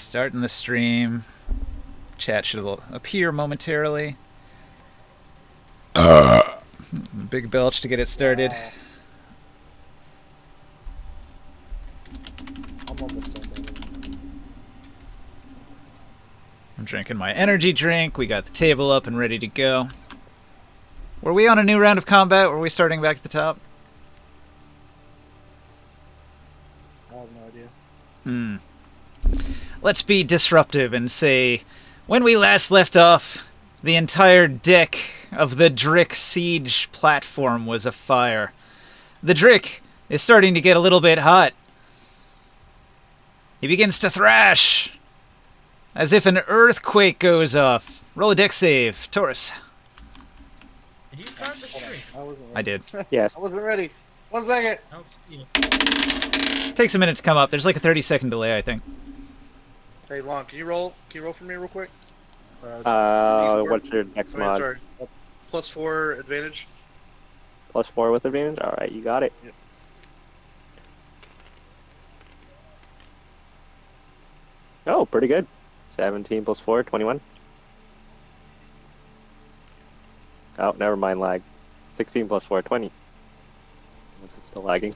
Starting the stream. Chat should appear momentarily. Big belch to get it started. Wow. I'm almost done. I'm drinking my energy drink. We got the table up and ready to go. Were we on a new round of combat? Were we starting back at the top? I have no idea. Let's be disruptive and say, when we last left off, the entire deck of the Drik siege platform was afire. The Drik is starting to get a little bit hot. He begins to thrash, as if an earthquake goes off. Roll a deck save, Taurus. Did you start the stream? I did. Yes. I wasn't ready. 1 second. I don't see it. Takes a minute to come up. There's like a 30-second delay, I think. Hey, Lon, can you roll? Can you roll for me real quick? What's your next mod? Sorry. +4 advantage. +4 with advantage? Alright, you got it. Yep. Oh, pretty good. 17 + 4, 21. Oh, never mind lag. 16 + 4, 20. Is it still lagging?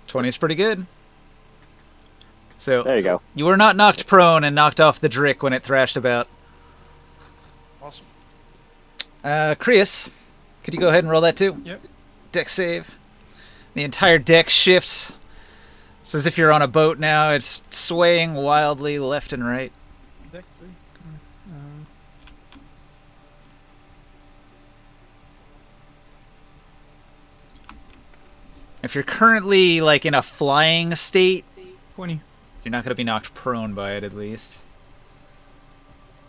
20 is pretty good. So There you go. you were not knocked prone and knocked off the Drik when it thrashed about. Awesome. Krius, could you go ahead and roll that too? Yep. Deck save. The entire deck shifts. It's as if you're on a boat now. It's swaying wildly left and right. Dexy. If you're currently like in a flying state, 20. you're not going to be knocked prone by it at least.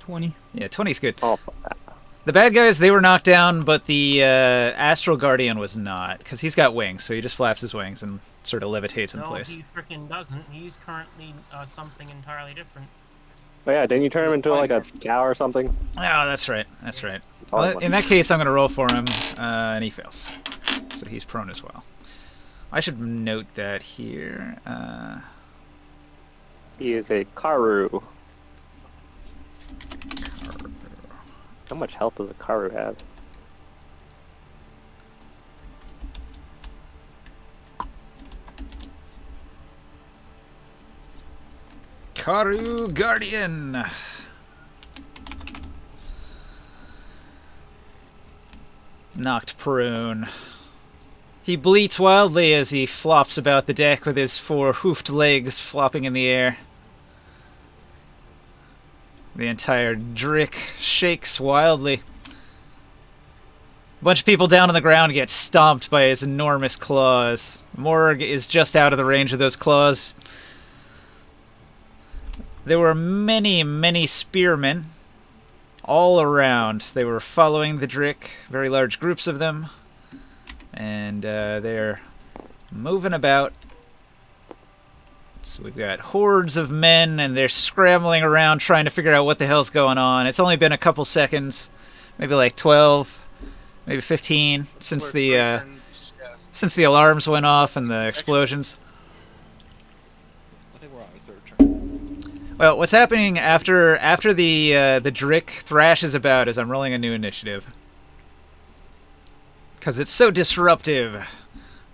20. Yeah, 20's good. Oh, fuck that. The bad guys, they were knocked down, but the Astral Guardian was not, because he's got wings, so he just flaps his wings and sort of levitates in No, place. he freaking doesn't. He's currently something entirely different. Oh yeah, didn't you turn him into like a cow or something? Oh, that's right. That's right. Oh, Well, in that case, I'm going to roll for him, and he fails. So he's prone as well. I should note that here. He is a Karu. How much health does a Karu have? Karu Guardian. Knocked prone. He bleats wildly as he flops about the deck with his 4 hoofed legs flopping in the air. The entire Drik shakes wildly. A bunch of people down on the ground get stomped by his enormous claws. Morg is just out of the range of those claws. There were many, many spearmen all around. They were following the Drik, very large groups of them. And they're moving about. So we've got hordes of men, and they're scrambling around trying to figure out what the hell's going on. It's only been a couple seconds, maybe like 12, maybe 15, since since the alarms went off and the explosions. I think we're on our 3rd turn. Well, what's happening after the Drik thrashes about is I'm rolling a new initiative. Because it's so disruptive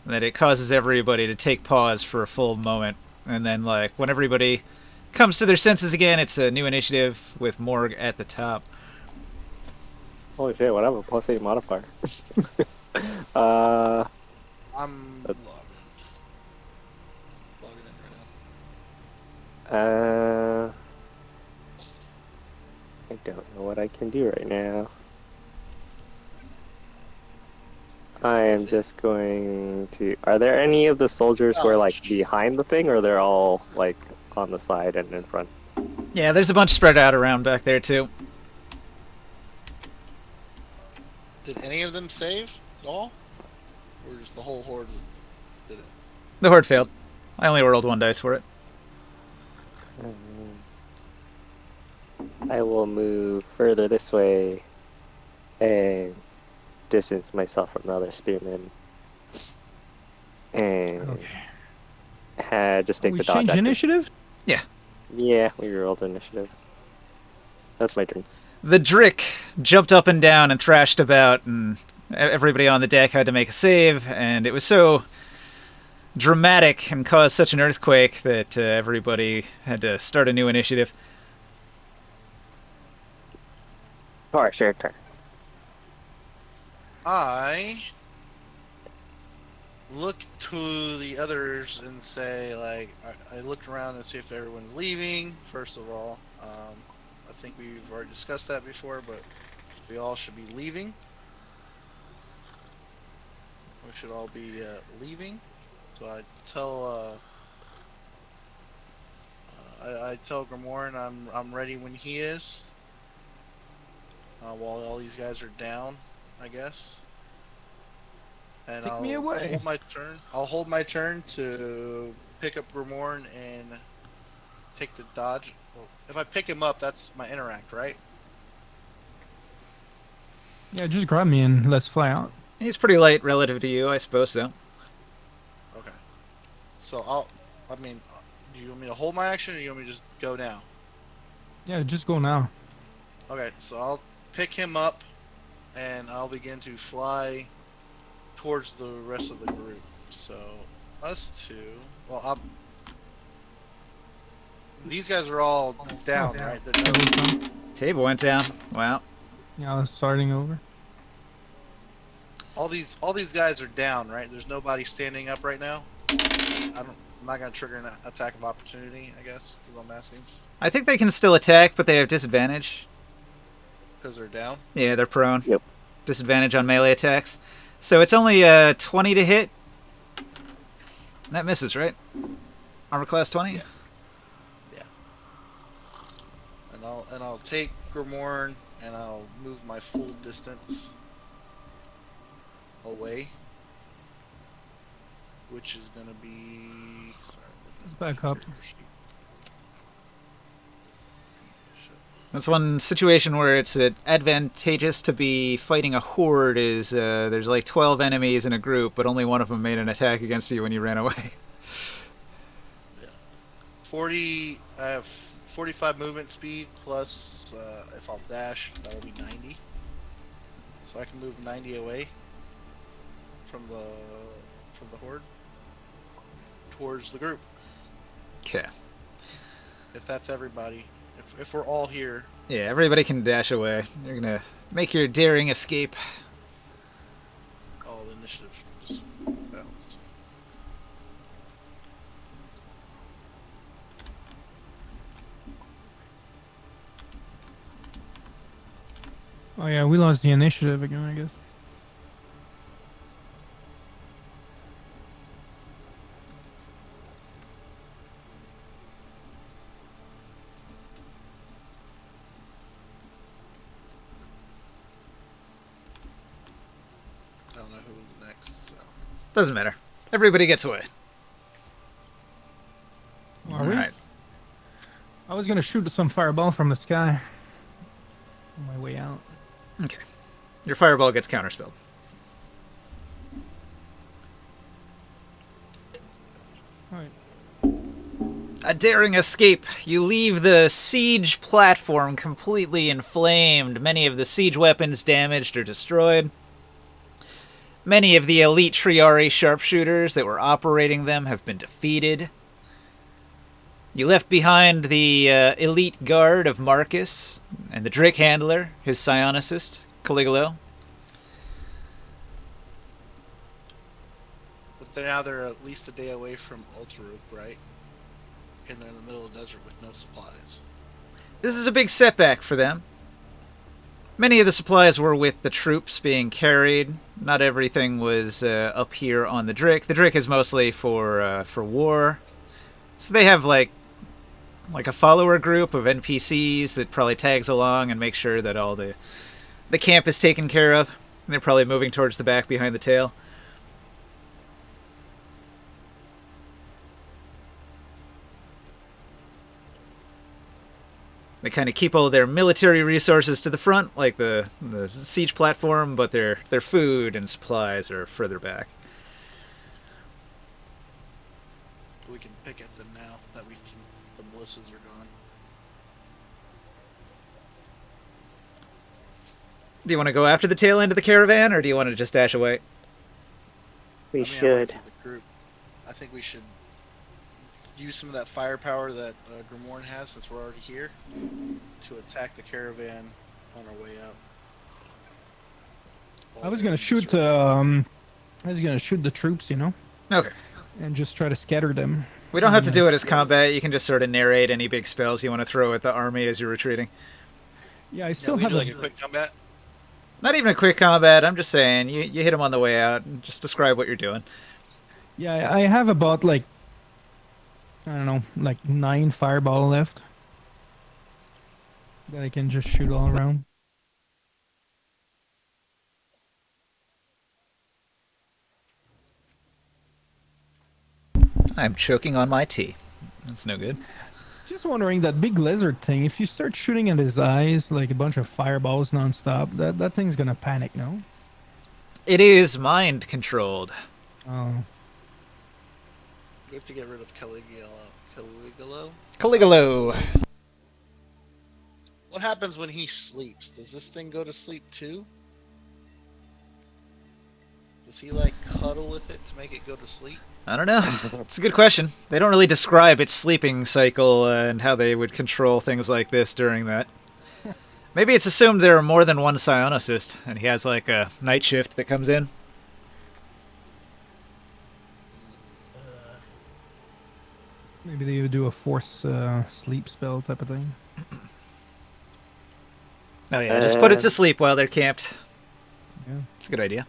that it causes everybody to take pause for a full moment. And then, like, when everybody comes to their senses again, it's a new initiative with Morg at the top. Holy shit, what have a +8 modifier? I'm That's- logging in right now. I don't know what I can do right now. I am just going to... Are there any of the soldiers who are like behind the thing, or they're all like on the side and in front? Yeah, there's a bunch spread out around back there, too. Did any of them save at all? Or just the whole horde did it? The Horde failed. I only rolled 1 dice for it. I will move further this way and distance myself from the other spearmen. And Okay. just take We the dodge change action. initiative? Yeah. Yeah, we rolled initiative. That's my turn. The Drik jumped up and down and thrashed about, and everybody on the deck had to make a save, and it was so dramatic and caused such an earthquake that everybody had to start a new initiative. Alright, your turn. I look to the others and say, like, I looked around and see if everyone's leaving. First of all, I think we've already discussed that before, but we all should be leaving. We should all be leaving. So I tell I tell Grimorn I'm ready when he is. While all these guys are down, I guess. And Take me away. I'll hold my turn. I'll hold my turn to pick up Grimorn and take the dodge. Well, if I pick him up, that's my interact, right? Yeah, just grab me and let's fly out. He's pretty light relative to you, I suppose so. Okay. So I mean, do you want me to hold my action or do you want me to just go now? Yeah, just go now. Okay, so I'll pick him up and I'll begin to fly towards the rest of the group. So us two, well, these guys are all down, right? Yeah, we're fine. Table went down. Wow. Yeah, I was starting over. All these guys are down, right? There's nobody standing up right now. I'm not gonna trigger an attack of opportunity, I guess, because I'm asking. I think they can still attack, but they have disadvantage. Because they're down. Yeah, they're prone. Yep. Disadvantage on melee attacks. So it's only 20 to hit. That misses, right? Armor class 20? Yeah. And I'll take Grimorn and I'll move my full distance away, which is gonna be. Sorry, Let's back up. That's one situation where it's advantageous to be fighting a horde is there's like 12 enemies in a group, but only one of them made an attack against you when you ran away. Yeah. 40. I have 45 movement speed plus if I'll dash, that'll be 90. So I can move 90 away from the horde towards the group. Okay. If that's everybody. If we're all here. Yeah, everybody can dash away. You're gonna make your daring escape. Oh, the initiative just bounced. Oh yeah, we lost the initiative again, I guess. I don't know who's next, so. Doesn't matter. Everybody gets away. Are we? Alright. I was gonna shoot some fireball from the sky on my way out. Okay. Your fireball gets counterspelled. Alright. A daring escape. You leave the siege platform completely inflamed. Many of the siege weapons damaged or destroyed. Many of the elite Triari sharpshooters that were operating them have been defeated. You left behind the elite guard of Marcus and the Drik handler, his psionicist, Caligula. But now they're at least a day away from Ultaroop, right? And they're in the middle of the desert with no supplies. This is a big setback for them. Many of the supplies were with the troops being carried. Not everything was up here on the Drik. The Drik is mostly for war. So they have like a follower group of NPCs that probably tags along and makes sure that all the camp is taken care of. And they're probably moving towards the back behind the tail. They kind of keep all their military resources to the front, like the siege platform, but their food and supplies are further back. We can pick at them now that we can. The ballistas are gone. Do you want to go after the tail end of the caravan, or do you want to just dash away? We I mean, I should. went to the group. I think we should use some of that firepower that Grimorn has, since we're already here, to attack the caravan on our way out. I was gonna shoot the troops, you know, Okay. and just try to scatter them. We don't have to do it as combat. You can just sort of narrate any big spells you want to throw at the army as you're retreating. Yeah, I Yeah, still we have do a, like a quick combat. Not even a quick combat. I'm just saying, you hit them on the way out. And just describe what you're doing. yeah, I have about like, I don't know, like 9 fireball left that I can just shoot all around. I'm choking on my tea. That's no good. Just wondering, that big lizard thing, if you start shooting at his eyes like a bunch of fireballs nonstop, that thing's gonna panic, no? It is mind controlled. Oh. We have to get rid of Caligula. Caligula. What happens when he sleeps? Does this thing go to sleep too? Does he like cuddle with it to make it go to sleep? I don't know. It's a good question. They don't really describe its sleeping cycle and how they would control things like this during that. Maybe it's assumed there are more than one psionicist, and he has like a night shift that comes in. Maybe they would do a force sleep spell type of thing. Oh yeah, just put it to sleep while they're camped. Yeah. It's a good idea.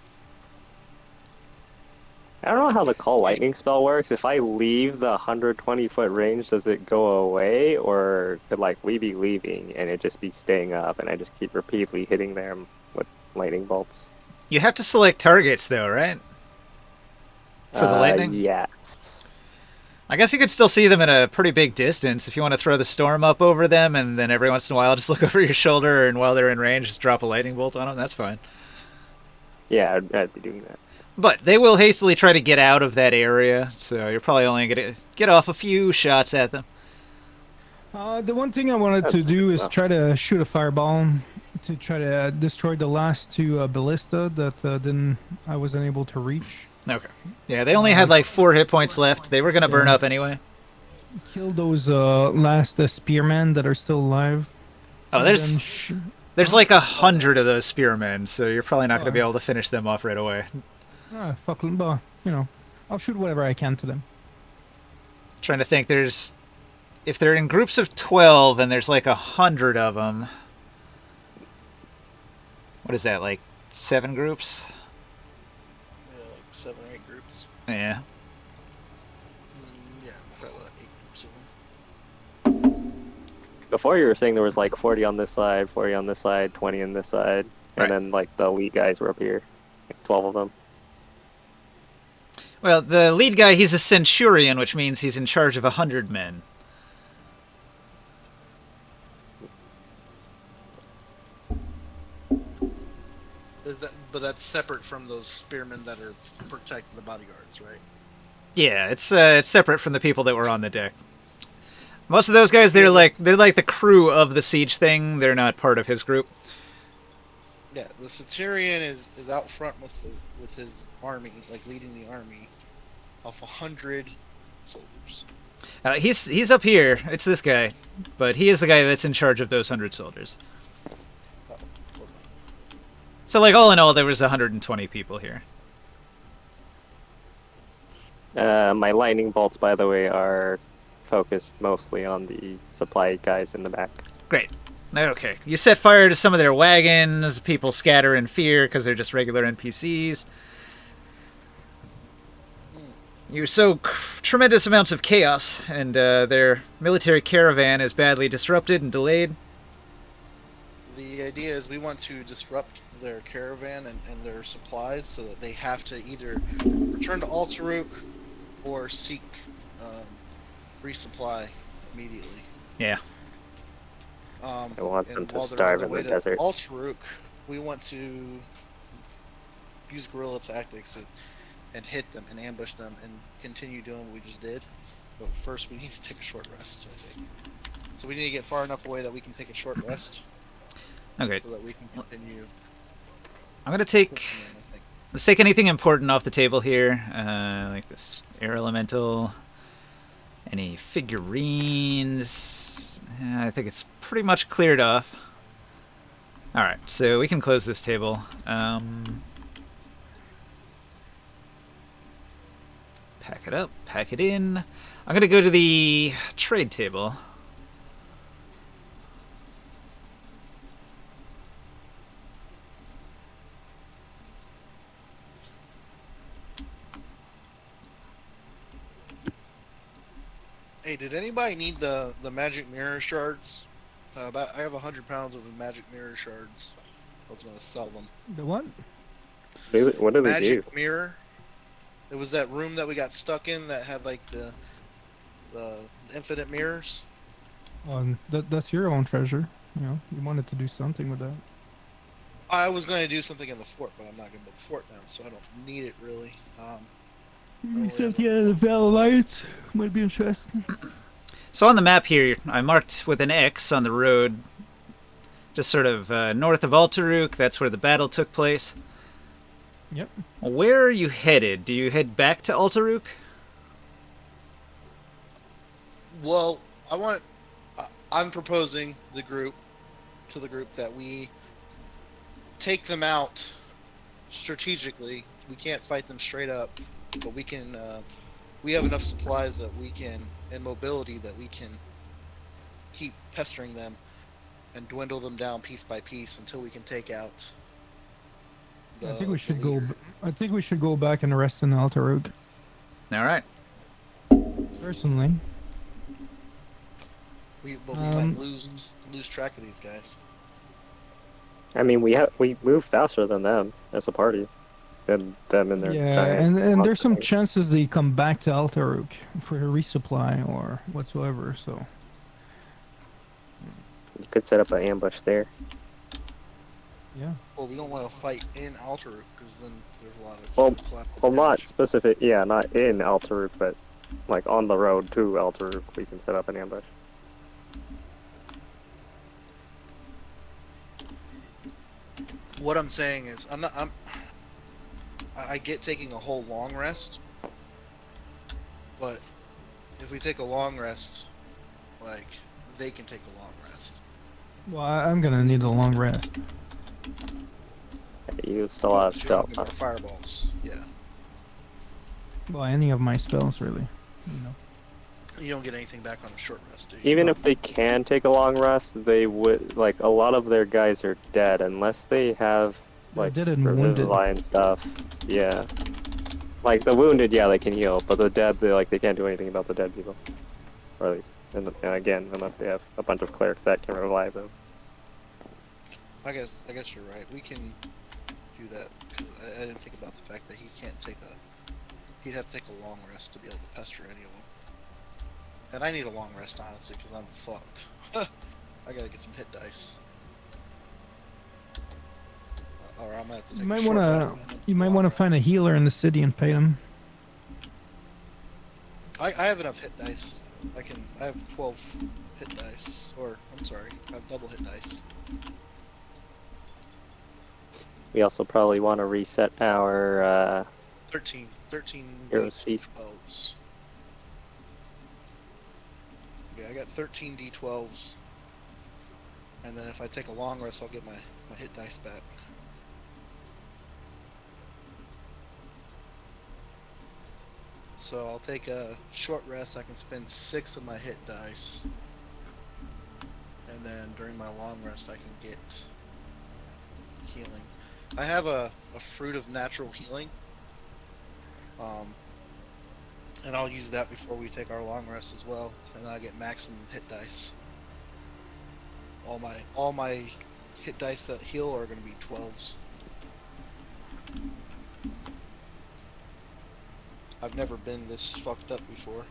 I don't know how the call lightning spell works. If I leave the 120-foot range, does it go away, or could like we be leaving and it just be staying up, and I just keep repeatedly hitting them with lightning bolts? You have to select targets though, right? For the lightning? Yes. I guess you could still see them at a pretty big distance if you want to throw the storm up over them, and then every once in a while just look over your shoulder, and while they're in range, just drop a lightning bolt on them. That's fine. Yeah, I'd be doing that. But they will hastily try to get out of that area, so you're probably only going to get off a few shots at them. The one thing I wanted to do is try to shoot a fireball to try to destroy the last 2 ballista that I wasn't able to reach. Okay. Yeah, they only had like 4 hit points left. They were going to burn up anyway. Kill those last spearmen that are still alive. Oh, there's like 100 of those spearmen, so you're probably not going to be able to finish them off right away. Fuck them, but, you know, I'll shoot whatever I can to them. Trying to think, if they're in groups of 12 and there's like 100 of them, what is that, like 7 groups? Yeah, like 7 or 8 groups. Yeah. Yeah, probably like 8 groups of them. Before you were saying there was like 40 on this side, 40 on this side, 20 on this side, Right. and then like the elite guys were up here, like 12 of them. Well, the lead guy, he's a centurion, which means he's in charge of 100 men. But that's separate from those spearmen that are protecting the bodyguards, right? Yeah, it's separate from the people that were on the deck. Most of those guys, they're like the crew of the siege thing. They're not part of his group. Yeah, the Centurion is out front with his army, like leading the army, off 100 soldiers. He's up here. It's this guy, but he is the guy that's in charge of those 100 soldiers. Oh, hold on. So, like, all in all, there was 120 people here. My lightning bolts, by the way, are focused mostly on the supply guys in the back. Great. Okay. You set fire to some of their wagons. People scatter in fear because they're just regular NPCs. You sow tremendous amounts of chaos, and their military caravan is badly disrupted and delayed. The idea is we want to disrupt their caravan and their supplies so that they have to either return to Altaruk or seek resupply immediately. Yeah. I want them and to while they're starve on in their the way to desert. Altaruk, we want to use guerrilla tactics and hit them and ambush them and continue doing what we just did. But first, we need to take a short rest, I think. So we need to get far enough away that we can take a short rest, Okay. so that we can continue. I'm gonna take. pushing them, I think. Let's take anything important off the table here, like this air elemental. Any figurines? I think it's pretty much cleared off. All right, so we can close this table. Pack it up, pack it in. I'm gonna go to the trade table. Hey, did anybody need the magic mirror shards? I have 100 pounds of the magic mirror shards. I was gonna sell them. The what? What do they do? Magic mirror. It was that room that we got stuck in that had like the infinite mirrors. That's your own treasure. You know, you wanted to do something with that. I was going to do something in the fort, but I'm not going to build the fort now, so I don't need it really. Except yeah, the Val Lights might be interesting. So on the map here, I marked with an X on the road, just sort of north of Altaruk. That's where the battle took place. Yep. Where are you headed? Do you head back to Altaruk? Well, I'm proposing to the group that we take them out strategically. We can't fight them straight up, but we can. We have enough supplies that we can, and mobility that we can keep pestering them and dwindle them down piece by piece until we can take out. I think we should go. I think we should go back and rest in Altarug. All right. Personally. We might lose track of these guys. I mean, we move faster than them as a party, than them and their giant and there's some monster thing. chances they come back to Altarug for a resupply or whatsoever. So You could set up an ambush there. yeah. Well, we don't want to fight in Alteruk because then there's a lot of Well, not damage. specific. Yeah, not in Altaruk, but like on the road to Altaruk, we can set up an ambush. What I'm saying is, I get taking a whole long rest, but if we take a long rest, like they can take a long rest. Well, I'm gonna need a long rest. You still have But you don't stealth. get the fireballs. Yeah, Well, any of my spells really. You know. you don't get anything back on a short rest, do you? Even if they can take a long rest, they would like a lot of their guys are dead unless they have They're like dead and wounded. revivify and stuff. Yeah, like the wounded, yeah, they can heal, but the dead, they can't do anything about the dead people, or at least, and again, unless they have a bunch of clerics that can revive them. I guess you're right. We can do that because I didn't think about the fact that he'd have to take a long rest to be able to pester anyone. And I need a long rest honestly because I'm fucked. I gotta get some hit dice. Or I'm gonna have to take You a might short wanna rest. you might wanna find a healer in the city and pay them. I have enough hit dice. I have 12 hit dice. Or I'm sorry, I have double hit dice. We also probably want to reset our 13 Heroes Feast. D12s. Yeah, I got 13 D12s. And then if I take a long rest, I'll get my hit dice back. So I'll take a short rest. I can spend 6 of my hit dice. And then during my long rest, I can get healing. I have a fruit of natural healing. And I'll use that before we take our long rest as well, and I get maximum hit dice. All my hit dice that heal are going to be 12s. I've never been this fucked up before.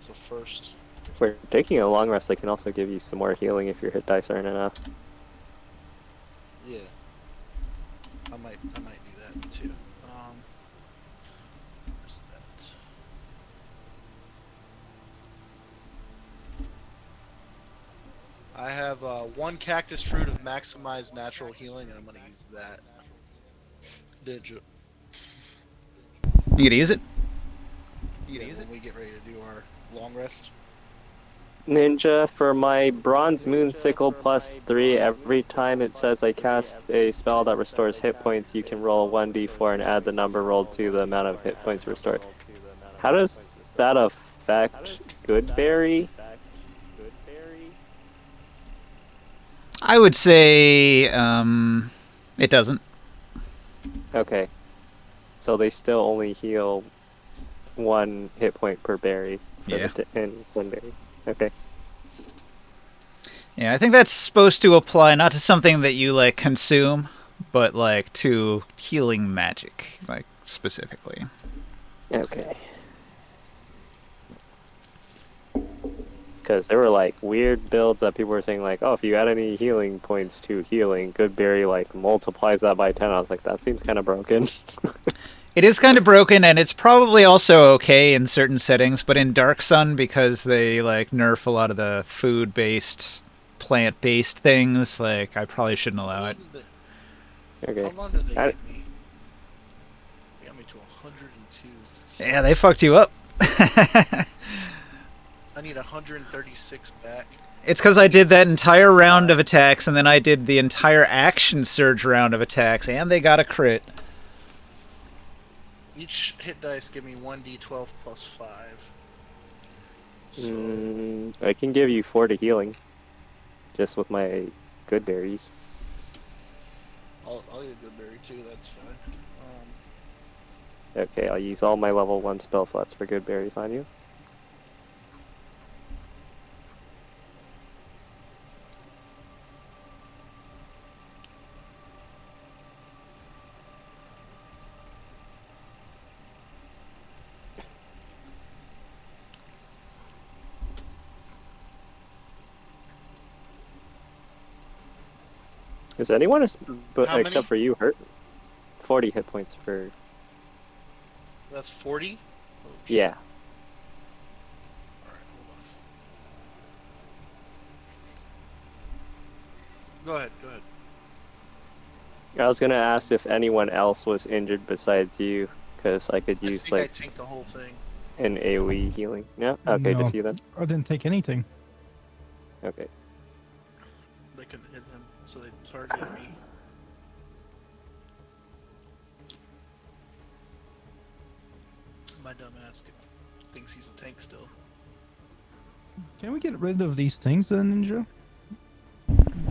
So first. If we're taking a long rest, I can also give you some more healing if your hit dice aren't enough. Yeah. I might do that too. Where's that? I have one cactus fruit of maximized natural healing, and I'm gonna use that. Digit. You gonna use it? Yeah, when we get ready to do our long rest. Ninja, for my Bronze Moon Sickle +3, every time it says I cast a spell that restores hit points, you can roll 1d4 and add the number rolled to the amount of hit points restored. How does that affect Goodberry? I would say it doesn't. Okay. So they still only heal 1 hit point per berry for Yeah. in Goodberry. Okay. Yeah, I think that's supposed to apply not to something that you like consume, but like to healing magic, like specifically. Okay. Because there were like weird builds that people were saying like, oh, if you add any healing points to healing, Goodberry like multiplies that by 10. I was like, that seems kind of broken. It is kind of broken, and it's probably also okay in certain settings, but in Dark Sun, because they like nerf a lot of the food-based, plant-based things, like I probably shouldn't allow it. Okay. How long did they I- get me? They got me to 102. Yeah, they fucked you up. I need 136 back. It's because I did that entire round of attacks, and then I did the entire action surge round of attacks, and they got a crit. Each hit dice give me 1d12 plus 5. So, I can give you 4 to healing, just with my good berries. I'll get a good berry too, that's fine. Okay, I'll use all my level 1 spell slots for good berries on you. Is anyone, but How many? except for you, hurt? 40 hit points for... That's 40? Oh, shit. Yeah. Alright, hold on. Go ahead. I was gonna ask if anyone else was injured besides you, because I could I use think I like tanked the whole thing. an AoE healing. Yeah? Okay, No. just you then. I didn't take anything. Okay. They couldn't hit him, so they targeted me. My dumb ass thinks he's a tank still. Can we get rid of these things then, Ninja?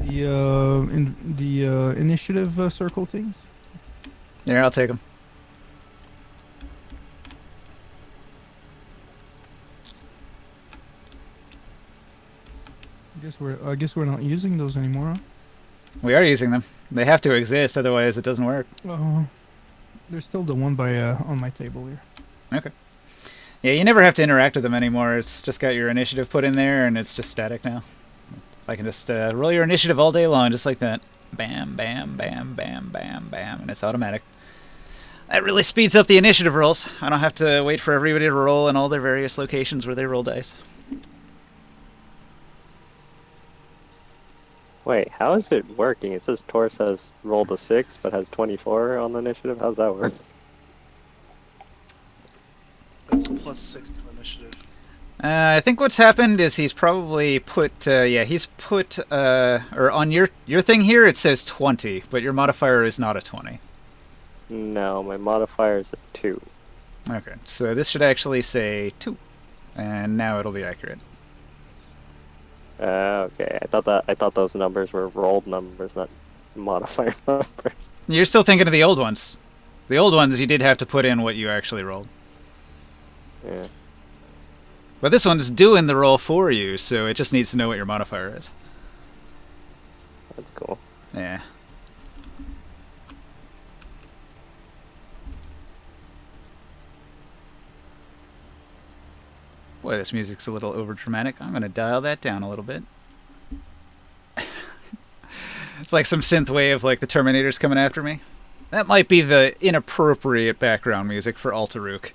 The initiative circle things. Here, I'll take them. I guess we're not using those anymore. Huh? We are using them. They have to exist, otherwise it doesn't work. There's still the one by on my table here. Okay. Yeah, you never have to interact with them anymore. It's just got your initiative put in there, and it's just static now. I can just roll your initiative all day long, just like that. Bam, bam, bam, bam, bam, bam, and it's automatic. That really speeds up the initiative rolls. I don't have to wait for everybody to roll in all their various locations where they roll dice. Wait, how is it working? It says Taurus has rolled a 6, but has 24 on the initiative. How's that work? That's a plus 6 to initiative. I think what's happened is he's probably put, he's put, or on your thing here it says 20, but your modifier is not a 20. No, my modifier is a 2. Okay, so this should actually say 2, and now it'll be accurate. Okay, I thought those numbers were rolled numbers, not modifier numbers. You're still thinking of the old ones. The old ones, you did have to put in what you actually rolled. Yeah. But this one's doing the roll for you, so it just needs to know what your modifier is. That's cool. Yeah. Boy, this music's a little overdramatic. I'm going to dial that down a little bit. It's like some synth wave, like the Terminator's coming after me. That might be the inappropriate background music for Altarook.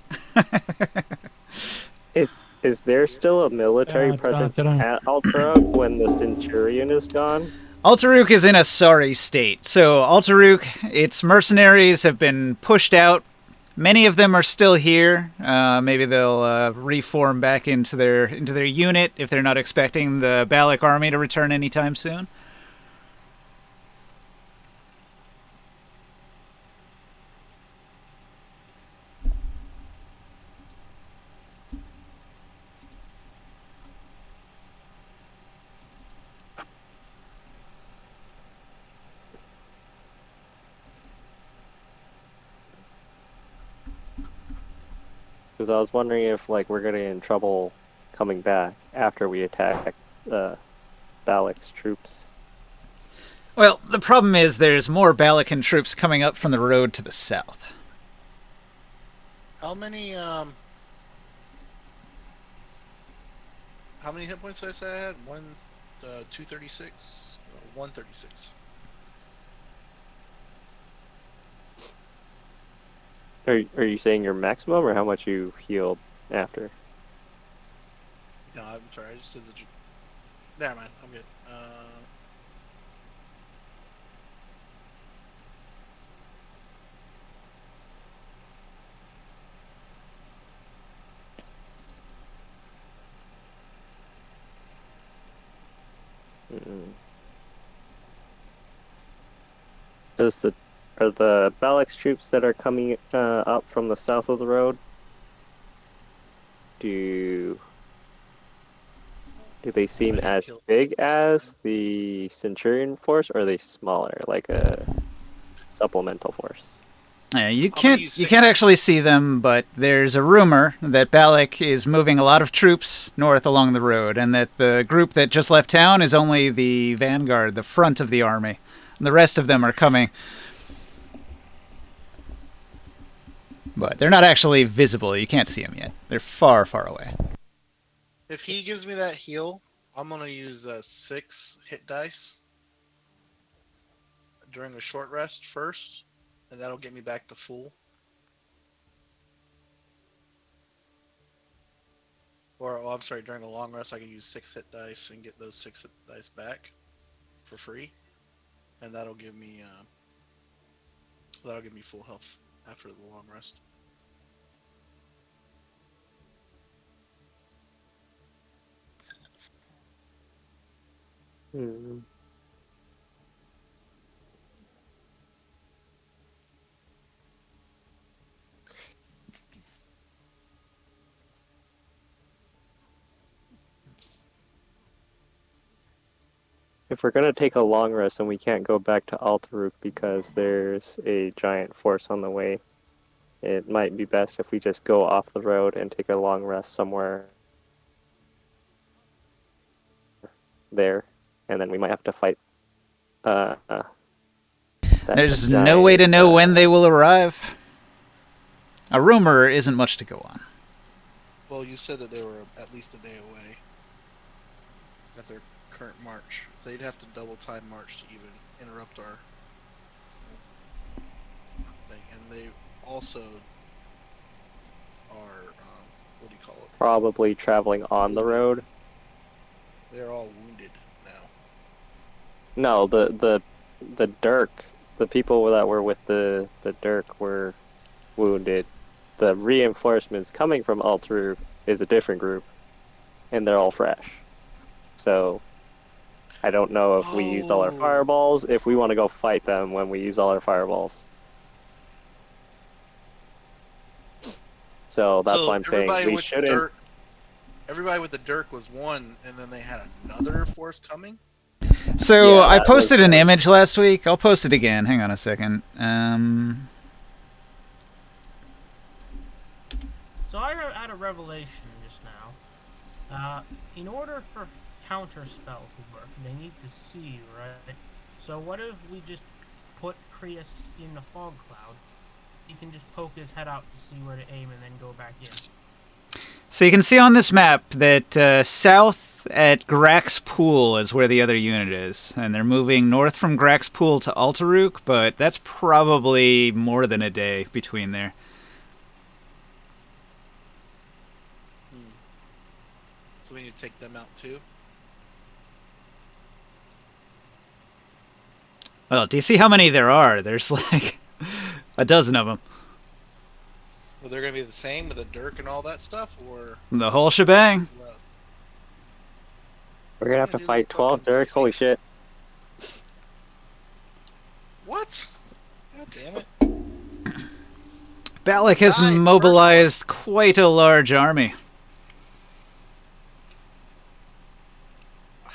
Is there still a military presence at Altarug when the Centurion is gone? Altaruk is in a sorry state. So Altaruk, its mercenaries have been pushed out. Many of them are still here. Maybe they'll reform back into their unit if they're not expecting the Balak army to return anytime soon. Because I was wondering if like we're getting in trouble coming back after we attack Balak's troops. Well, the problem is there's more Balakan troops coming up from the road to the south. How many hit points did I say I had? 236? 136. Are you saying your maximum or how much you healed after? No, I'm sorry. I just did the. Never mind. I'm good. Are the Balak's troops that are coming up from the south of the road? Do they seem as big as the Centurion force, or are they smaller, like a supplemental force? Yeah, you can't actually see them, but there's a rumor that Balak is moving a lot of troops north along the road, and that the group that just left town is only the vanguard, the front of the army. And the rest of them are coming. But they're not actually visible. You can't see them yet. They're far, far away. If he gives me that heal, I'm gonna use 6 hit dice during a short rest first, and that'll get me back to full. Or, I'm sorry, during a long rest, I can use 6 hit dice and get those 6 hit dice back for free, and that'll give me full health after the long rest. If we're gonna take a long rest and we can't go back to Altaruk because there's a giant force on the way, it might be best if we just go off the road and take a long rest somewhere there, and then we might have to fight. There's no way to know when they will arrive. A rumor isn't much to go on. Well, you said that they were at least a day away at their current march, so they'd have to double time march to even interrupt our thing. And they also are, what do you call it? Probably traveling on the road. They're all wounded now. No, the Drik, the people that were with the Drik were wounded. The reinforcements coming from Altaruk is a different group, and they're all fresh. So I don't know if we used all our fireballs, if we want to go fight them when we use all our fireballs. So that's why I'm saying we shouldn't. Everybody with the Drik was one, and then they had another force coming? So yeah, I posted an image last week. I'll post it again. Hang on a second. So I had a revelation just now. In order for counterspell to work, they need to see you, right? So what if we just put Krius in a fog cloud? He can just poke his head out to see where to aim and then go back in. So you can see on this map that south at Grax Pool is where the other unit is. And they're moving north from Grax Pool to Altaruk, but that's probably more than a day between there. could take them out too. Well, do you see how many there are? There's like a dozen of them. Well, they're gonna be the same with the Dirk and all that stuff, or The whole shebang. well, We're gonna have to do fight the 12 fucking Dirks. Holy shit! what? God damn it! Balak has Die, mobilized quite a large army. Oh my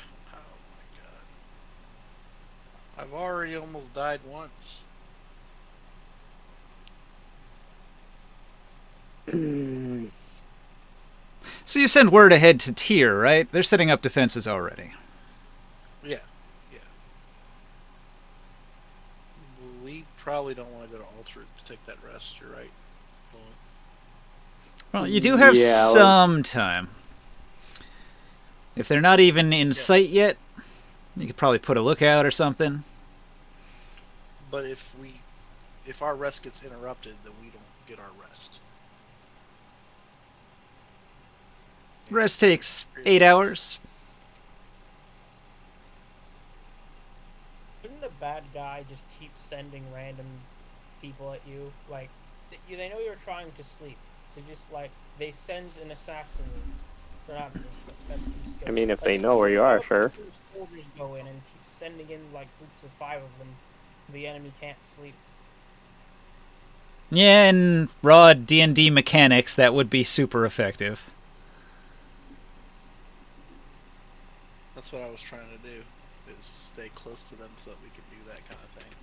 god! I've already almost died once. So you send word ahead to Tyr, right? They're setting up defenses already. Yeah, yeah. We probably don't want to go to Alter to take that rest. You're right. Lowen. Well, you do have Yeah, some time. If they're not even in sight yet, you could probably put a lookout or something. But if our rest gets interrupted, then we don't get our rest. Rest takes 8 hours. Shouldn't the bad guy just keep sending random people at you? Like, they know you're trying to sleep, so just like they send an assassin. Or not, that's too scary. I mean, if Like, they know where you are, sure. Soldiers go in and keep sending in like groups of 5 of them. The enemy can't sleep. Yeah, in raw D&D mechanics, that would be super effective. That's what I was trying to do, is stay close to them so that we can do that kind of thing.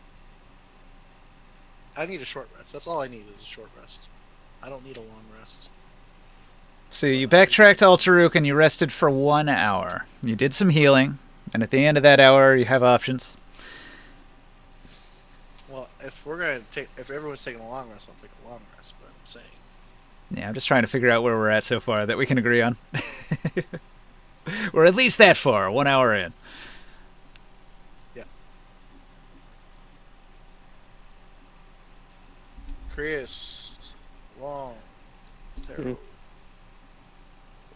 I need a short rest. That's all I need is a short rest. I don't need a long rest. So you backtracked to Altaruk and you rested for 1 hour. You did some healing, and at the end of that hour, you have options. Well, if everyone's taking a long rest, I'll take a long rest. But I'm saying, Yeah, I'm just trying to figure out where we're at so far that we can agree on. We're at least that far, 1 hour in. yeah. Chris, long, terrible.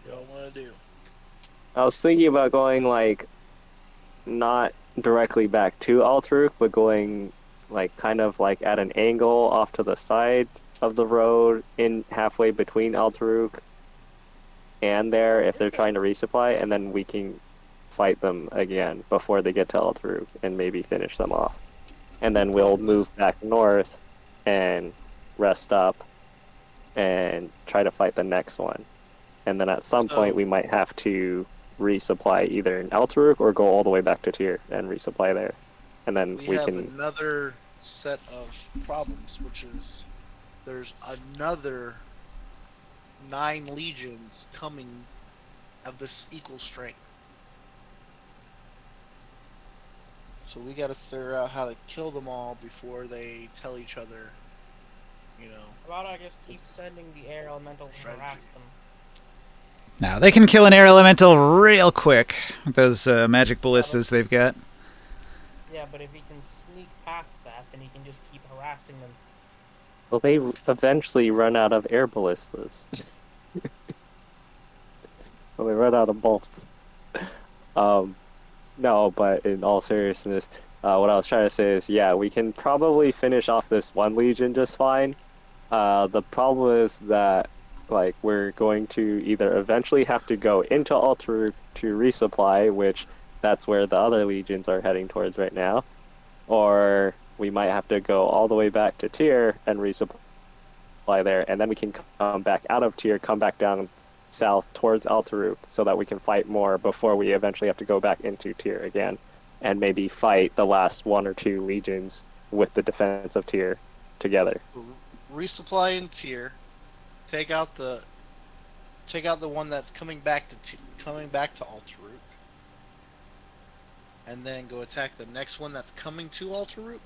What y'all want to do? I was thinking about going like not directly back to Altruk, but going like kind of like at an angle off to the side of the road in halfway between Altruk and there if they're trying to resupply, and then we can fight them again before they get to Altruk and maybe finish them off. And then we'll move back north and rest up and try to fight the next one. And then at some point we might have to resupply either in Altaruk or go all the way back to Tyr and resupply there. And then we have can... another set of problems, which is there's another 9 legions coming of this equal strength. So we gotta figure out how to kill them all before they tell each other, you know. How about I just keep sending the air elemental to harass them? Now, they can kill an air elemental real quick with those magic ballistas they've got. Yeah, but if he can sneak past that, then he can just keep harassing them. Well, they eventually run out of air ballistas. Well, they run out of bolts. No, but in all seriousness, what I was trying to say is, yeah, we can probably finish off this one legion just fine. The problem is that, like, we're going to either eventually have to go into Altaruk to resupply, which that's where the other legions are heading towards right now, or we might have to go all the way back to Tyr and resupply there, and then we can come back out of Tyr, come back down south towards Altaruk so that we can fight more before we eventually have to go back into Tyr again and maybe fight the last 1 or 2 legions with the defense of Tyr together. Resupply in Tyr, take out the one that's coming back to Altaruk, and then go attack the next one that's coming to Altaruk.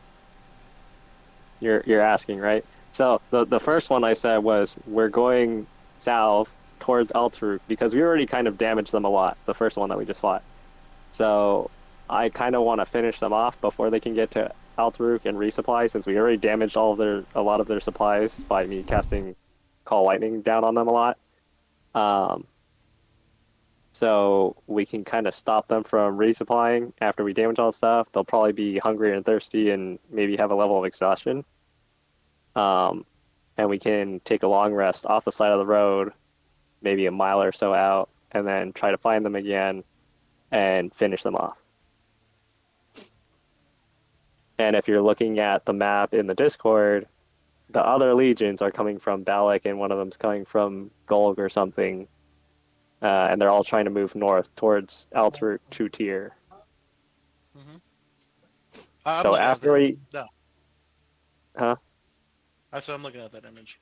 You're asking, right? So the first one I said was we're going south towards Altaruk because we already kind of damaged them a lot, the first one that we just fought. So I kind of want to finish them off before they can get to Altaruk and resupply, since we already damaged a lot of their supplies by me casting Call Lightning down on them a lot. So we can kind of stop them from resupplying after we damage all the stuff. They'll probably be hungry and thirsty and maybe have a level of exhaustion. And we can take a long rest off the side of the road, maybe a mile or so out, and then try to find them again and finish them off. And if you're looking at the map in the Discord, the other legions are coming from Balak, and one of them's coming from Golg or something. And they're all trying to move north towards Altaruk 2 tier. So after we... No. Huh? I said I'm looking at that image.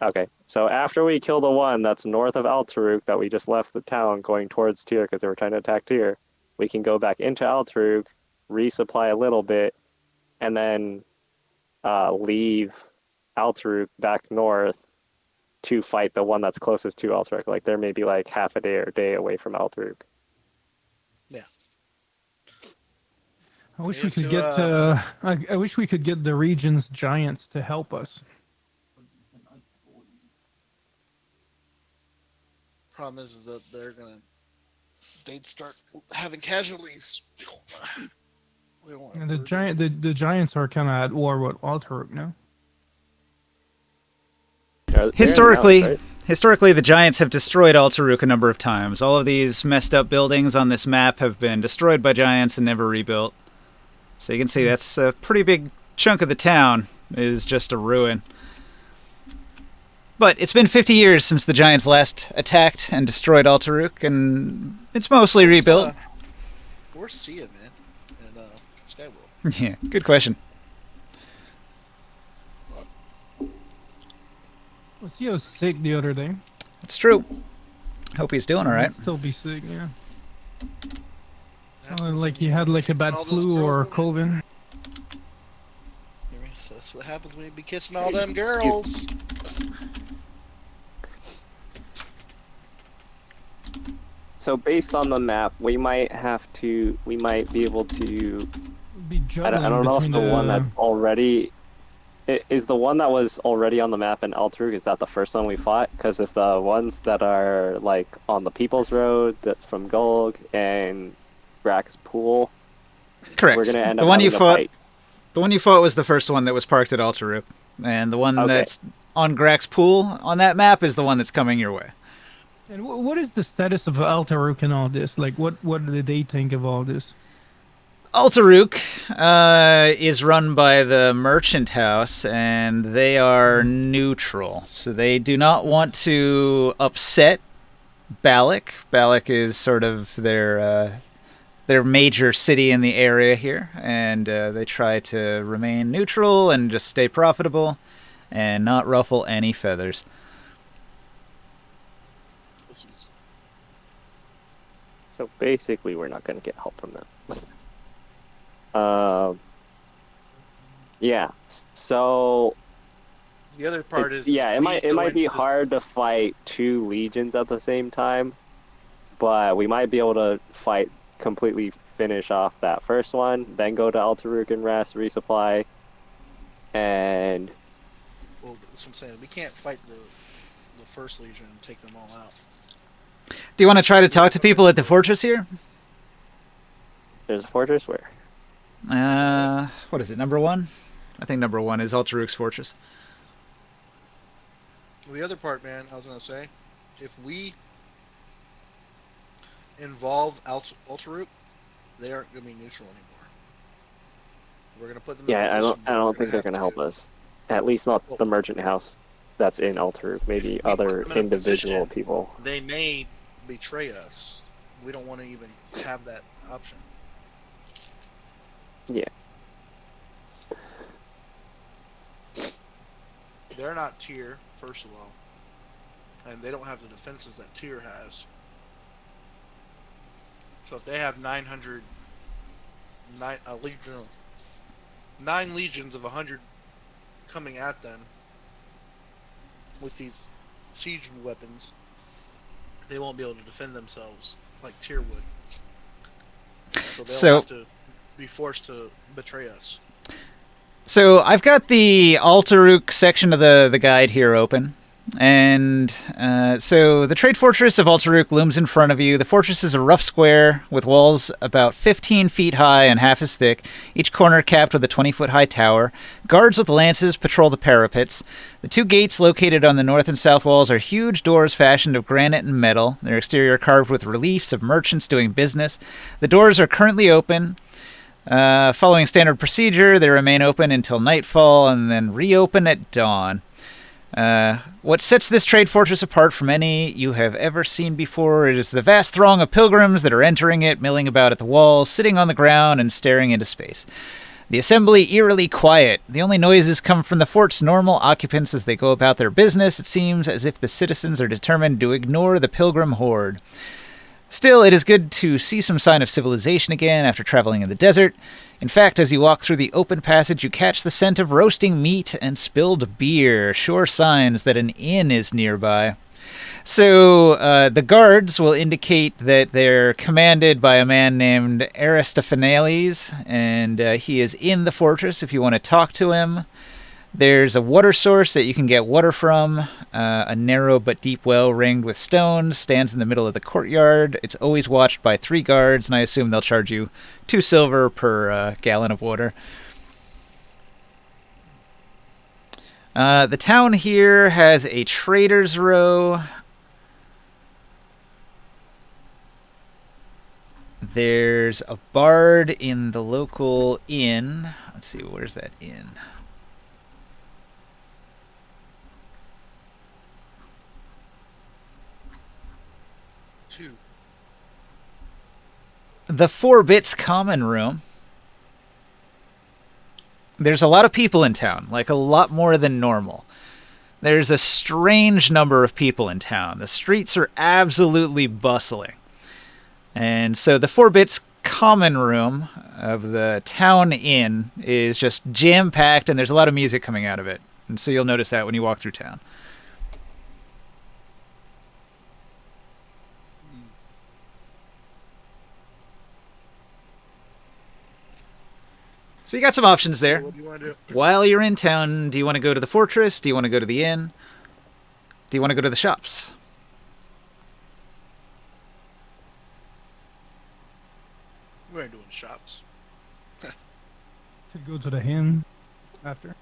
Okay, so after we kill the one that's north of Altaruk that we just left the town going towards Tyr because they were trying to attack Tyr, we can go back into Altaruk, resupply a little bit, and then leave Altaruk back north to fight the one that's closest to Altaruk. Like there may be like half a day or a day away from Altaruk. Yeah. I wish we could get. I wish we could get the region's giants to help us. Problem is that they'd start having casualties. We don't want And the giants are kind of at war with Altaruk now. Historically, the Giants have destroyed Altaruk a number of times. All of these messed up buildings on this map have been destroyed by Giants and never rebuilt. So you can see that's a pretty big chunk of the town is just a ruin. But it's been 50 years since the Giants last attacked and destroyed Altaruk, and it's mostly rebuilt. Where's Sia, man? And Skyworld. Yeah, good question. Well, Sia was sick the other day. It's true. Hope he's doing all right. He'd still be sick, yeah. Sounded like he had like a bad flu or COVID. So that's what happens when you be kissing all them girls. So based on the map, we might be able to. I don't know if the one that's already is the one that was already on the map in Altaruk. Is that the first one we fought? Because if the ones that are like on the People's Road, that from Golg and Grax Pool, correct. We're gonna end up the one you fought. Fight. The one you fought was the first one that was parked at Altaruk, and the one that's on Grax Pool on that map is the one that's coming your way. And what is the status of Altaruk and all this? Like, what did they think of all this? Altaruk is run by the Merchant House, and they are neutral. So they do not want to upset Balak. Balak is sort of their major city in the area here, and they try to remain neutral and just stay profitable and not ruffle any feathers. So basically, we're not going to get help from them. Yeah. So the other part is it might be hard to fight two legions at the same time, but we might be able to completely finish off that first one, then go to Altaruk and rest, resupply, and. Well, that's what I'm saying. We can't fight the first legion and take them all out. Do you want to try to talk to people at the fortress here? There's a fortress where? What is it, number 1? I think number 1 is Altaruk's fortress. Well, the other part, man, I was going to say, if we involve Altaruk, they aren't going to be neutral anymore. We're going to put them in a position I don't think they're going to help us. At least not the Merchant House that's in Altaruk. Maybe other individual people. They may betray us. We don't want to even have that option. Yeah. They're not tier, first of all. And they don't have the defenses that tier has. So if they have 9 legions of 100 coming at them with these siege weapons, they won't be able to defend themselves like tier would. So they'll have to be forced to betray us. So I've got the Altaruk section of the guide here open, And so the trade fortress of Altaruk looms in front of you. The fortress is a rough square with walls about 15 feet high and half as thick, each corner capped with a 20-foot-high tower. Guards with lances patrol the parapets. The two gates located on the north and south walls are huge doors fashioned of granite and metal. Their exterior are carved with reliefs of merchants doing business. The doors are currently open. Following standard procedure, they remain open until nightfall and then reopen at dawn. What sets this trade fortress apart from any you have ever seen before is the vast throng of pilgrims that are entering it, milling about at the walls, sitting on the ground, and staring into space. The assembly eerily quiet. The only noises come from the fort's normal occupants as they go about their business. It seems as if the citizens are determined to ignore the pilgrim horde. Still, it is good to see some sign of civilization again after traveling in the desert. In fact, as you walk through the open passage, you catch the scent of roasting meat and spilled beer, sure signs that an inn is nearby. So, the guards will indicate that they're commanded by a man named Aristophanes, and he is in the fortress if you want to talk to him. There's a water source that you can get water from. A narrow but deep well ringed with stones stands in the middle of the courtyard. It's always watched by 3 guards, and I assume they'll charge you 2 silver per gallon of water. The town here has a trader's row. There's a bard in the local inn. Let's see, where's that inn? The 4 Bits common room. There's a lot of people in town, like a lot more than normal. There's a strange number of people in town. The streets are absolutely bustling. And so the 4 Bits common room of the town inn is just jam-packed, and there's a lot of music coming out of it. And so you'll notice that when you walk through town. So you got some options there. What do you want to do? While you're in town, do you want to go to the fortress? Do you want to go to the inn? Do you want to go to the shops? We ain't doing shops. Could go to the inn after.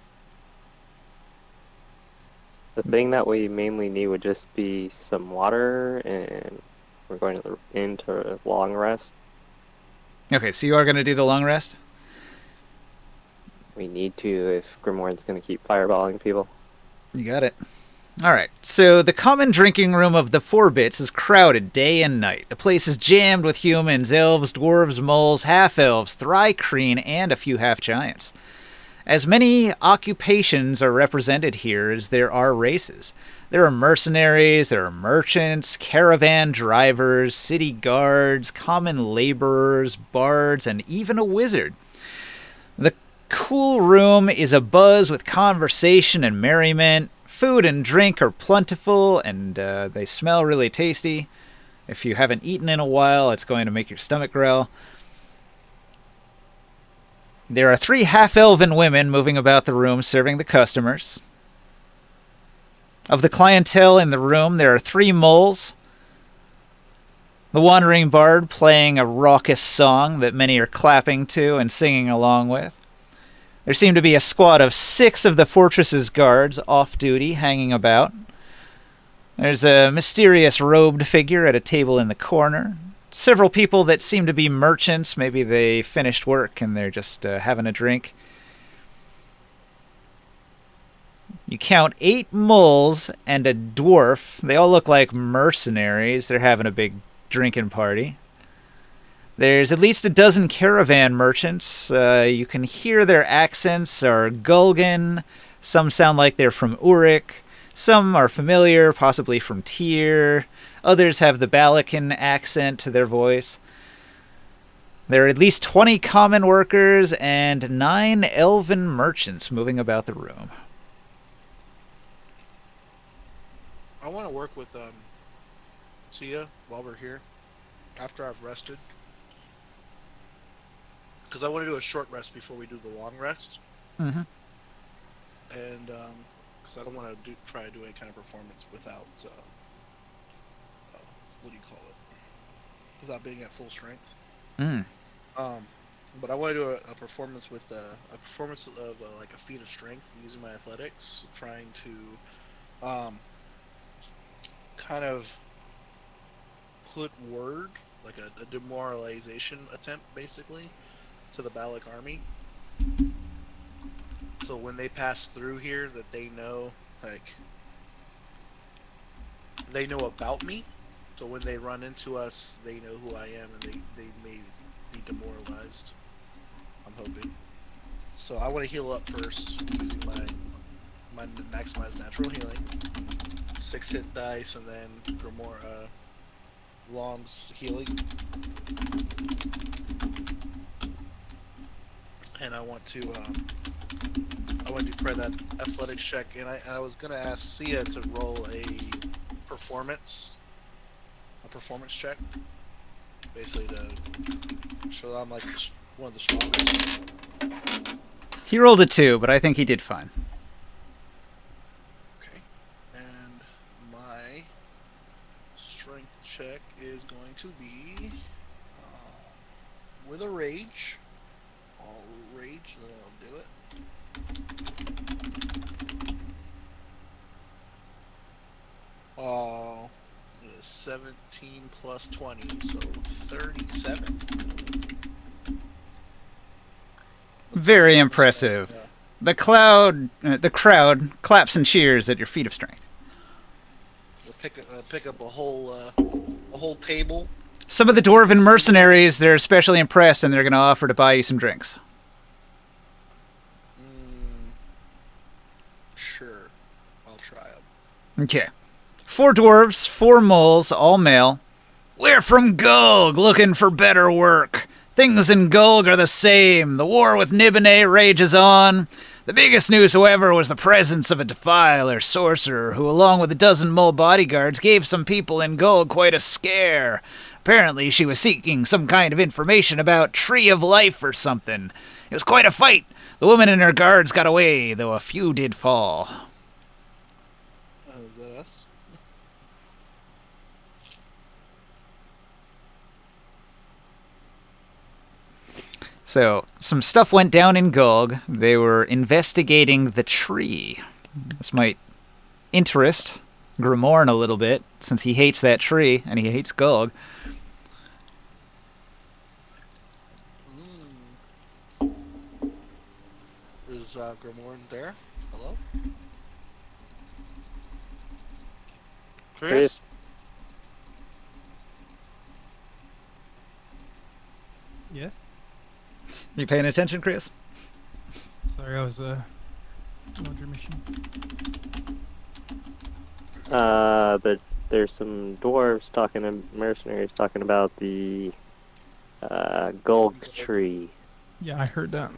The thing that we mainly need would just be some water, and we're going to the inn to long rest. Okay, so you are going to do the long rest? We need to if Grimoire's going to keep fireballing people. You got it. All right, so the common drinking room of the 4 Bits is crowded day and night. The place is jammed with humans, elves, dwarves, moles, half-elves, thri-kreen, and a few half-giants. As many occupations are represented here as there are races. There are mercenaries, there are merchants, caravan drivers, city guards, common laborers, bards, and even a wizard. The cool room is abuzz with conversation and merriment. Food and drink are plentiful, and they smell really tasty. If you haven't eaten in a while, it's going to make your stomach growl. There are 3 half-elven women moving about the room serving the customers. Of the clientele in the room, there are 3 moles. The wandering bard playing a raucous song that many are clapping to and singing along with. There seem to be a squad of 6 of the fortress's guards off-duty, hanging about. There's a mysterious robed figure at a table in the corner. Several people that seem to be merchants. Maybe they finished work and they're just having a drink. You count 8 moles and a dwarf. They all look like mercenaries. They're having a big drinking party. There's at least a dozen caravan merchants. You can hear their accents are Gulgan. Some sound like they're from Uruk. Some are familiar, possibly from Tyr. Others have the Balakan accent to their voice. There are at least 20 common workers and 9 elven merchants moving about the room. I want to work with Sia while we're here, after I've rested. Because I want to do a short rest before we do the long rest. Mm-hmm. And because I don't want to try to do any kind of performance without what do you call it? Without being at full strength. Mm. But I want to do a performance with a performance of like a feat of strength using my athletics, trying to kind of put word, like a demoralization attempt, basically, to the Balak army. So when they pass through here, that they know, like, they know about me. So when they run into us, they know who I am, and they may be demoralized. I'm hoping. So I want to heal up first using my maximized natural healing, 6 hit dice, and then Grimoire Long's healing. And I want to try that athletics check, and I was gonna ask Sia to roll a performance check, basically to show that I'm like one of the strongest. He rolled a 2, but I think he did fine. Okay, and my strength check is going to be with a rage. I'll rage, and then I'll do it. Oh, it is 17 plus 20, so 37. Very impressive. Yeah. The crowd claps and cheers at your feat of strength. We'll pick up a whole table. Some of the dwarven mercenaries, they're especially impressed, and they're going to offer to buy you some drinks. Sure, I'll try them. Okay. 4 dwarves, 4 moles, all male. We're from Gulg, looking for better work. Things in Gulg are the same. The war with Nibene rages on. The biggest news, however, was the presence of a defiler sorcerer who, along with a dozen mole bodyguards, gave some people in Gulg quite a scare. Apparently, she was seeking some kind of information about Tree of Life or something. It was quite a fight. The woman and her guards got away, though a few did fall. Is that us? So, some stuff went down in Gulg. They were investigating the tree. This might interest Grimoire a little bit, since he hates that tree, and he hates Gulg. Is Grimoire there? Hello? Chris? Yes. You paying attention, Chris? Sorry, I was laundry machine. There's some dwarves talking and mercenaries talking about the Gulg tree. Yeah, I heard that.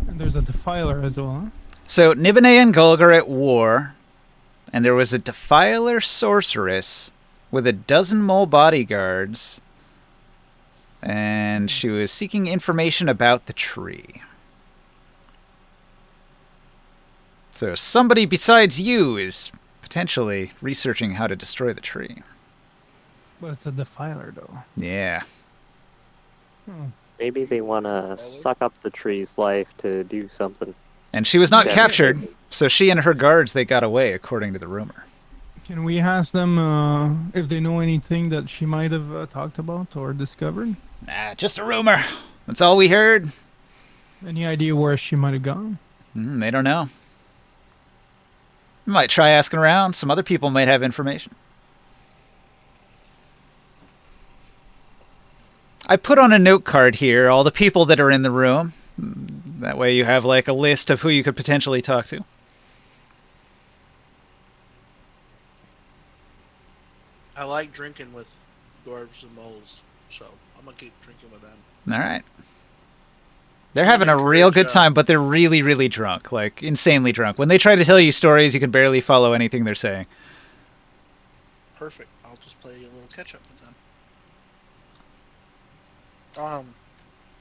And there's a defiler as well, huh? So, Nibene and Gulg are at war, and there was a defiler sorceress with a dozen mole bodyguards, and she was seeking information about the tree. So somebody besides you is potentially researching how to destroy the tree. But it's a defiler, though. Yeah. Maybe they want to suck up the tree's life to do something. And she was not Yeah. captured, so she and her guards, they got away, according to the rumor. Can we ask them if they know anything that she might have talked about or discovered? Ah, just a rumor. That's all we heard. Any idea where she might have gone? They don't know. You might try asking around. Some other people might have information. I put on a note card here all the people that are in the room. That way you have like a list of who you could potentially talk to. I like drinking with dwarves and moles, so I'm gonna keep drinking with them. All right. They're having a real good time, but they're really, really drunk. Like, insanely drunk. When they try to tell you stories, you can barely follow anything they're saying. Perfect. I'll just play a little catch up with them.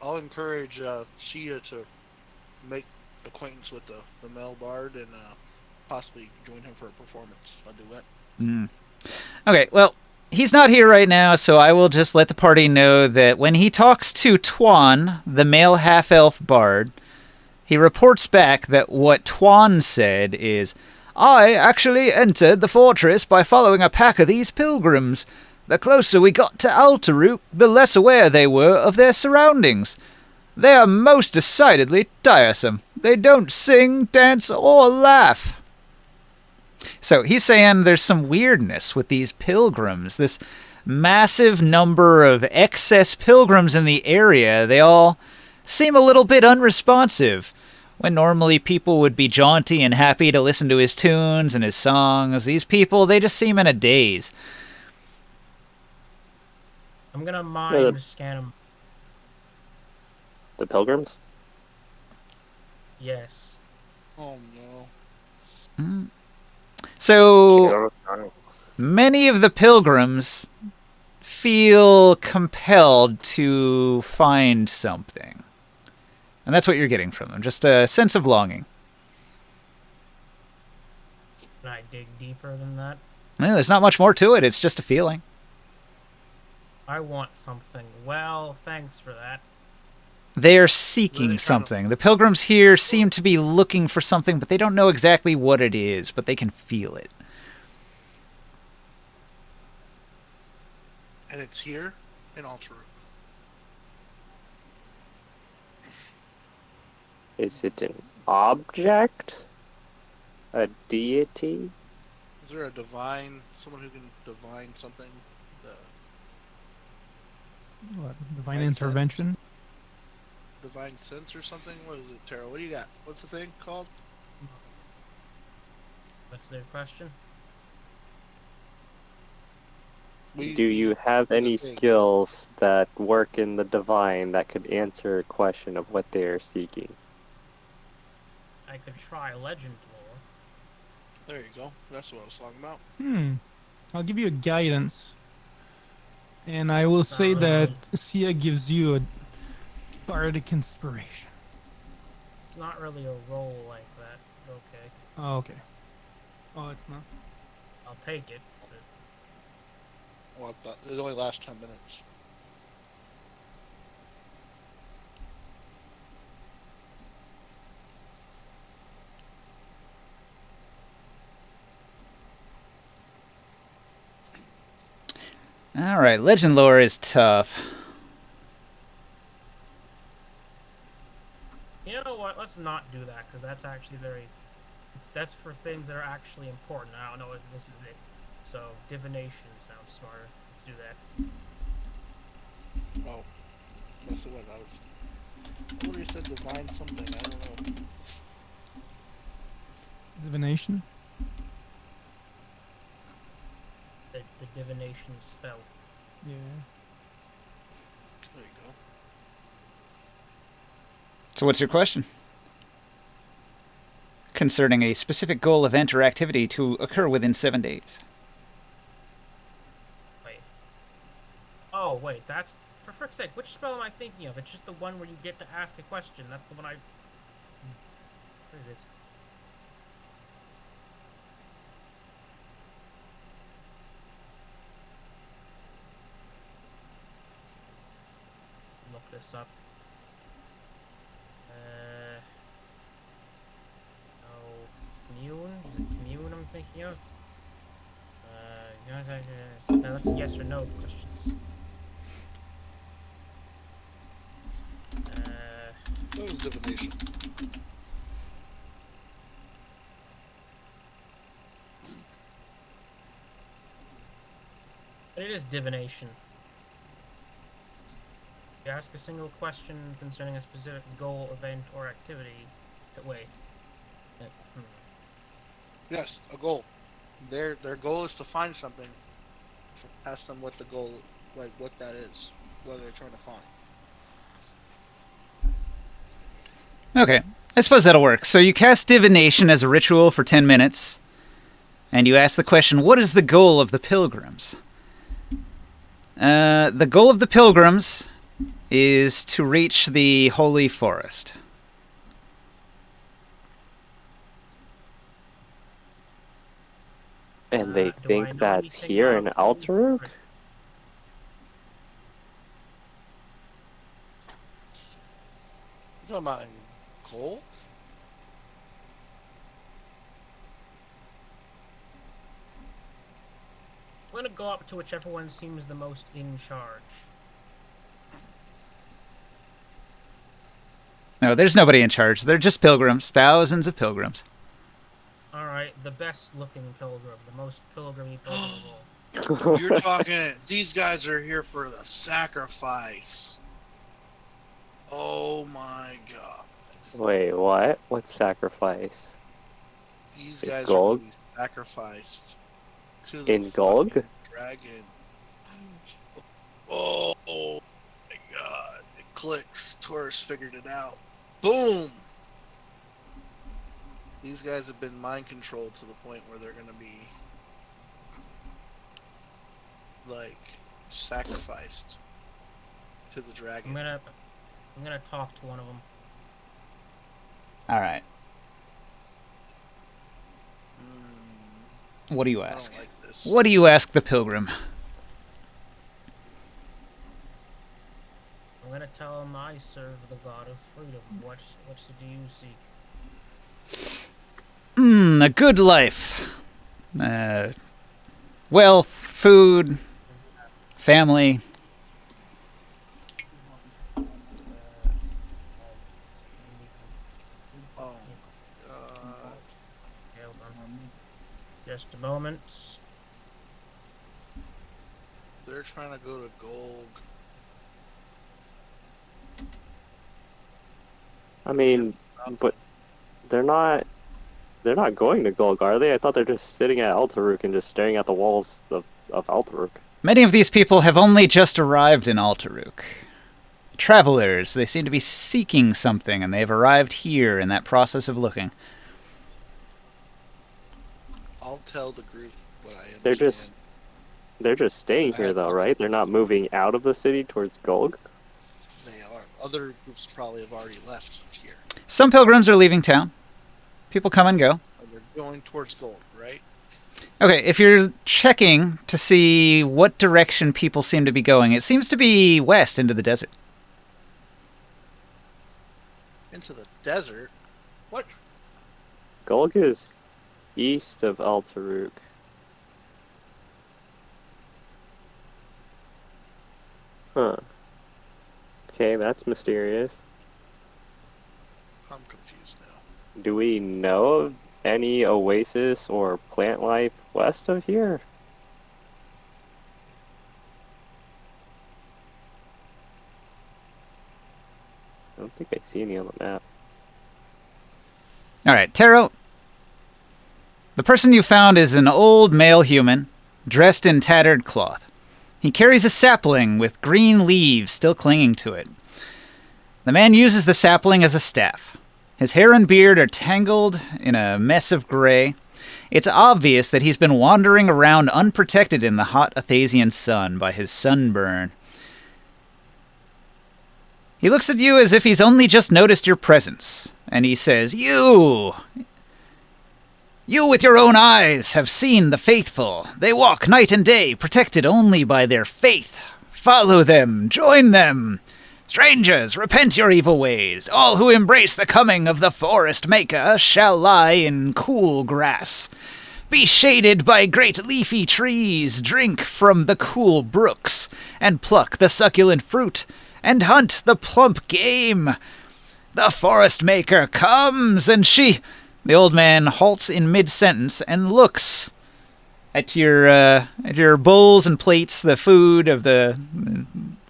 I'll encourage Shia to make acquaintance with the male bard and possibly join him for a performance, a duet. Okay, well, he's not here right now, so I will just let the party know that when he talks to Tuan, the male half-elf bard, he reports back that what Tuan said is, I actually entered the fortress by following a pack of these pilgrims. The closer we got to Alteruk, the less aware they were of their surroundings. They are most decidedly tiresome. They don't sing, dance, or laugh. So he's saying there's some weirdness with these pilgrims. This massive number of excess pilgrims in the area, they all seem a little bit unresponsive. When normally people would be jaunty and happy to listen to his tunes and his songs, these people, they just seem in a daze. I'm gonna mind scan them. The pilgrims? Yes. Oh no. So, many of the pilgrims feel compelled to find something. And that's what you're getting from them, just a sense of longing. Can I dig deeper than that? No, there's not much more to it, it's just a feeling. I want something. Well, thanks for that. They are seeking something. The pilgrims here seem to be looking for something, but they don't know exactly what it is, but they can feel it. And it's here in Alteruk. Is it an object? A deity? Is there a divine, someone who can divine something? What, divine intervention? Sense? Divine sense or something? What is it, Tara? What do you got? What's the thing called? What's their question? Do you have any skills that work in the divine that could answer a question of what they are seeking? I could try legend lore. There you go. That's what I was talking about. I'll give you a guidance. And I will say that Sia gives you a bardic inspiration. It's not really a roll like that. Okay. Oh, okay. Oh, it's not? I'll take it. Well, it only lasts 10 minutes. Alright, legend lore is tough. You know what? Let's not do that, because that's actually that's for things that are actually important. I don't know if this is it. So, divination sounds smarter. Let's do that. Oh. That's the one I was... I already said divine something, I don't know. Divination? The divination spell. Yeah. There you go. So what's your question? Concerning a specific goal, event, or activity to occur within 7 days. Wait. Oh, wait, that's... For frick's sake, which spell am I thinking of? It's just the one where you get to ask a question. That's the one I... Where is it? Look this up. Commune? Is it commune I'm thinking of? No, that's yes or no questions. That was divination. But it is divination. You ask a single question concerning a specific goal, event, or activity. Wait. Yes, a goal. Their goal is to find something. Ask them what the goal, like what that is, what they're trying to find. Okay, I suppose that'll work. So you cast divination as a ritual for 10 minutes, and you ask the question, what is the goal of the pilgrims? The goal of the pilgrims is to reach the holy forest. And they Do I think know that's anything here in about Alteruk? You talking about in coal? I'm gonna go up to whichever one seems the most in charge. No, there's nobody in charge. They're just pilgrims. Thousands of pilgrims. Alright, the best looking pilgrim, the most pilgrimy pilgrim of all. You're talking. These guys are here for the sacrifice. Oh my god. Wait, what? What sacrifice? These Is guys are Golg being sacrificed to the in Golg? fucking dragon. Oh my god. It clicks. Taurus figured it out. Boom! These guys have been mind controlled to the point where they're gonna be like sacrificed to the dragon. I'm gonna talk to one of them. All right. What do you I ask? don't like this. What do you ask the pilgrim? I'm gonna tell him I serve the god of freedom. What do you seek? A good life. Wealth, food, family. Oh, Okay, hold on. Just a moment. they're trying to go to Golg. I mean, but they're not going to Golg, are they? I thought they're just sitting at Alteruk and just staring at the walls of Alteruk. Many of these people have only just arrived in Alteruk. Travelers, they seem to be seeking something, and they've arrived here in that process of looking. I'll tell the group what I understand. They're just staying here though, right? They're not moving out of the city towards Golg? They are. Other groups probably have already left here. Some pilgrims are leaving town. People come and go. Or they're going towards Golg, right? Okay, if you're checking to see what direction people seem to be going, it seems to be west into the desert. Into the desert? What? Golg is east of Alteruk. Huh. Okay, that's mysterious. I'm confused now. Do we know of any oasis or plant life west of here? I don't think I see any on the map. All right, Taro. The person you found is an old male human, dressed in tattered cloth. He carries a sapling with green leaves still clinging to it. The man uses the sapling as a staff. His hair and beard are tangled in a mess of gray. It's obvious that he's been wandering around unprotected in the hot Athasian sun by his sunburn. He looks at you as if he's only just noticed your presence, and he says, You with your own eyes have seen the faithful. They walk night and day, protected only by their faith. Follow them, join them. Strangers, repent your evil ways. All who embrace the coming of the forest maker shall lie in cool grass. Be shaded by great leafy trees, drink from the cool brooks, and pluck the succulent fruit, and hunt the plump game. The forest maker comes, and she... The old man halts in mid-sentence and looks at your bowls and plates, the food of the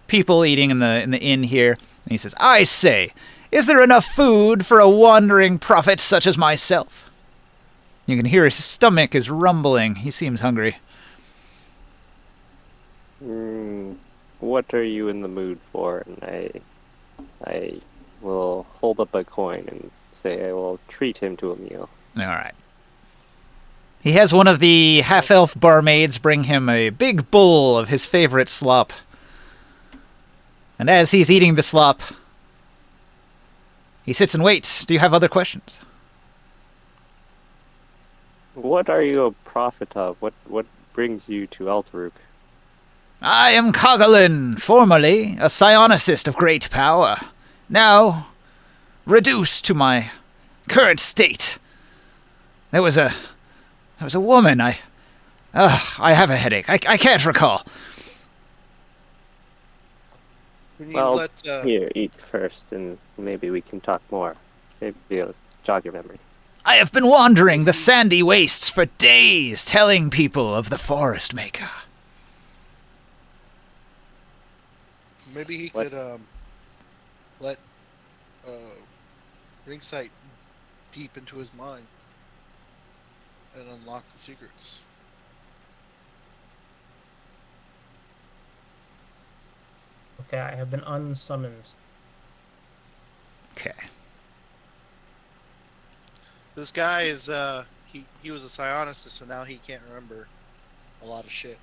people eating in the inn here, and he says, I say, is there enough food for a wandering prophet such as myself? You can hear his stomach is rumbling. He seems hungry. What are you in the mood for? And I will hold up a coin and say I will treat him to a meal. All right. He has one of the half-elf barmaids bring him a big bowl of his favorite slop. And as he's eating the slop, he sits and waits. Do you have other questions? What are you a prophet of? What brings you to Eltaruk? I am Cogalin, formerly a psionicist of great power. Now, reduced to my current state. There was a woman. I have a headache. I can't recall. Can you Well, let here, eat first, and maybe we can talk more. Maybe it'll jog your memory. I have been wandering the sandy wastes for days, telling people of the Forest Maker. maybe he What? could let Ringsight deep into his mind and unlock the secrets. Okay, I have been unsummoned. Okay. This guy is he was a psionicist and now he can't remember a lot of shit.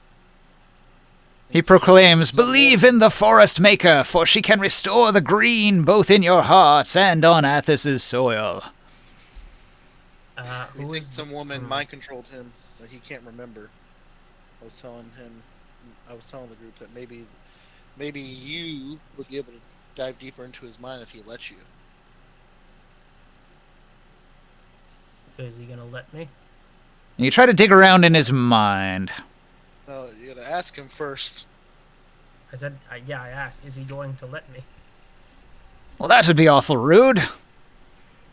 He proclaims, "Believe in the Forest Maker, for she can restore the green both in your hearts and on Athos's soil." He thinks some woman mind controlled him that he can't remember. I was telling the group that maybe you would be able to dive deeper into his mind if he lets you. Is he gonna let me? You try to dig around in his mind. No, you gotta ask him first. I said, yeah, I asked, is he going to let me? Well, that would be awful rude.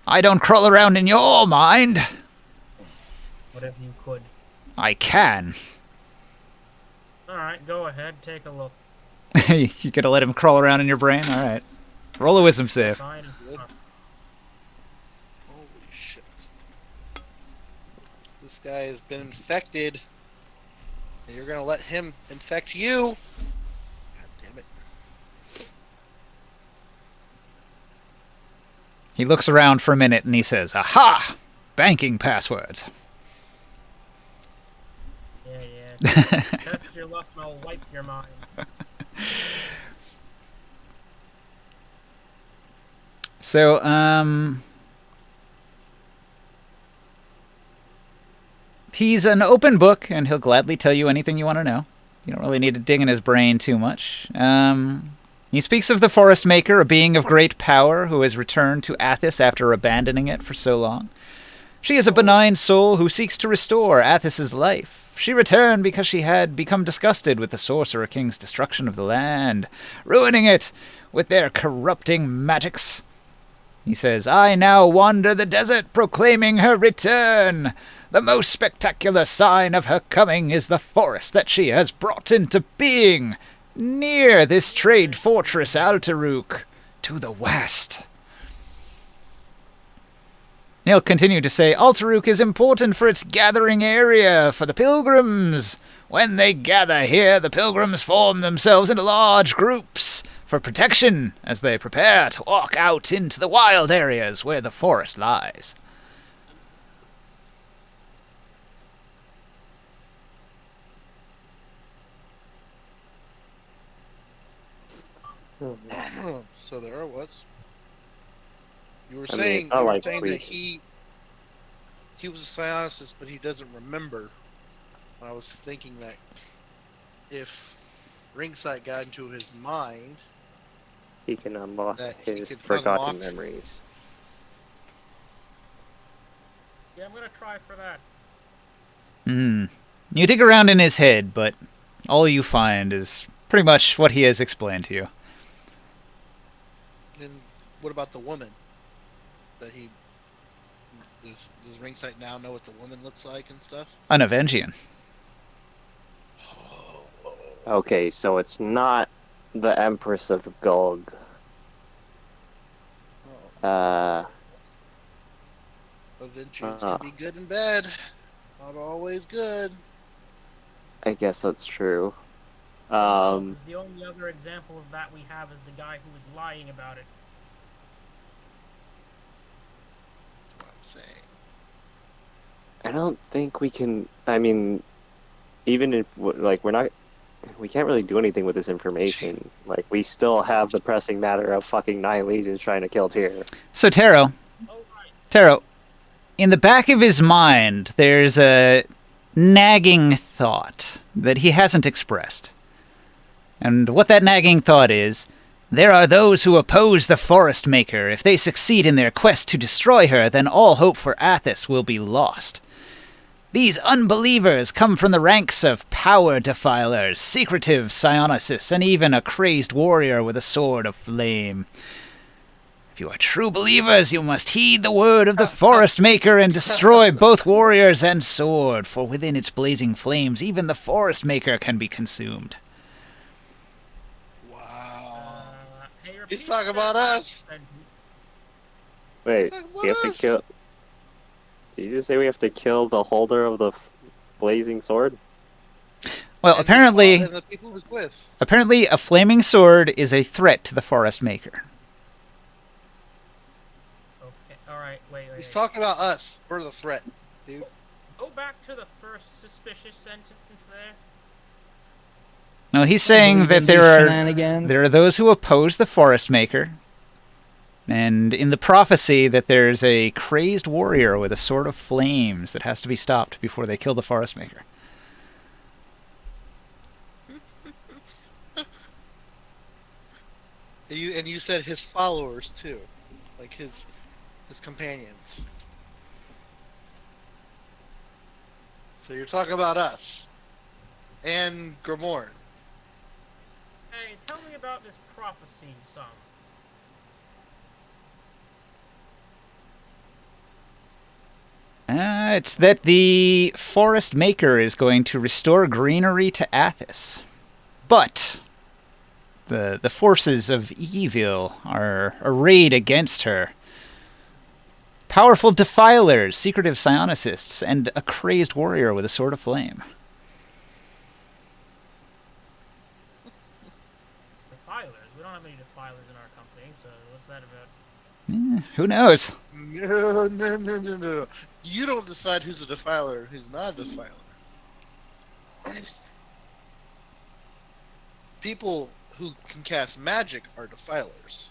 I don't crawl around in your mind. What if you could? I can. Alright, go ahead, take a look. You gonna let him crawl around in your brain? All right. Roll a wisdom save. Sign and Good. stuff. Holy shit. This guy has been infected. And you're gonna let him infect you? God damn it. He looks around for a minute and he says, "Aha! Banking passwords." Yeah. Test your luck and I'll wipe your mind. So, he's an open book, and he'll gladly tell you anything you want to know. You don't really need to dig in his brain too much. He speaks of the Forest Maker, a being of great power who has returned to Athos after abandoning it for so long. She is a benign soul who seeks to restore Athos's life. She returned because she had become disgusted with the Sorcerer King's destruction of the land, ruining it with their corrupting magics. He says, "I now wander the desert, proclaiming her return. The most spectacular sign of her coming is the forest that she has brought into being, near this trade fortress Altaruk, to the west." He'll continue to say, "Altaruk is important for its gathering area for the pilgrims. When they gather here, the pilgrims form themselves into large groups for protection as they prepare to walk out into the wild areas where the forest lies." So there I was. You were I mean, saying, it's not like that we- he was a psionicist, but he doesn't remember. I was thinking that if Ringsight got into his mind, He can unlock That he his could forgotten unlock- memories. Yeah, I'm gonna try for that. You dig around in his head, but all you find is pretty much what he has explained to you. then what about the woman? That he does Ringsight now know what the woman looks like and stuff? An Avengian. Okay, so it's not the Empress of Gulg. Adventures can be good and bad. Not always good. I guess that's true. No, 'cause the only other example of that we have is the guy who was lying about it. That's what I'm saying. I don't think we can. I mean, even if like we can't really do anything with this information. Like we still have the pressing matter of fucking 9 legions trying to kill Tyr. So, Oh, right. Taro, in the back of his mind, there's a nagging thought that he hasn't expressed. And what that nagging thought is, there are those who oppose the Forest Maker. If they succeed in their quest to destroy her, then all hope for Athos will be lost. These unbelievers come from the ranks of power defilers, secretive psionicis, and even a crazed warrior with a sword of flame. If you are true believers, you must heed the word of the Forest Maker and destroy both warriors and sword, for within its blazing flames even the Forest Maker can be consumed. Wow. Hey, repeat He's talking that about last us. sentence. Wait, What we have to else? kill. Did you just say we have to kill the holder of the blazing sword? Well, And apparently, and the people he was with. apparently a flaming sword is a threat to the Forest Maker. Okay, alright, wait. He's talking about us. We're the threat, dude. Go back to the first suspicious sentence there. No, he's saying that shenanigans. there are those who oppose the Forest Maker, and in the prophecy that there's a crazed warrior with a sword of flames that has to be stopped before they kill the Forest Maker. And you said his followers too, like his companions. So you're talking about us and Grimoire. Hey, tell me about this prophecy some. It's that the Forest Maker is going to restore greenery to Athos. But the forces of evil are arrayed against her. Powerful defilers, secretive psionicists, and a crazed warrior with a sword of flame. Defilers? We don't have any defilers in our company, so what's that about? Who knows? No. You don't decide who's a defiler and who's not a defiler. People who can cast magic are defilers.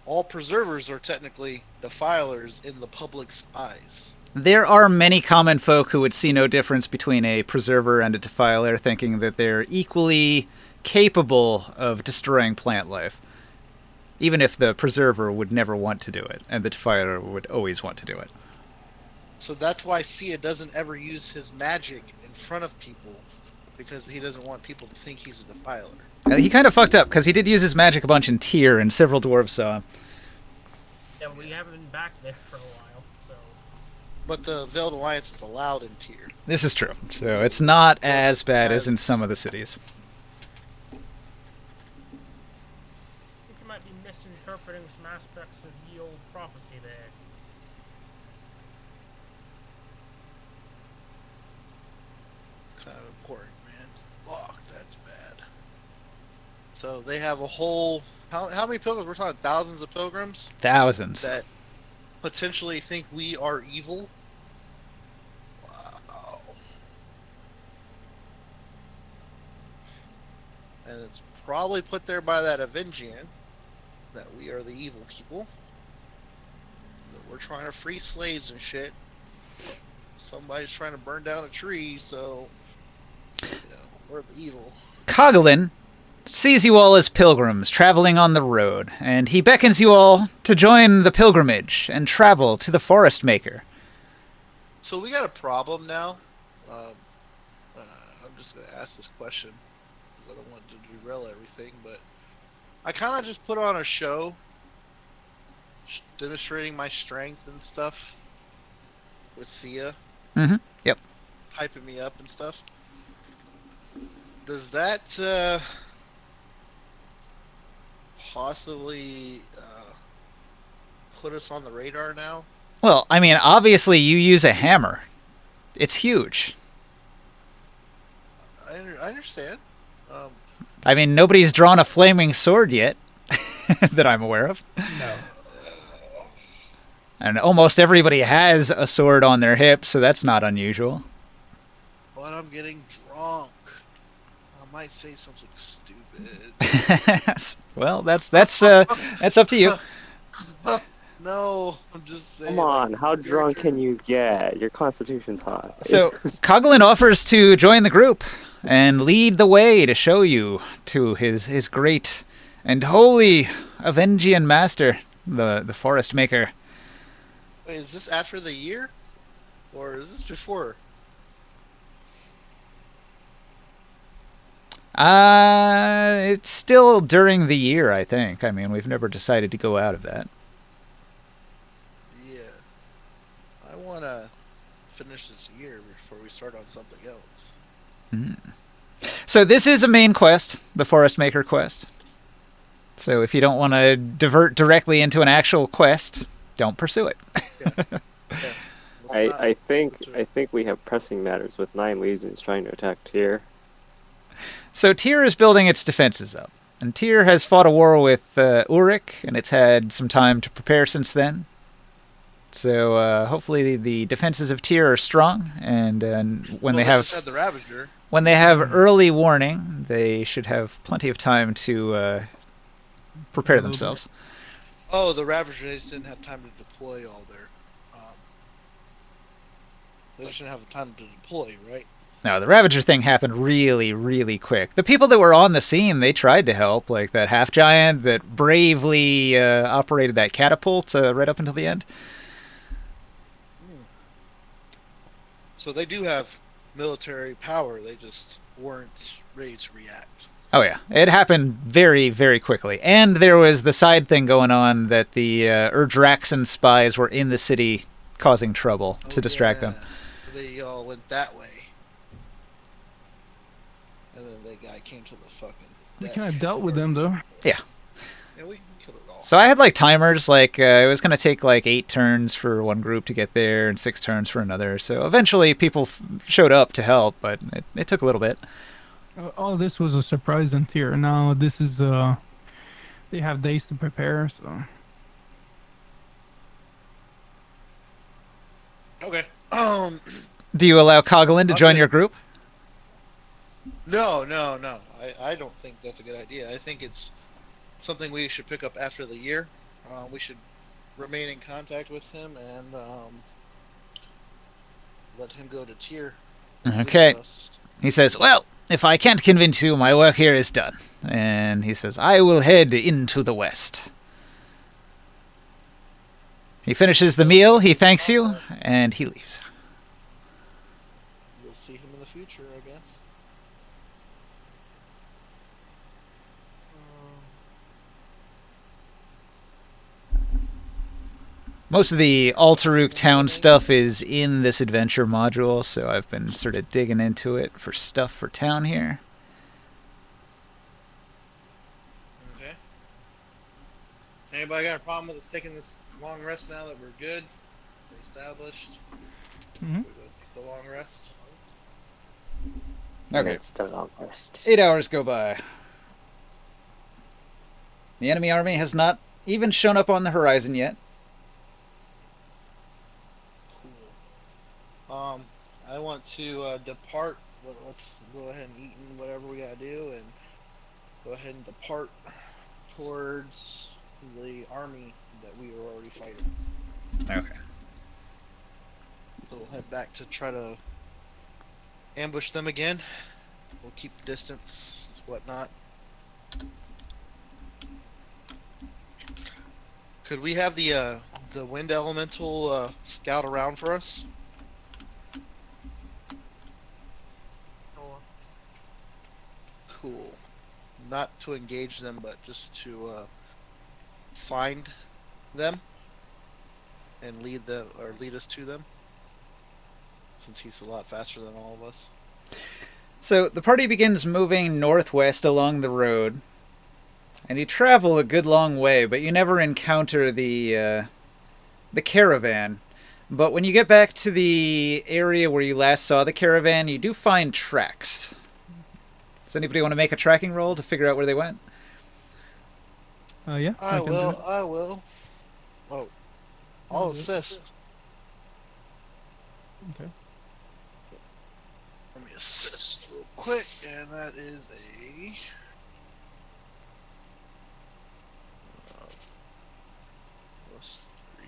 All preservers are technically defilers in the public's eyes. There are many common folk who would see no difference between a preserver and a defiler, thinking that they're equally capable of destroying plant life. Even if the preserver would never want to do it, and the defiler would always want to do it. So that's why Sia doesn't ever use his magic in front of people, because he doesn't want people to think he's a defiler. He kind of fucked up, because he did use his magic a bunch in Tyr, and several dwarves saw him. Yeah, we haven't been back there for a while, so. But the Veiled Alliance is allowed in Tyr. This is true, so it's not as bad as in some of the cities. I think you might be misinterpreting some aspects of the old prophecy there. Kind of important, man. Fuck, that's bad. So they have a whole... How many pilgrims? We're talking thousands of pilgrims Thousands. that potentially think we are evil. Wow. And it's probably put there by that Avengian that we are the evil people. That we're trying to free slaves and shit. Somebody's trying to burn down a tree, so we're the evil. Coghlan sees you all as pilgrims traveling on the road, and he beckons you all to join the pilgrimage and travel to the Forest Maker. So we got a problem now. I'm just going to ask this question because I don't want to derail everything, but I kind of just put on a show demonstrating my strength and stuff with Sia. Mm-hmm. Yep. Hyping me up and stuff. Does that possibly put us on the radar now? Well, I mean, obviously you use a hammer. It's huge. I understand. I mean, nobody's drawn a flaming sword yet that I'm aware of. No. And almost everybody has a sword on their hip, so that's not unusual. But I'm getting drunk. I might say something stupid. Well, that's up to you. No, I'm just saying. Come on, like, how drunk can you get? Your constitution's high. So Coughlin offers to join the group and lead the way to show you to his great and holy Avengian master, the Forest Maker. Wait, is this after the year, or is this before? It's still during the year, I think. I mean, we've never decided to go out of that. Yeah. I wanna finish this year before we start on something else. So this is a main quest, the Forest Maker quest. So if you don't want to divert directly into an actual quest, don't pursue it. Yeah. Let's not I think do it. we have pressing matters with 9 legions trying to attack Tyr. So Tyr is building its defenses up. And Tyr has fought a war with Ulrich, and it's had some time to prepare since then. So hopefully the defenses of Tyr are strong, and when Well, they just had have the Ravager. early warning, they should have plenty of time to prepare themselves. Oh, the Ravager. They just didn't have time to deploy all their. They just didn't have the time to deploy, right? No, the Ravager thing happened really, really quick. The people that were on the scene, they tried to help, like that half-giant that bravely operated that catapult right up until the end. So they do have military power. They just weren't ready to react. Oh yeah, it happened very, very quickly. And there was the side thing going on that the Urdraxan spies were in the city causing trouble to distract them. So they all went that way. And then the guy came to the fucking We deck. kind of dealt with them though. Yeah, we killed it all. So I had like timers, like it was going to take like 8 turns for one group to get there and 6 turns for another. So eventually people showed up to help, but it took a little bit. All this was a surprise in Tyr. Now this is they have days to prepare, so Okay. Do you allow Coughlin to join Okay. your group? No. I don't think that's a good idea. I think it's something we should pick up after the year. We should remain in contact with him and let him go to Tyr. Okay. With us. He says, well, if I can't convince you, my work here is done. And he says, I will head into the west. He finishes the meal, he thanks you, and he leaves. You'll see him in the future, I guess. Most of the Alteruk town stuff is in this adventure module, so I've been sort of digging into it for stuff for town here. Okay. Anybody got a problem with us taking this long rest now that we're good? We're established. Mhm. We go take the long rest. Okay. It's the long rest. 8 hours go by. The enemy army has not even shown up on the horizon yet. Cool. I want to depart. Well, let's go ahead and eat and whatever we gotta do, and go ahead and depart towards the army that we were already fighting. Okay. So we'll head back to try to ambush them again. We'll keep distance, whatnot. Could we have the wind elemental scout around for us? Or Cool. Not to engage them, but just to find them and lead us to them. Since he's a lot faster than all of us. So the party begins moving northwest along the road, and you travel a good long way, but you never encounter the caravan. But when you get back to the area where you last saw the caravan, you do find tracks. Does anybody want to make a tracking roll to figure out where they went? Yeah, I can do will. it. I will. Oh, I'll assist. Okay. Let me assist real quick, and that is a. +3.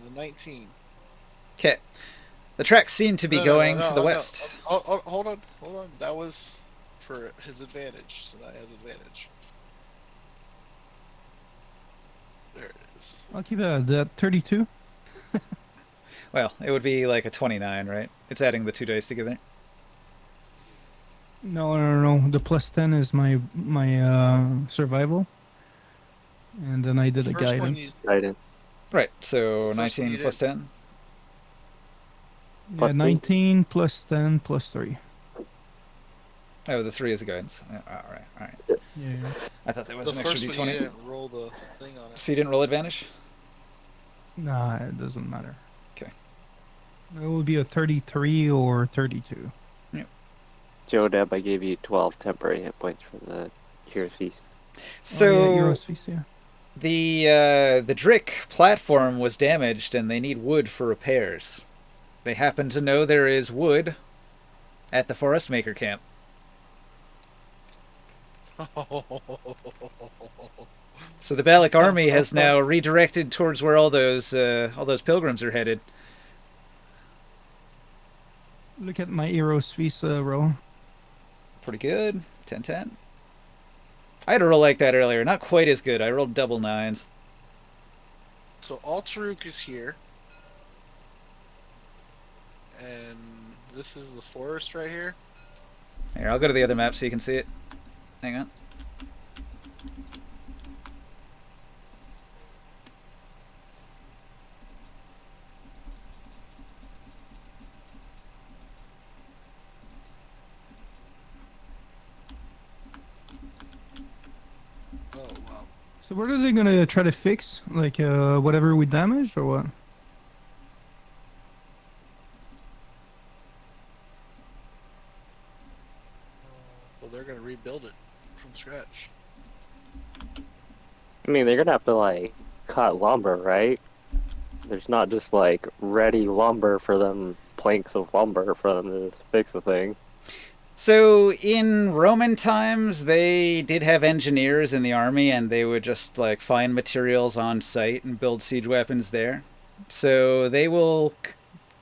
The 19. Okay. The tracks seem to be No, going no, to the no. west. Oh, hold on. That was for his advantage, so now he has advantage. There it is. I'll keep it at that 32. Well, it would be like a 29, right? It's adding the 2 dice together. No. The plus 10 is my survival, and then I did the First one guidance. Guidance. Right, so The first one 19 you plus did. 10. Yeah, Plus 2? 19 plus 10 plus 3. Oh, the 3 is a guidance. Yeah, alright. Yeah. I thought that was The an extra first one you d20. didn't roll the thing on it. So you didn't roll advantage? Nah, it doesn't matter. Okay. It will be a 33 or 32. Joe Deb, I gave you 12 temporary hit points from the Hero's Feast. So oh, yeah, Heroes Feast, yeah. the Drik platform was damaged and they need wood for repairs. They happen to know there is wood at the Forest Maker camp. So the Balak army has now redirected towards where all those pilgrims are headed. Look at my Heroes Feast roll. Pretty good. 10-10. I had a roll like that earlier. Not quite as good. I rolled double 9s. So Altaruk is here. And this is the forest right here. Here, I'll go to the other map so you can see it. Hang on. Oh, wow. So what are they gonna try to fix? Like whatever we damaged or what? Well, they're going to rebuild it from scratch. I mean, they're gonna have to, like, cut lumber, right? There's not just, like, ready lumber for them, planks of lumber for them to just fix the thing. So in Roman times, they did have engineers in the army, and they would just like find materials on site and build siege weapons there. So they will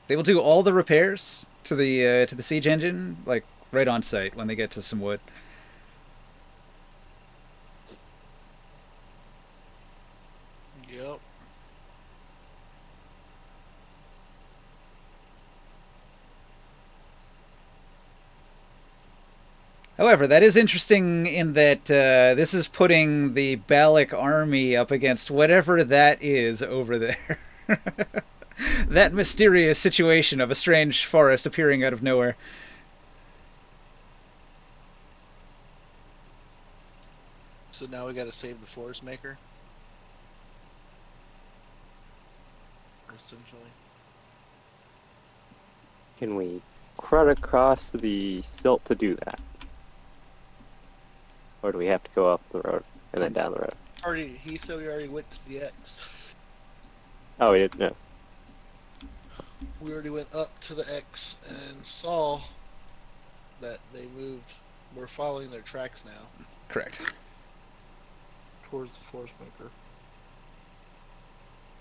do all the repairs to the siege engine, like right on site when they get to some wood. Yep. However, that is interesting in that this is putting the Balak army up against whatever that is over there. That mysterious situation of a strange forest appearing out of nowhere. So now we got to save the forest maker. Essentially. Can we crud across the silt to do that? Or do we have to go up the road and then down the road? He said we already went to the X. Oh, we didn't know. We already went up to the X and saw that they moved. We're following their tracks now Correct. towards the forest maker.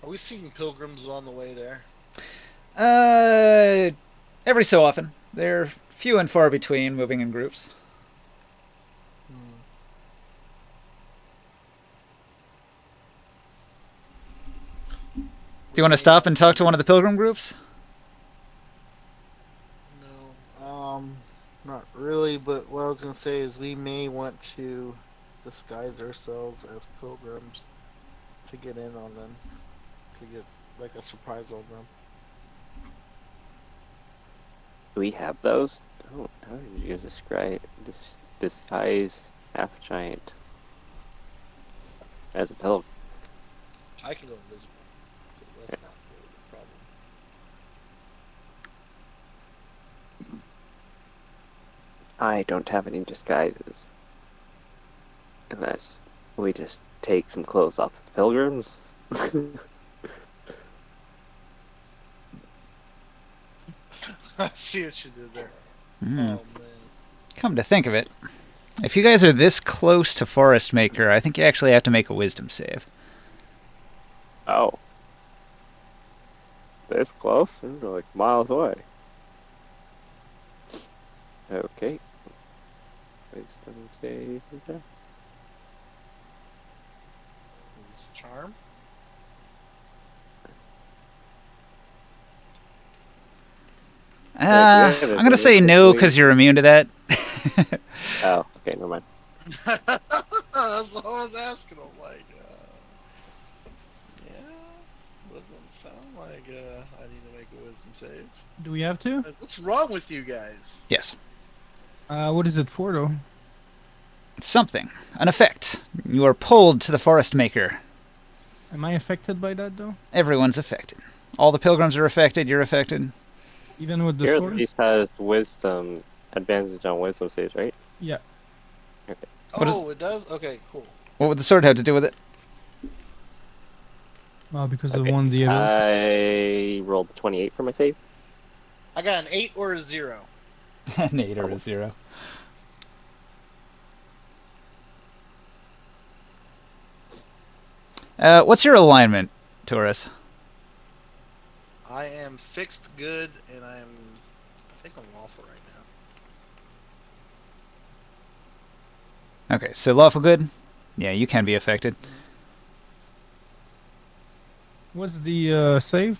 Are we seeing pilgrims on the way there? Every so often. They're few and far between, moving in groups. Do you want to stop and talk to one of the pilgrim groups? No, not really, but what I was going to say is we may want to disguise ourselves as pilgrims to get in on them. To get, like, a surprise on them. Do we have those? Oh, how did you describe disguise half giant as a pilgrim? I can go invisible. So that's not really the problem. I don't have any disguises. Unless we just take some clothes off the pilgrims. I see what you did there. Mm. Oh, man. Come to think of it, if you guys are this close to Forest Maker, I think you actually have to make a wisdom save. Oh. this close? They're like miles away. Okay. Wisdom save. Okay. Is charm? I'm gonna say no because you're immune to that. Oh, okay, never mind. That's what I was asking. I'm like, yeah, doesn't sound like I need to make a wisdom save. Do we have to? What's wrong with you guys? Yes. What is it for, though? Something. An effect. You are pulled to the Forest Maker. Am I affected by that, though? Everyone's affected. All the pilgrims are affected. You're affected. Even with the Here at sword? least has wisdom advantage on wisdom saves, right? Yeah. What is- Oh, it does? Okay, cool. What would the sword have to do with it? Because of Okay. one of the ability. I rolled 28 for my save. I got an 8 or a 0. An 8 or a 0. What's your alignment, Taurus? I am fixed good, and I think I'm lawful right now. Okay, so lawful good? Yeah, you can be affected. What's the save?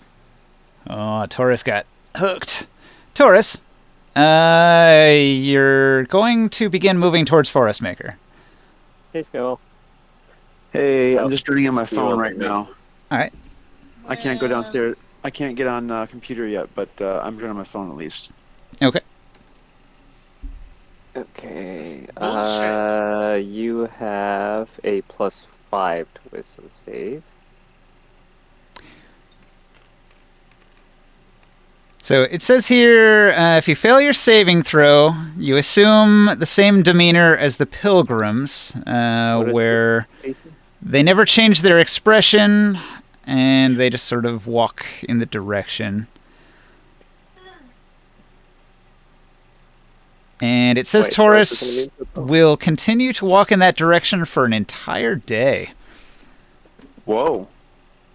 Oh, Taurus got hooked. Taurus, you're going to begin moving towards Forest Maker. Hey, Skull. Hey, Oh, I'm just doing it on my you phone open right me. now. All right. I can't go downstairs. I can't get on computer yet, but I'm doing it on my phone at least. Okay. Okay. Bullshit. You have a +5 to wisdom save. So it says here, if you fail your saving throw, you assume the same demeanor as the pilgrims, What is where it? they never change their expression, and they just sort of walk in the direction. And it says Wait, Taurus what will continue to walk in that direction for an entire day. Whoa.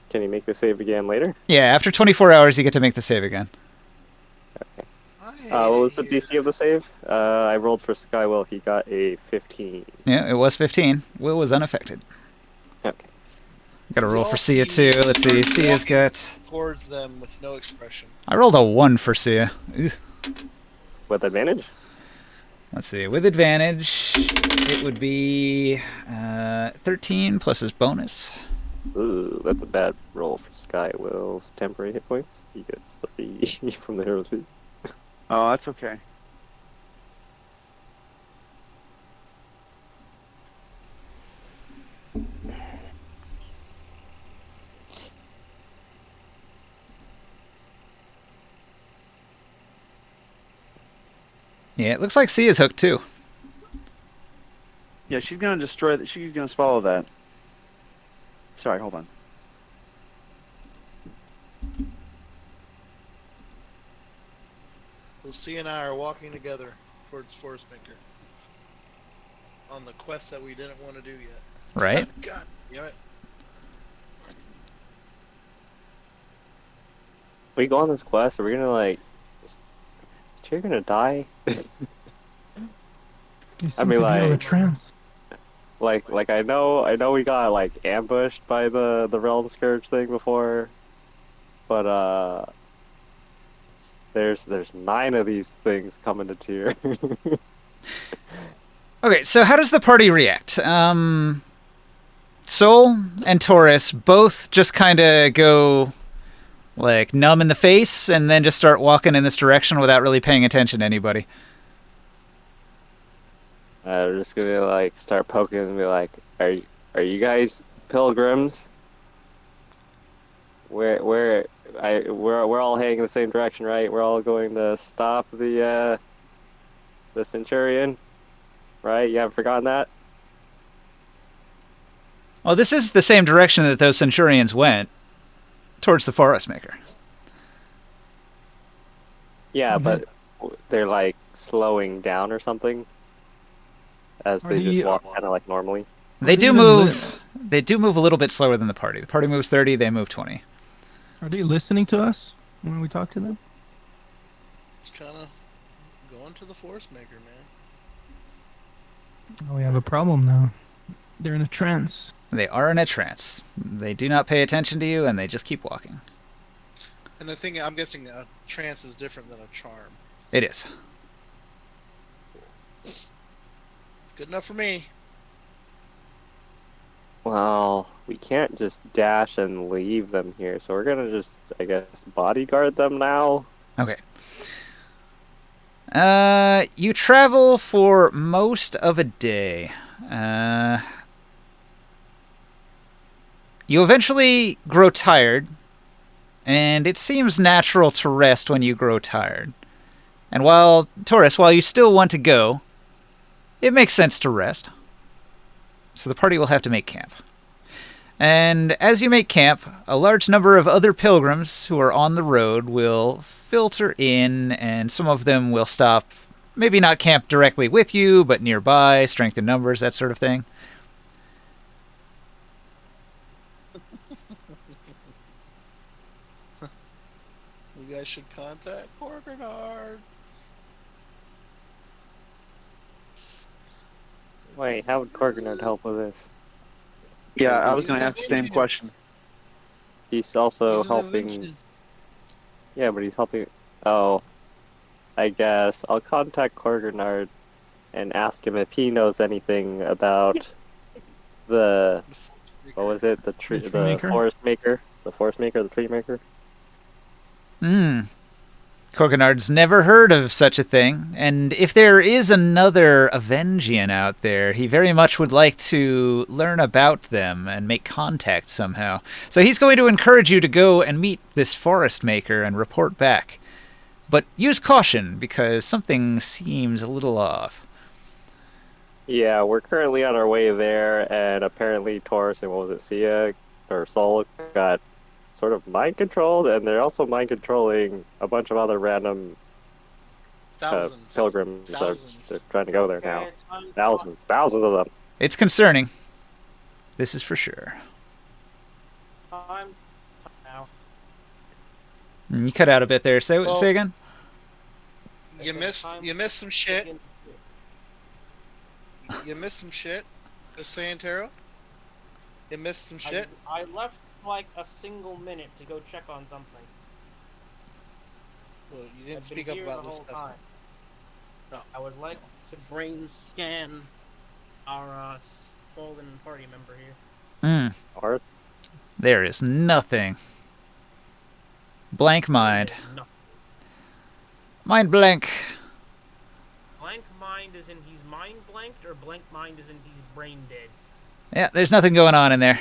Can you make the save again later? Yeah, after 24 hours, you get to make the save again. What was the DC of the save? I rolled for Skywell. He got a 15. Yeah, it was 15. Will was unaffected. Okay. Got to roll for Sia too. Let's see. Sia's got. Towards them with no expression. I rolled a 1 for Sia. Ugh. With advantage? Let's see. With advantage, it would be 13 plus his bonus. Ooh, that's a bad roll for Skywell's temporary hit points. He gets 3 from the hero's feat. Oh, that's okay. Yeah, it looks like Sia's hooked too. Yeah, she's gonna destroy that. She's gonna swallow that. Sorry, hold on. Lucy and I are walking together towards Forest Maker. On the quest that we didn't want to do yet. Right? God damn it. We go on this quest, are we gonna like... Is Tyr gonna die? You seem mean, to be in a like- trance. like I know we got like ambushed by the Realm Scourge thing before, but there's 9 of these things coming to Tyr. Okay, so how does the party react? Sol and Taurus both just kind of go like numb in the face and then just start walking in this direction without really paying attention to anybody. We're just gonna like start poking and be like, are you guys pilgrims? We're all heading in the same direction, right? We're all going to stop the Centurion, right? You haven't forgotten that? Well, this is the same direction that those Centurions went, towards the Forest Maker. Yeah, Mhm. but they're like slowing down or something as Are they just the- walk kind of like normally. They do even move. They do move a little bit slower than the party. The party moves 30. They move 20. Are they listening to us? when we talk to them? Just kind of going to the Force Maker, man. Oh, we have a problem now. They're in a trance. They are in a trance. They do not pay attention to you, and they just keep walking. And the thing, I'm guessing a trance is different than a charm. It is. It's good enough for me. Well, we can't just dash and leave them here, so we're gonna just, I guess, bodyguard them now. Okay. You travel for most of a day. You eventually grow tired, and it seems natural to rest when you grow tired. And Taurus, while you still want to go, it makes sense to rest. So the party will have to make camp. And as you make camp, a large number of other pilgrims who are on the road will filter in, and some of them will stop, maybe not camp directly with you, but nearby, strength in numbers, that sort of thing. You guys should contact Corganard. Wait, how would Corganard help with this? Yeah, I was going to ask the same question. He's also He's an helping. invention. Yeah, but he's helping. Oh, I guess I'll contact Corganard and ask him if he knows anything about the. What was it? The tree maker? forest maker? The forest maker, the tree maker? Corganard's never heard of such a thing, and if there is another Avengian out there, he very much would like to learn about them and make contact somehow. So he's going to encourage you to go and meet this forest maker and report back. But use caution, because something seems a little off. Yeah, we're currently on our way there, and apparently Taurus and what was it, Sia or Sol got sort of mind controlled, and they're also mind controlling a bunch of other random Thousands. pilgrims. Thousands. They're trying to go there now. Okay, time- Thousands of them. It's concerning. This is for sure. Time now. You cut out a bit there. Say again? You missed some shit. You missed some shit. Just saying, Taro. You missed some shit. I left like a single minute to go check on something. Well, you didn't I've speak been up here about the this whole stuff. time. No. I would like to brain scan our fallen party member here. Or There is nothing. Blank mind. No. Mind blank. Blank mind is in he's mind blanked, or blank mind is in he's brain dead. Yeah, there's nothing going on in there.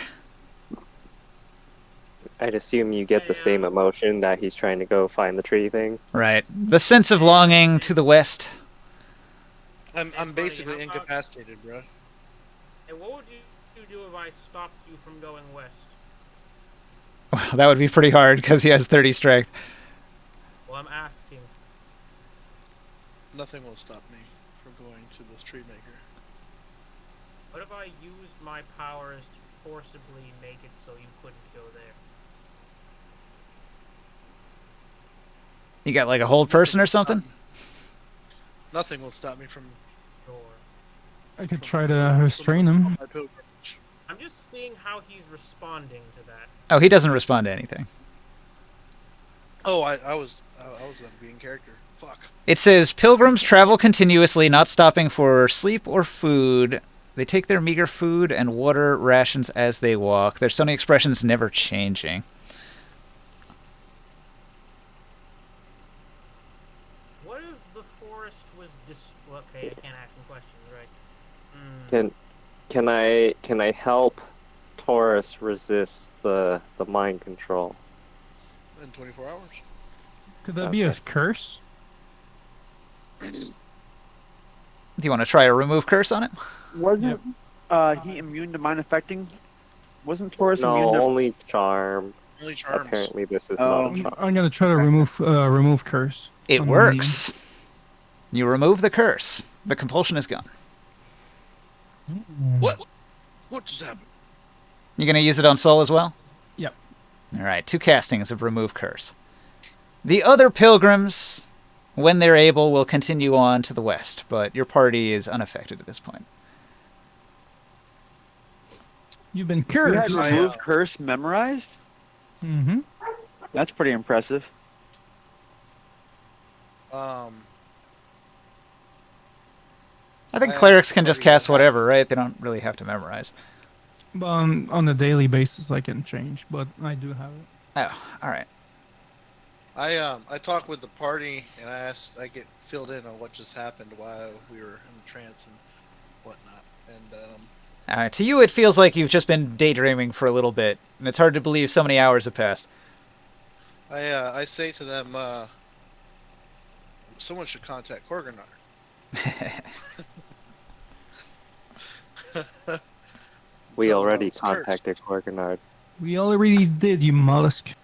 I'd assume you get the same emotion that he's trying to go find the tree thing. Right. The sense of longing to the west. I'm buddy, basically how about- incapacitated, bro. And what would you do if I stopped you from going west? Well, that would be pretty hard because he has 30 strength. Well, I'm asking. Nothing will stop me from going to this tree maker. What if I used my powers to forcibly make it so you couldn't go there? You got like a hold person or something? Nothing will stop me from Sure. I could try to restrain him. my pilgrimage. I'm just seeing how he's responding to that. Oh, he doesn't respond to anything. Oh, I was about to be in character. Fuck. It says, pilgrims travel continuously, not stopping for sleep or food. They take their meager food and water rations as they walk. Their stony expressions never changing. What if the forest was okay, I can't ask him questions, right? Can I help Taurus resist the mind control? In 24 hours. Could that be a curse? Do you want to try a remove curse on it? Wasn't he immune to mind affecting? Wasn't Taurus No, immune to... only charm. Only charms. Apparently this is Oh. not a charm. I'm gonna try to remove curse. It on works. You remove the curse. The compulsion is gone. What? What just happened? You going to use it on Sol as well? Yep. All right, 2 castings of remove curse. The other pilgrims, when they're able, will continue on to the west, but your party is unaffected at this point. You've been You had cursed. remove curse memorized? Mm-hmm. That's pretty impressive. I think I clerics asked can just the party cast what whatever, right? They don't really have to memorize. On a daily basis, I can change, but I do have it. Oh, all right. I talked with the party and I get filled in on what just happened while we were in trance and whatnot. And All right. To you, it feels like you've just been daydreaming for a little bit, and it's hard to believe so many hours have passed. I say to them, someone should contact Korganar. We Tell them already I was cursed. contacted Corganard. We already did, you mollusk.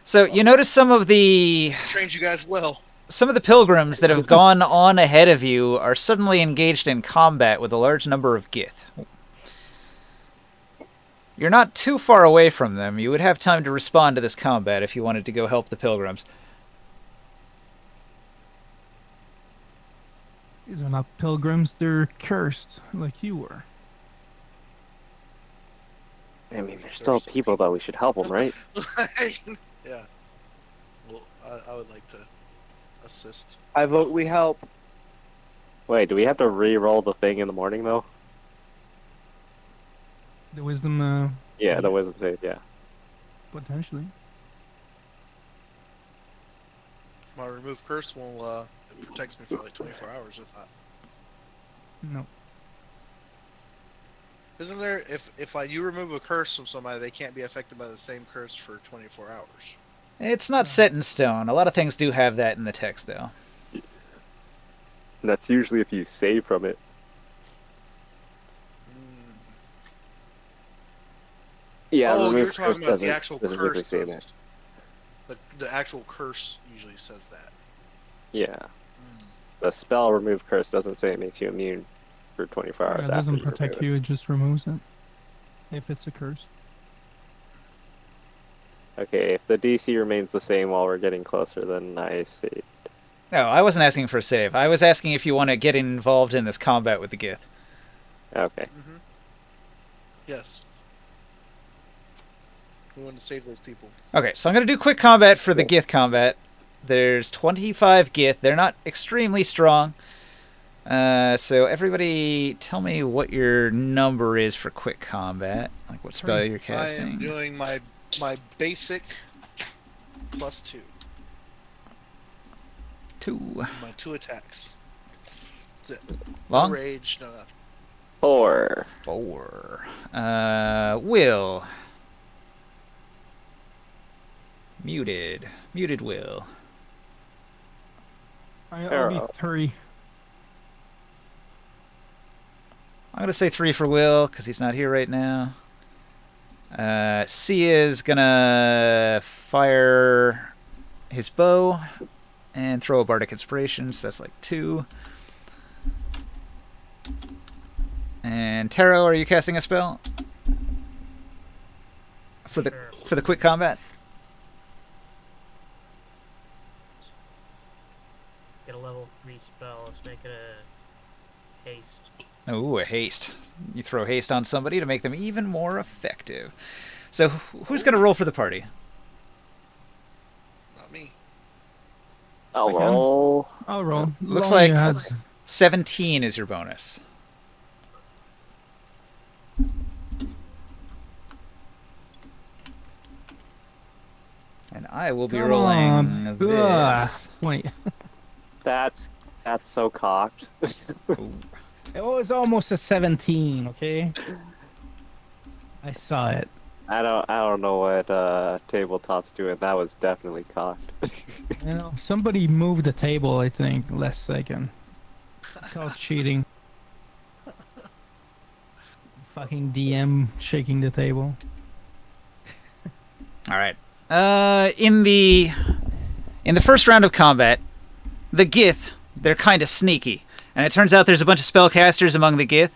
So you notice some of the Trained you guys well. pilgrims that have gone on ahead of you are suddenly engaged in combat with a large number of Gith. You're not too far away from them. You would have time to respond to this combat if you wanted to go help the pilgrims. These are not pilgrims, they're cursed, like you were. I mean, there's still people that we should help them, right? Yeah. Well, I would like to assist. I vote we help. Wait, do we have to re-roll the thing in the morning, though? The wisdom, Yeah, the wisdom save, yeah. potentially. My remove curse will it protects me for like 24 hours. I thought. No. Isn't there if you remove a curse from somebody, they can't be affected by the same curse for 24 hours? It's not set in stone. A lot of things do have that in the text, though. That's usually if you save from it. Yeah, Oh, remove you're talking curse about doesn't the actual specifically curse. say that. The actual curse usually says that. Yeah. The spell remove curse doesn't say it makes you immune for 24 hours Yeah, it after doesn't you protect remove you, it just removes it. If it's a curse. it. Okay, if the DC remains the same while we're getting closer, then I see. No, I wasn't asking for a save. I was asking if you want to get involved in this combat with the Gith. Okay. Yes. We want to save those people. Okay, so I'm going to do quick combat for the Gith combat. There's 25 Gith. They're not extremely strong. So everybody tell me what your number is for quick combat. Like what spell you're I am casting. doing my basic +2. 2. My 2 attacks. That's it. Long? No rage, no nothing. 4. 4. Will. Muted. Muted Will. I'll be Arrow. 3. I'm going to say 3 for Will, because he's not here right now. Sia is going to fire his bow and throw a Bardic Inspiration, so that's like 2. And Taro, are you casting a spell? For the quick combat? Get a level 3 spell. Let's make it a haste. Ooh, a haste. You throw haste on somebody to make them even more effective. So who's going to roll for the party? Not me. I'll I can. roll. I'll roll. Looks Long like you had 17 is your bonus. And I will be Come rolling on. this. Wait. That's so cocked. Ooh. It was almost a 17, okay? I saw it. I don't know what tabletop's doing. That was definitely cocked. You know, somebody moved the table, I think, last second. Called cheating. Fucking DM shaking the table. All right. In the first round of combat, the Gith, they're kind of sneaky. And it turns out there's a bunch of spellcasters among the Gith,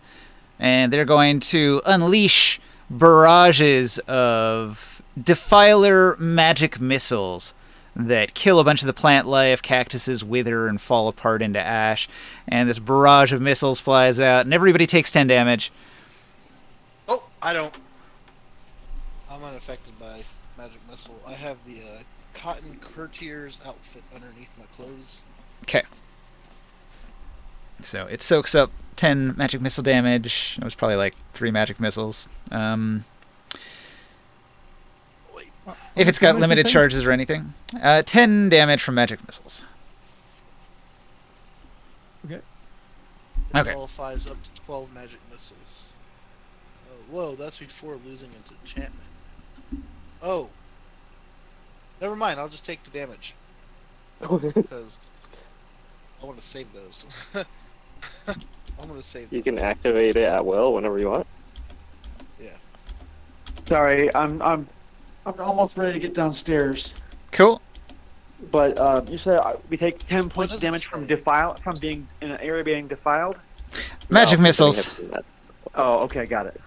and they're going to unleash barrages of Defiler magic missiles that kill a bunch of the plant life. Cactuses wither and fall apart into ash, and this barrage of missiles flies out, and everybody takes 10 damage. Oh, I don't. I'm unaffected by magic missile. I have the cotton courtier's outfit underneath my clothes. Okay. So it soaks up 10 magic missile damage. It was probably like 3 magic missiles. If it's got limited charges or anything. 10 damage from magic missiles. Okay. Okay. Nullifies up to 12 magic missiles. Oh, whoa, that's before losing its enchantment. Oh. Never mind, I'll just take the damage. Because I want to save those. I'm going to save You those. can activate it at will whenever you want. Yeah. Sorry, I'm almost ready to get downstairs. Cool. But you said we take 10 What points does of it damage from say? from being in an area being defiled. Magic No, missiles. Oh, okay, got it.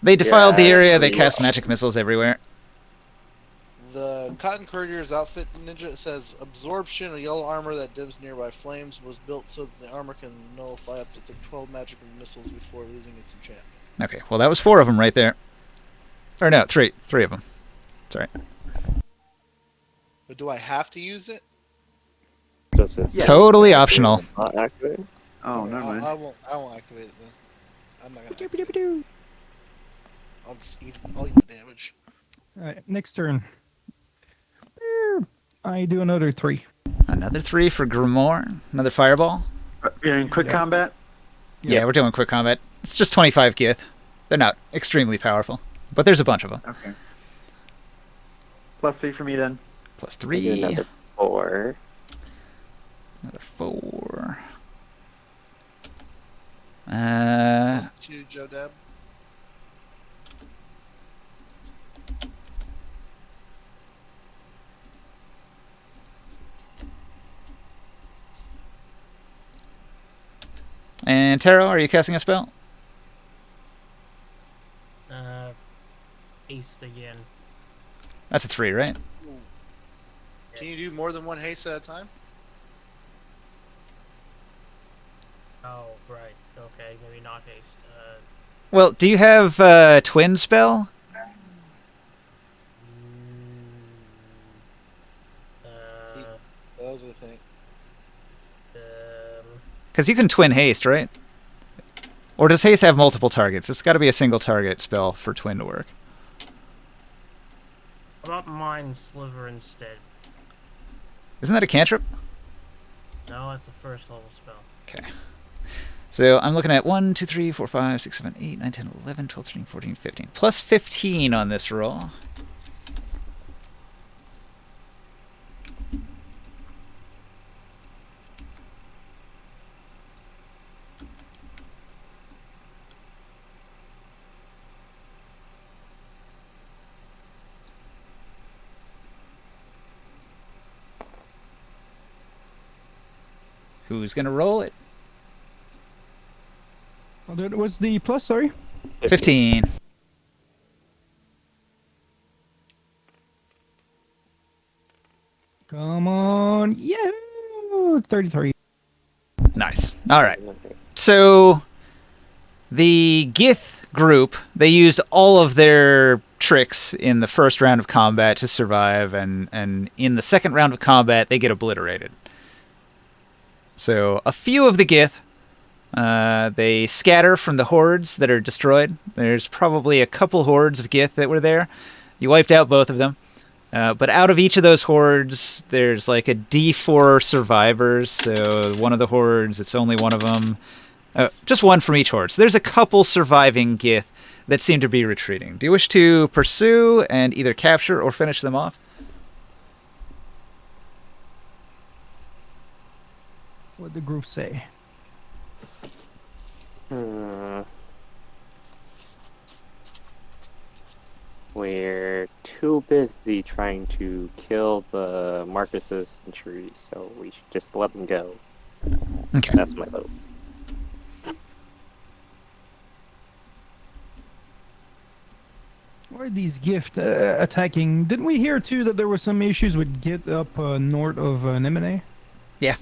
They defiled the Yeah, area. They pretty cast well. magic missiles everywhere. The Cotton Courtier's outfit ninja says absorption, a yellow armor that dims nearby flames, was built so that the armor can nullify up to 12 magic missiles before losing its enchantment. Okay, well that was 4 of them right there. Or no, 3 of them. Sorry. But do I have to use it? Does it Totally optional. not activate? Oh, Okay, never mind. I won't activate it then. I'm not gonna activate it. I'll just eat the damage. Alright, next turn. I do another 3. Another 3 for Grimoire. Another fireball. You're in quick combat. Yeah, we're doing quick combat. It's just 25 Gith. They're not extremely powerful, but there's a bunch of them. Okay. +3 for me then. Plus Do 3. another 4. Another 4. 2 Joe Deb. And Taro, are you casting a spell? Haste again. That's a 3, right? Can you do more than one haste at a time? Oh, right. Okay, maybe not haste. Well, do you have twin spell? Those are the things. Because you can twin haste, right? Or does haste have multiple targets? It's got to be a single target spell for twin to work. How about Mind Sliver instead? Isn't that a cantrip? No, it's a first level spell. Okay. So I'm looking at 1, 2, 3, 4, 5, 6, 7, 8, 9, 10, 11, 12, 13, 14, 15. Plus 15 on this roll. Who's going to roll it? What's the plus, sorry? 15. Come on. Yeah. 33. Nice. All right. So the Gith group, they used all of their tricks in the first round of combat to survive, and in the second round of combat, they get obliterated. So a few of the Gith, they scatter from the hordes that are destroyed. There's probably a couple hordes of Gith that were there. You wiped out both of them. But out of each of those hordes, there's like a D4 survivors. So one of the hordes, it's only one of them. Just one from each horde. So there's a couple surviving Gith that seem to be retreating. Do you wish to pursue and either capture or finish them off? What'd the group say? We're too busy trying to kill the Marcus's century, so we should just let them go. Okay. That's my vote. Why are these gift attacking? Didn't we hear too that there were some issues with Git up north of Nimine? Yeah.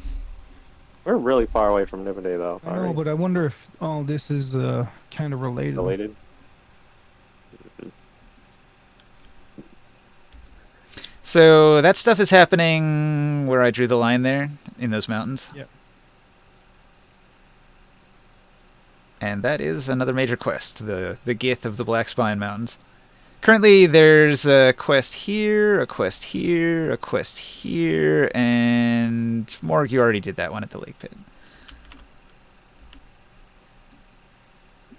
We're really far away from Nivide, though. I know, but I wonder if all this is kind of related. Related. So that stuff is happening where I drew the line there in those mountains. Yep. And that is another major quest, the Gith of the Black Spine Mountains. Currently, there's a quest here, a quest here, a quest here, and Morg, you already did that one at the Lake Pit.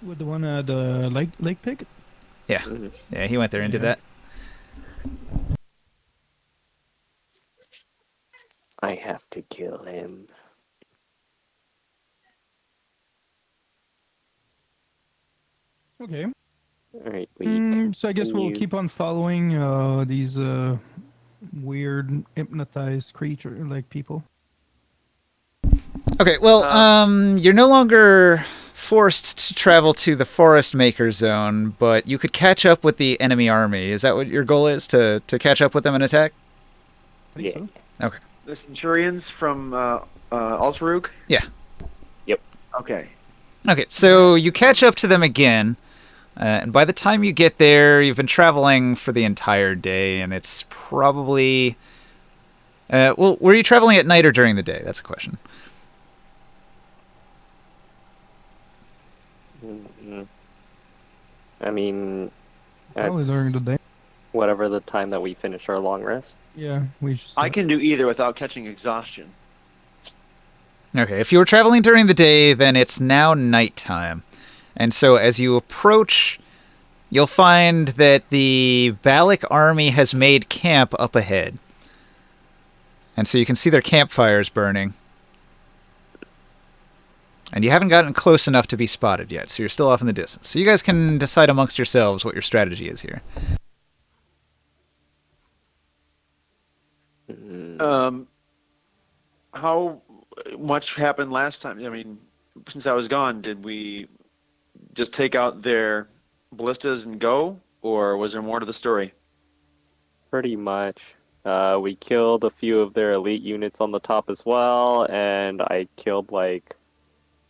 With the one at the Lake Pit? Yeah, yeah, he went there and did that. I have to kill him. Okay. All right, Leek. So I guess we'll keep on following these weird hypnotized creature like people. Okay, well, you're no longer forced to travel to the Forest Maker Zone, but you could catch up with the enemy army. Is that what your goal is, to catch up with them and attack? I think so. Okay. The Centurions from Altaruk? Yeah. Yep. Okay. Okay, so you catch up to them again, and by the time you get there, you've been traveling for the entire day, and it's probably... well, were you traveling at night or during the day? That's a question. I mean, Probably during the day. whatever the time that we finish our long rest. Yeah, we just. I can do either without catching exhaustion. Okay, if you were traveling during the day, then it's now nighttime. And so as you approach, you'll find that the Balik army has made camp up ahead. And so you can see their campfires burning. And you haven't gotten close enough to be spotted yet, so you're still off in the distance. So you guys can decide amongst yourselves what your strategy is here. How much happened last time? I mean, since I was gone, did we just take out their ballistas and go, or was there more to the story? Pretty much. We killed a few of their elite units on the top as well, and I killed like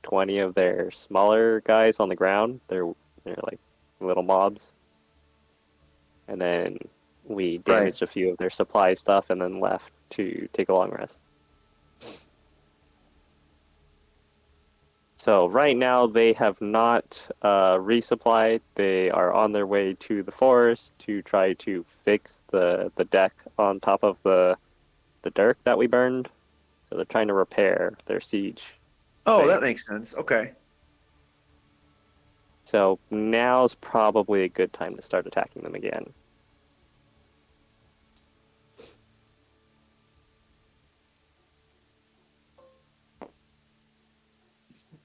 20 of their smaller guys on the ground. They're like little mobs. And then we damaged a few of their supply stuff and then left to take a long rest. So right now they have not resupplied. They are on their way to the forest to try to fix the deck on top of the Drik that we burned. So they're trying to repair their siege. Oh, that makes sense. Okay. So now's probably a good time to start attacking them again.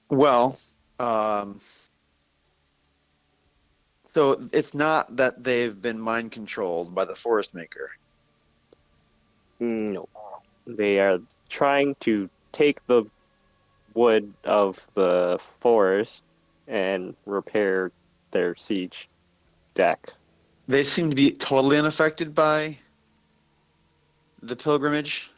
Well, so it's not that they've been mind controlled by the Forest Maker. No. They are trying to take the wood of the forest and repair their siege deck. They seem to be totally unaffected by the pilgrimage.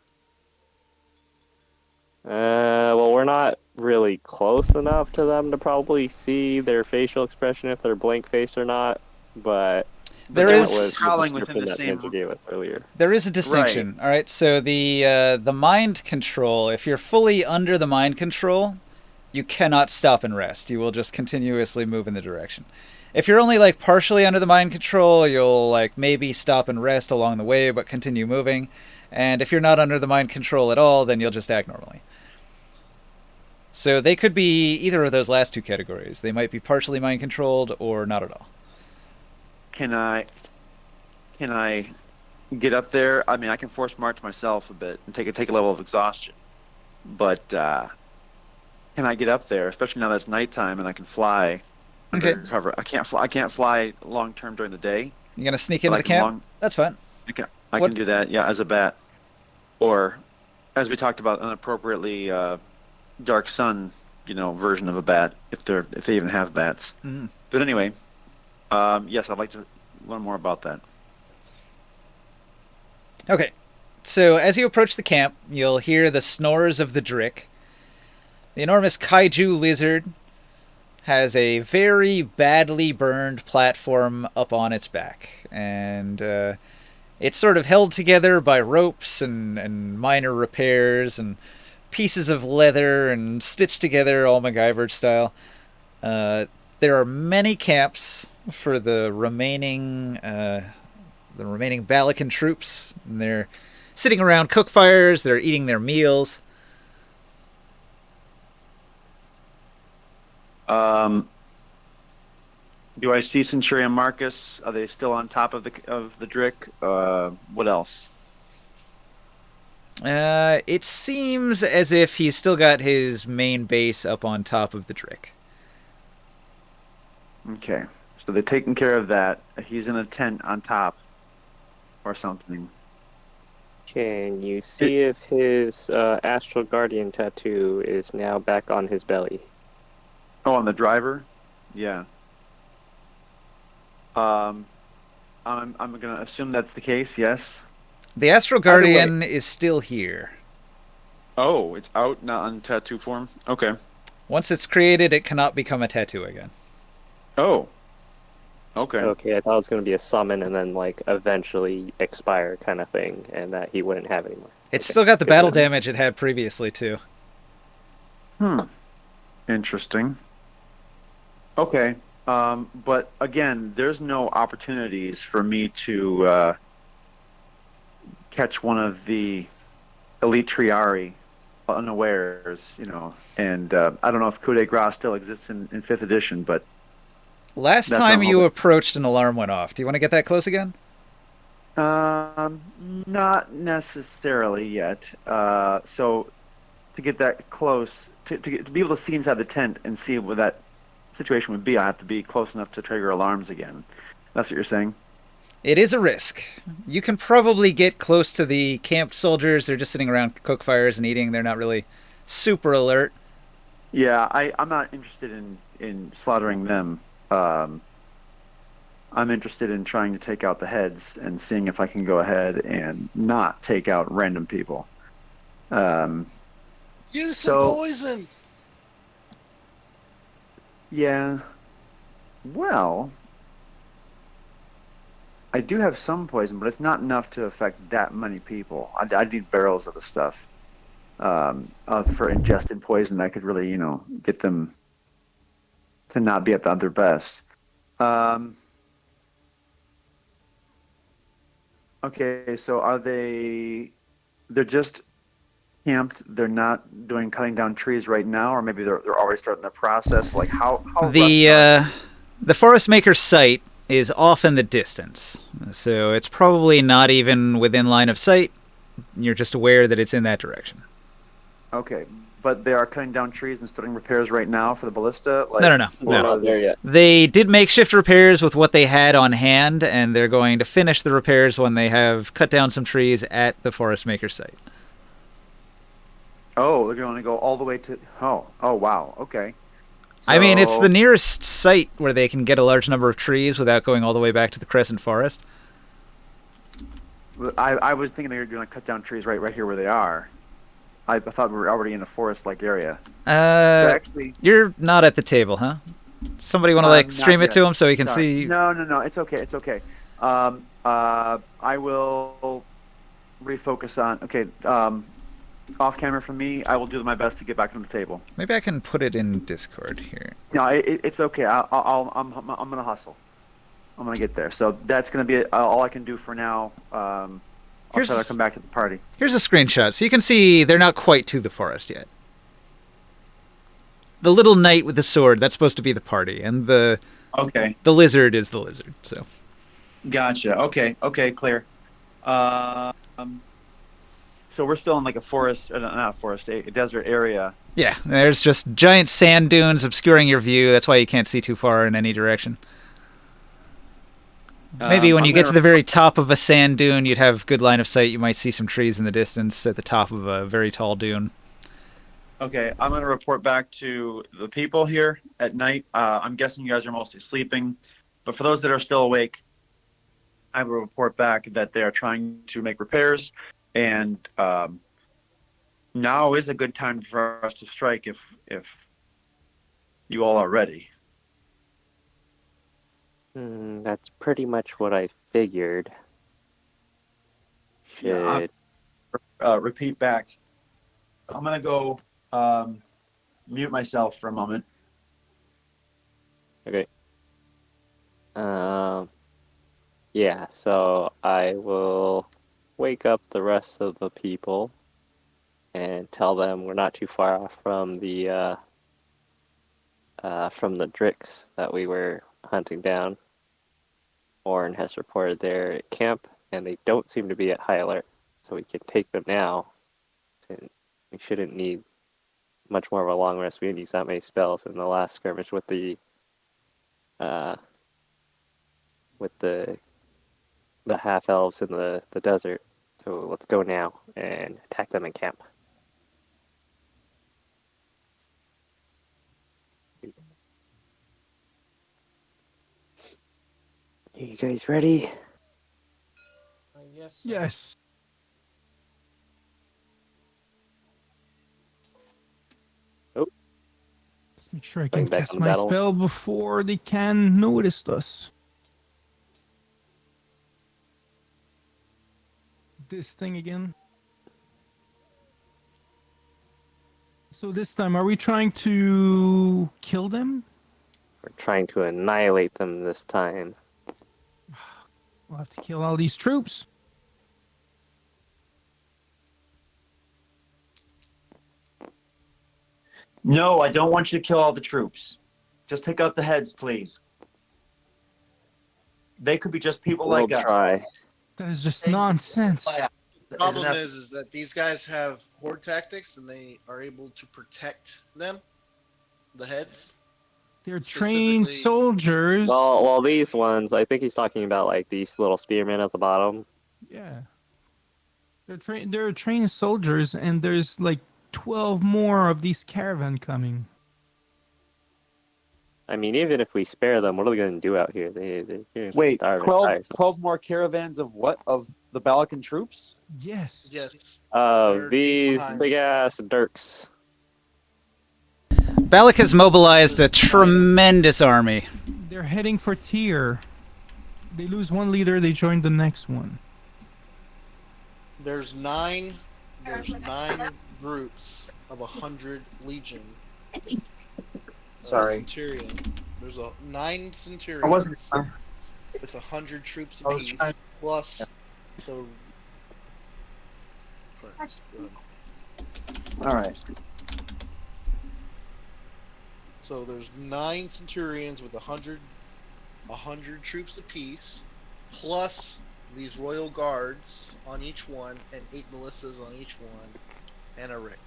Well, we're not really close enough to them to probably see their facial expression if they're blank face or not, but There that is was prowling the within the description that same- Ninja gave us earlier. There is a distinction, all right? So the mind control, if you're fully under the mind control, you cannot stop and rest. You will just continuously move in the direction. If you're only like partially under the mind control, you'll like maybe stop and rest along the way but continue moving. And if you're not under the mind control at all, then you'll just act normally. So they could be either of those last two categories. They might be partially mind controlled or not at all. Can I get up there? I mean, I can force march myself a bit and take a level of exhaustion, but can I get up there, especially now that it's nighttime and I can fly? Okay. Under cover. I can't fly long term during the day. You gonna sneak but into I the can camp? long- That's fine. I What- can do that. Yeah, as a bat, or as we talked about, an appropriately dark sun, version of a bat, if they even have bats. Mhm. But anyway, yes, I'd like to learn more about that. Okay, so as you approach the camp, you'll hear the snores of the Drik. The enormous kaiju lizard has a very badly burned platform up on its back, and it's sort of held together by ropes and minor repairs and pieces of leather and stitched together all MacGyver style. There are many camps for the remaining Balakan troops, and they're sitting around cook fires. They're eating their meals. Do I see Centurion Marcus? Are they still on top of the Drik? What else? It seems as if he's still got his main base up on top of the Drik. Okay, so they're taking care of that. He's in a tent on top, or something. Can you see if his Astral Guardian tattoo is now back on his belly? Oh, on the driver? Yeah. I'm gonna assume that's the case. Yes. The Astral Guardian is still here. Oh, it's out, not on tattoo form. Okay. Once it's created, it cannot become a tattoo again. Oh. Okay. Okay, I thought it was going to be a summon and then like eventually expire kind of thing, and that he wouldn't have anymore. It's Okay. still got the Good battle then. damage it had previously too. Interesting. Okay. But again, there's no opportunities for me to catch one of the elite Triari unawares, and I don't know if coup de grace still exists in 5th edition, but Last That's time not you all- approached, an alarm went off. Do you want to get that close again? not necessarily yet. So to get that close, to be able to see inside the tent and see what that situation would be, I have to be close enough to trigger alarms again. That's what you're saying? It is a risk. You can probably get close to the camped soldiers. They're just sitting around cook fires and eating. They're not really super alert. Yeah, I'm not interested in slaughtering them. I'm interested in trying to take out the heads and seeing if I can go ahead and not take out random people. Use some So- poison. Yeah. Well, I do have some poison, but it's not enough to affect that many people. I need barrels of the stuff for ingested poison that could really, get them to not be at their best. Okay, so are they're just camped? They're not doing cutting down trees right now, or maybe they're already starting the process. Like how The Forest Maker's site is off in the distance, so it's probably not even within line of sight. You're just aware that it's in that direction. Okay, but they are cutting down trees and starting repairs right now for the ballista? Like, No. We're not there yet. They did makeshift repairs with what they had on hand, and they're going to finish the repairs when they have cut down some trees at the Forest Maker's site. Oh, they're going to go all the way to... Oh, wow, okay. I mean, it's So- the nearest site where they can get a large number of trees without going all the way back to the Crescent Forest. I was thinking they were going to cut down trees right here where they are. I thought we were already in a forest-like area. So actually... You're not at the table, huh? Somebody want to Not stream it yet. to him so he can Sorry. see? No, it's okay. I will refocus on... Okay, off camera from me, I will do my best to get back on the table. Maybe I can put it in Discord here. No, it's okay. I'm gonna hustle. I'm gonna get there. So that's gonna be all I can do for now. I'll Here's- try to come back to the party. Here's a screenshot, so you can see they're not quite to the forest yet. The little knight with the sword, that's supposed to be the party, and the Okay, lizard is the lizard, so... gotcha. Okay, clear. So we're still in like a forest, not a forest, a desert area. Yeah, there's just giant sand dunes obscuring your view, that's why you can't see too far in any direction. Maybe when I'm you get to gonna- the very top of a sand dune, you'd have good line of sight. You might see some trees in the distance at the top of a very tall dune. Okay, I'm going to report back to the people here at night. I'm guessing you guys are mostly sleeping, but for those that are still awake, I will report back that they are trying to make repairs, and now is a good time for us to strike if you all are ready. That's pretty much what I figured. Yeah, Should repeat back. I'm gonna go mute myself for a moment. okay. Yeah, so I will wake up the rest of the people and tell them we're not too far off from the Driks that we were hunting down. Orrin has reported their camp, and they don't seem to be at high alert, so we can take them now. We shouldn't need much more of a long rest. We didn't use that many spells in the last skirmish with the half elves in the desert. So let's go now and attack them in camp. Are you guys ready? I guess so. Yes. Oh. Let's make sure I Going can back cast on the my battle. spell before they can notice us. This thing again. So this time, are we trying to kill them? We're trying to annihilate them this time. We'll have to kill all these troops. No, I don't want you to kill all the troops. Just take out the heads, please. They could be just people We'll like us. try. That is just nonsense. The problem is that these guys have horde tactics and they are able to protect them, the heads. They're trained Specifically- soldiers. Well, these ones, I think he's talking about like these little spearmen at the bottom. Yeah. They're trained soldiers, and there's like 12 more of these caravan coming. I mean, even if we spare them, what are they going to do out here? They're gonna Wait, starve and 12, die or something. 12 more caravans of what? Of the Balakan troops? Yes. Yes. They're These behind. big ass Dirks. Balak has mobilized a tremendous army. They're heading for Tyr. They lose one leader, they join the next one. There's nine groups of 100 legion. Sorry. Centurion. There's 9 centurions I wasn't. with 100 troops I was apiece, trying- plus the. All right. So there's 9 centurions with 100 troops apiece, plus these royal guards on each one, and 8 ballistas on each one, and a Rick,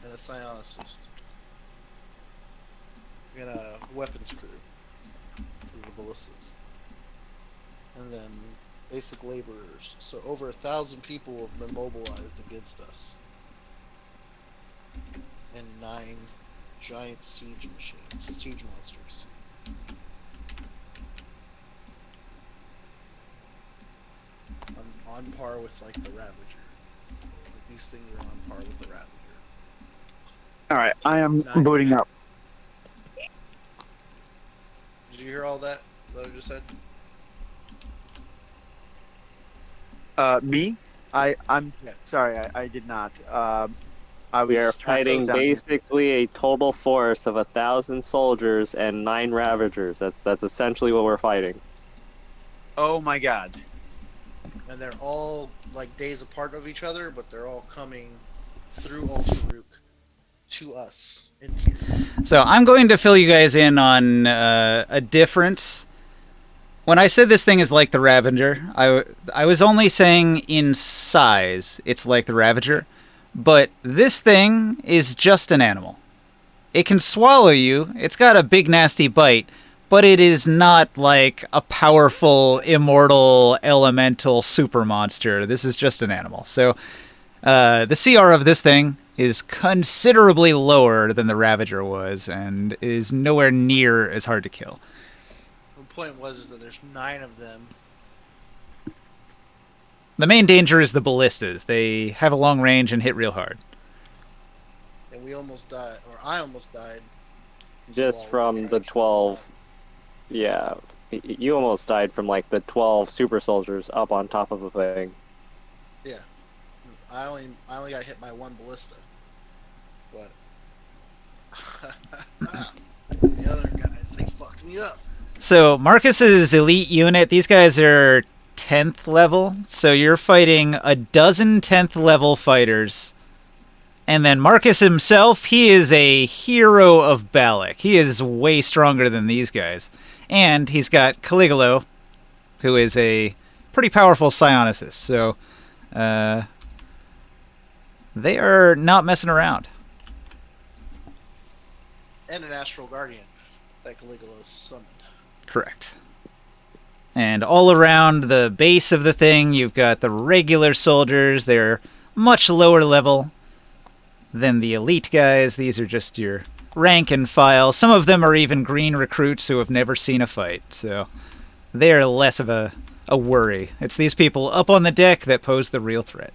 and a psionicist, and a weapons crew for the ballistas, and then basic laborers. So over 1,000 people have been mobilized against us, and 9 giant siege monsters. On par with like the Ravager. Like, these things are on par with the Ravager. All right. I am Nine. booting up. Did you hear all that I just said? Me? I'm Yeah. sorry. I did not. We are was trying to fighting down here. basically a total force of 1,000 soldiers and 9 Ravagers. That's essentially what we're fighting. Oh my God. And they're all like days apart of each other, but they're all coming through Ultaruk to us in here. So I'm going to fill you guys in on a difference. When I said this thing is like the Ravager, I was only saying in size it's like the Ravager, but this thing is just an animal. It can swallow you, it's got a big nasty bite, but it is not like a powerful, immortal, elemental super monster. This is just an animal. So the CR of this thing is considerably lower than the Ravager was, and is nowhere near as hard to kill. The point was is that there's 9 of them The main danger is the ballistas. They have a long range and hit real hard. And we almost died, or I almost died. Just while from trying the to kill them all. 12. Yeah, you almost died from like the 12 super soldiers up on top of the thing. Yeah. I only got hit by one ballista. But the other guys, they fucked me up. So Marcus's elite unit, these guys are 10th level. So you're fighting a dozen 10th level fighters. And then Marcus himself, he is a hero of Balak. He is way stronger than these guys. And he's got Caligula, who is a pretty powerful psionicist. So they are not messing around. And an astral guardian that Caligula summoned. Correct. And all around the base of the thing, you've got the regular soldiers. They're much lower level than the elite guys. These are just your rank and file. Some of them are even green recruits who have never seen a fight. So they're less of a worry. It's these people up on the deck that pose the real threat.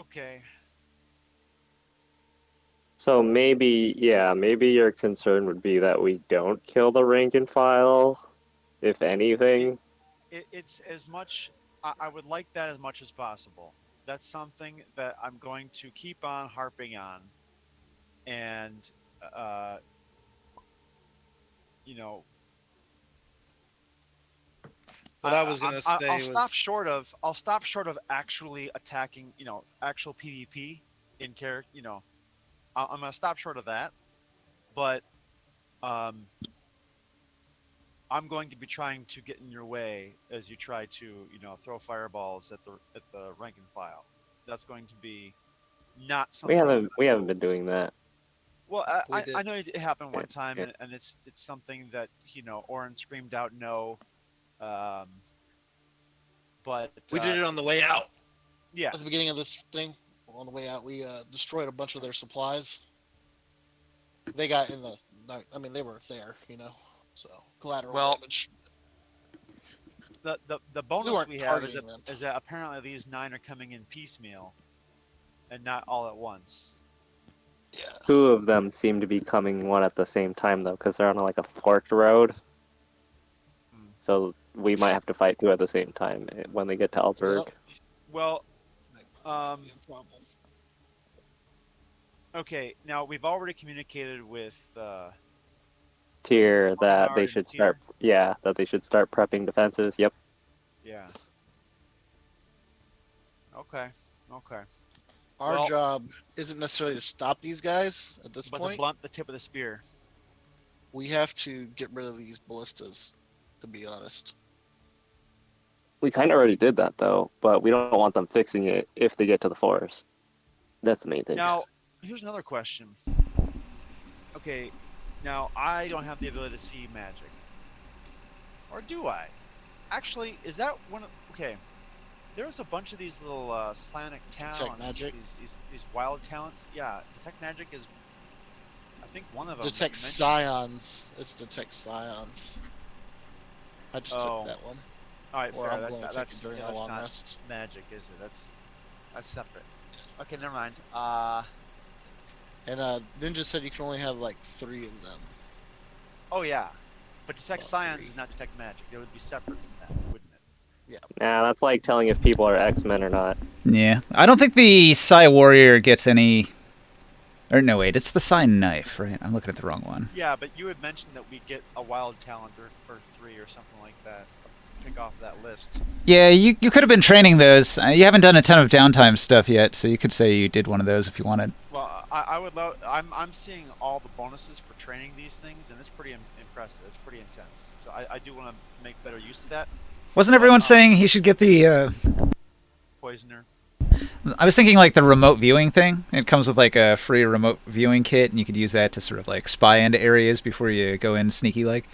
Okay. So maybe, yeah, maybe your concern would be that we don't kill the rank and file, if anything. It's as much. I would like that as much as possible. That's something that I'm going to keep on harping on, and you know. What I was gonna say I'll was stop short of. I'll stop short of actually attacking. Actual PvP in character. I'm gonna stop short of that, but I'm going to be trying to get in your way as you try to, throw fireballs at the rank and file. That's going to be not something. We haven't been doing that. Well, We did. I know it happened one time, yeah. and it's something that Oren screamed out no, but we did it on the way out. yeah, At the beginning of this thing, on the way out, we destroyed a bunch of their supplies. They got in the. I mean, they were there, So collateral Well, damage. the bonus weren't we have is targeting them. that apparently these 9 are coming in piecemeal, and not all at once. Yeah. 2 of them seem to be coming one at the same time, though, because they're on like a forked road. Hmm. So we might have to fight 2 at the same time when they get to Alzurg. Yep. Well, Problem. okay. Now we've already communicated with. Tier that Barnard they and should Tier. start. Yeah, that they should start prepping defenses. Yep. Yeah. Okay. Our Well- job isn't necessarily to stop these guys at this But to point. blunt the tip of the spear. We have to get rid of these ballistas, to be honest. We kind of already did that though, but we don't want them fixing it if they get to the forest. That's the main thing. Now, here's another question. Okay, now I don't have the ability to see magic. Or do I? Actually, is that one of... Okay, there's a bunch of these little Slanic talents. magic? These wild talents. Yeah, detect magic is... I think one of them. Detect you mentioned. scions. It's detect scions. I just Oh. took that one. Alright, Or fair. I'm That's going not, to take that's, it during yeah, a that's long not rest. magic, is it? That's separate. Okay, never mind. And Ninja said you can only have like 3 of them. Oh yeah, but detect Oh, science 3. is not detect magic. It would be separate from that, wouldn't it? Nah, that's like telling if people are X-Men or not. Yeah. I don't think the Psy Warrior gets any... Or no, wait, it's the Psy Knife, right? I'm looking at the wrong one. Yeah, but you had mentioned that we get a wild talent or 3 or something like that. Pick off that list. Yeah, you could have been training those. You haven't done a ton of downtime stuff yet, so you could say you did one of those if you wanted. Well, I would love. I'm seeing all the bonuses for training these things, and it's pretty impressive. It's pretty intense. So I do want to make better use of that. Wasn't everyone saying he should get the... Poisoner. I was thinking like the remote viewing thing. It comes with like a free remote viewing kit, and you could use that to sort of like spy into areas before you go in sneaky like.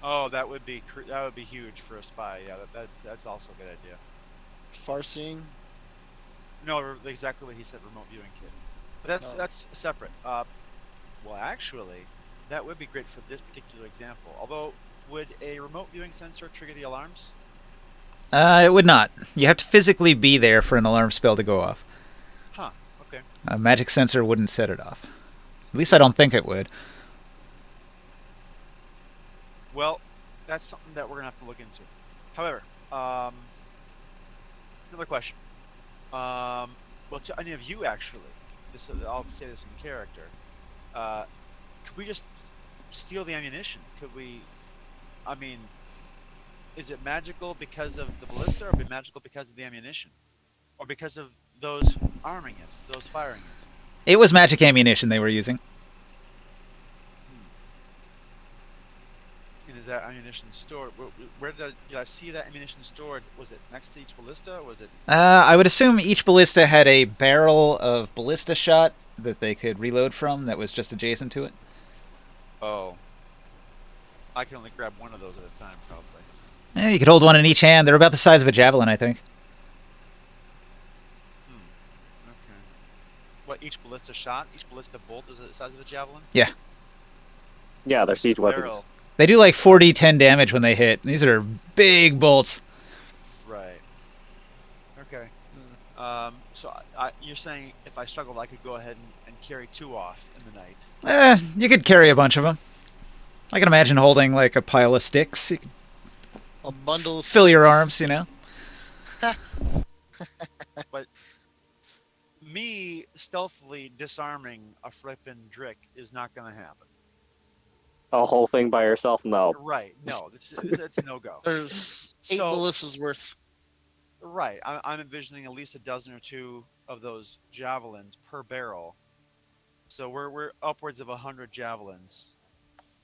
Oh, that would be huge for a spy. Yeah, that's also a good idea. Farseeing? No, exactly what he said. Remote viewing kit. But that's separate. Well, actually, that would be great for this particular example. Although would a remote viewing sensor trigger the alarms? It would not. You have to physically be there for an alarm spell to go off. Huh. Okay. A magic sensor wouldn't set it off. At least I don't think it would. Well, that's something that we're gonna have to look into. However, another question. Well, to any of you actually, I'll say this in character. Could we just steal the ammunition? Could we? I mean, is it magical because of the ballista, or be magical because of the ammunition, or because of those arming it, those firing it? It was magic ammunition they were using. And is that ammunition stored? Where did I see that ammunition stored? Was it next to each ballista? Or was it? I would assume each ballista had a barrel of ballista shot that they could reload from that was just adjacent to it. Oh, I can only grab one of those at a time, probably. You could hold one in each hand. They're about the size of a javelin, I think. Okay. What, each ballista shot, each ballista bolt is the size of a javelin? Yeah. Yeah, they're siege weapons. Barrel. They do like 4d10 damage when they hit. These are big bolts. Right. Okay. So you're saying if I struggled, I could go ahead and carry 2 off in the night? You could carry a bunch of them. I can imagine holding like a pile of sticks. You could A bundle of fill your arms, you know? But me stealthily disarming a flippin' Drik is not going to happen. A whole thing by yourself? No. Right. No, it's a no-go. There's 8 So- ballistas worth. Right. I'm envisioning at least a dozen or 2 of those javelins per barrel. So we're upwards of 100 javelins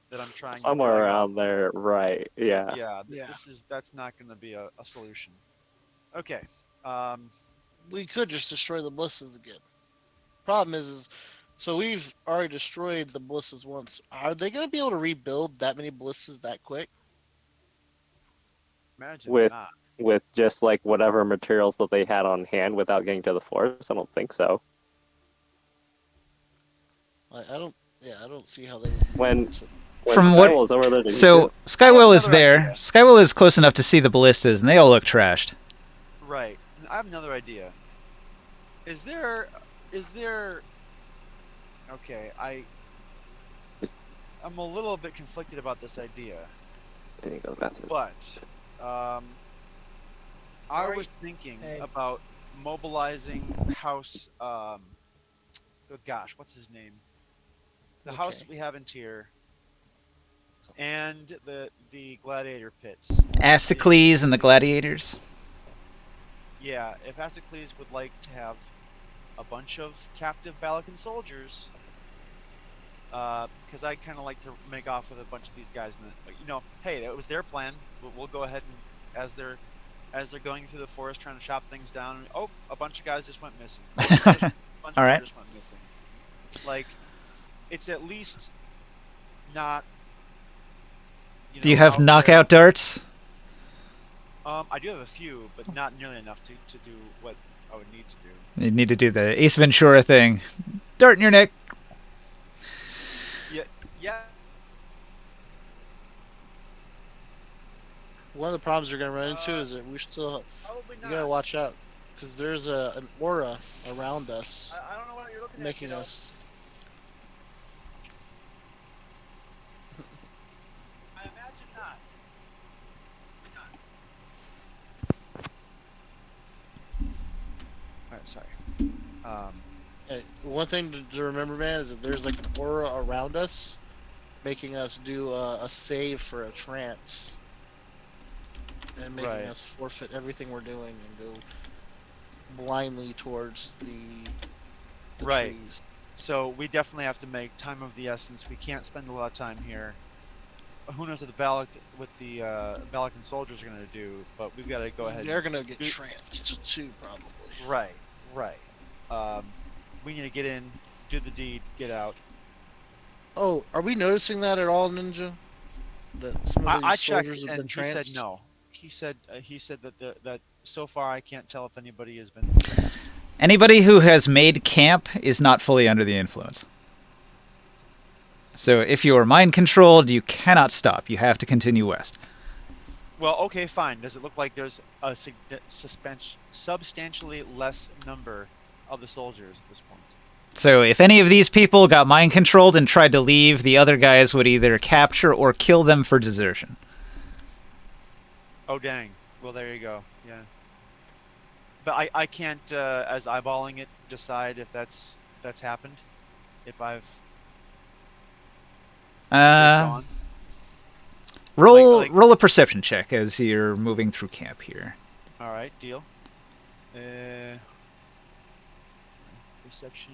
that I'm trying Somewhere to drag around out. there, right? Yeah. Yeah. Yeah. That's not going to be a solution. Okay. We could just destroy the ballistas again. Problem is so we've already destroyed the ballistas once. Are they going to be able to rebuild that many ballistas that quick? Imagine With- not. With just like whatever materials that they had on hand without getting to the forest, I don't think so. Like, I don't see how they. When From what- Skywell's over there to So, use Skywell is another there. idea. Skywell is close enough to see the ballistas, and they all look trashed. Right. I have another idea. Is there Okay, I'm a little bit conflicted about this idea, it, and you go to the bathroom. but I Alright. was thinking Hey. about mobilizing House oh gosh, what's his name? The house Okay. we have in Tyr and the gladiator pits. Astocles and the gladiators. Yeah, if Astocles would like to have a bunch of captive Balakan soldiers, because I kind of like to make off with a bunch of these guys, and hey, that was their plan. We'll go ahead and as they're going through the forest trying to chop things down, oh, a bunch of guys just went missing. All right. Just went missing. Like, it's at least not. Do you have out there. knockout darts? I do have a few, but not nearly enough to do what I would need to do. You need to do the Ace Ventura thing. Dart in your neck. Yeah. One of the problems you're going to run into Uh, is that we still. Probably You not. gotta watch out, because there's an aura around us, I don't know what you're looking making at. us. I imagine not. Alright, sorry. Hey, one thing to remember, man, is that there's like an aura around us, making us do a save for a trance, and making Right. us forfeit everything we're doing and go blindly towards the Right. trees. So we definitely have to make time of the essence. We can't spend a lot of time here. Who knows what the Balakan soldiers are gonna do? But we've got to go ahead. They're gonna get do- tranced too, probably. Right. We need to get in, do the deed, get out. Oh, are we noticing that at all, Ninja? That some of these I checked, soldiers have and been he said tranced? no. He said that so far I can't tell if anybody has been tranced. Anybody who has made camp is not fully under the influence. So if you are mind controlled, you cannot stop. You have to continue west. Well, okay, fine. Does it look like there's a substantially less number of the soldiers at this point? So if any of these people got mind controlled and tried to leave, the other guys would either capture or kill them for desertion. Oh, dang. Well, there you go. Yeah. But I can't, as eyeballing it, decide if that's happened. If I've gone. Roll a perception check as you're moving through camp here. All right, deal. Perception.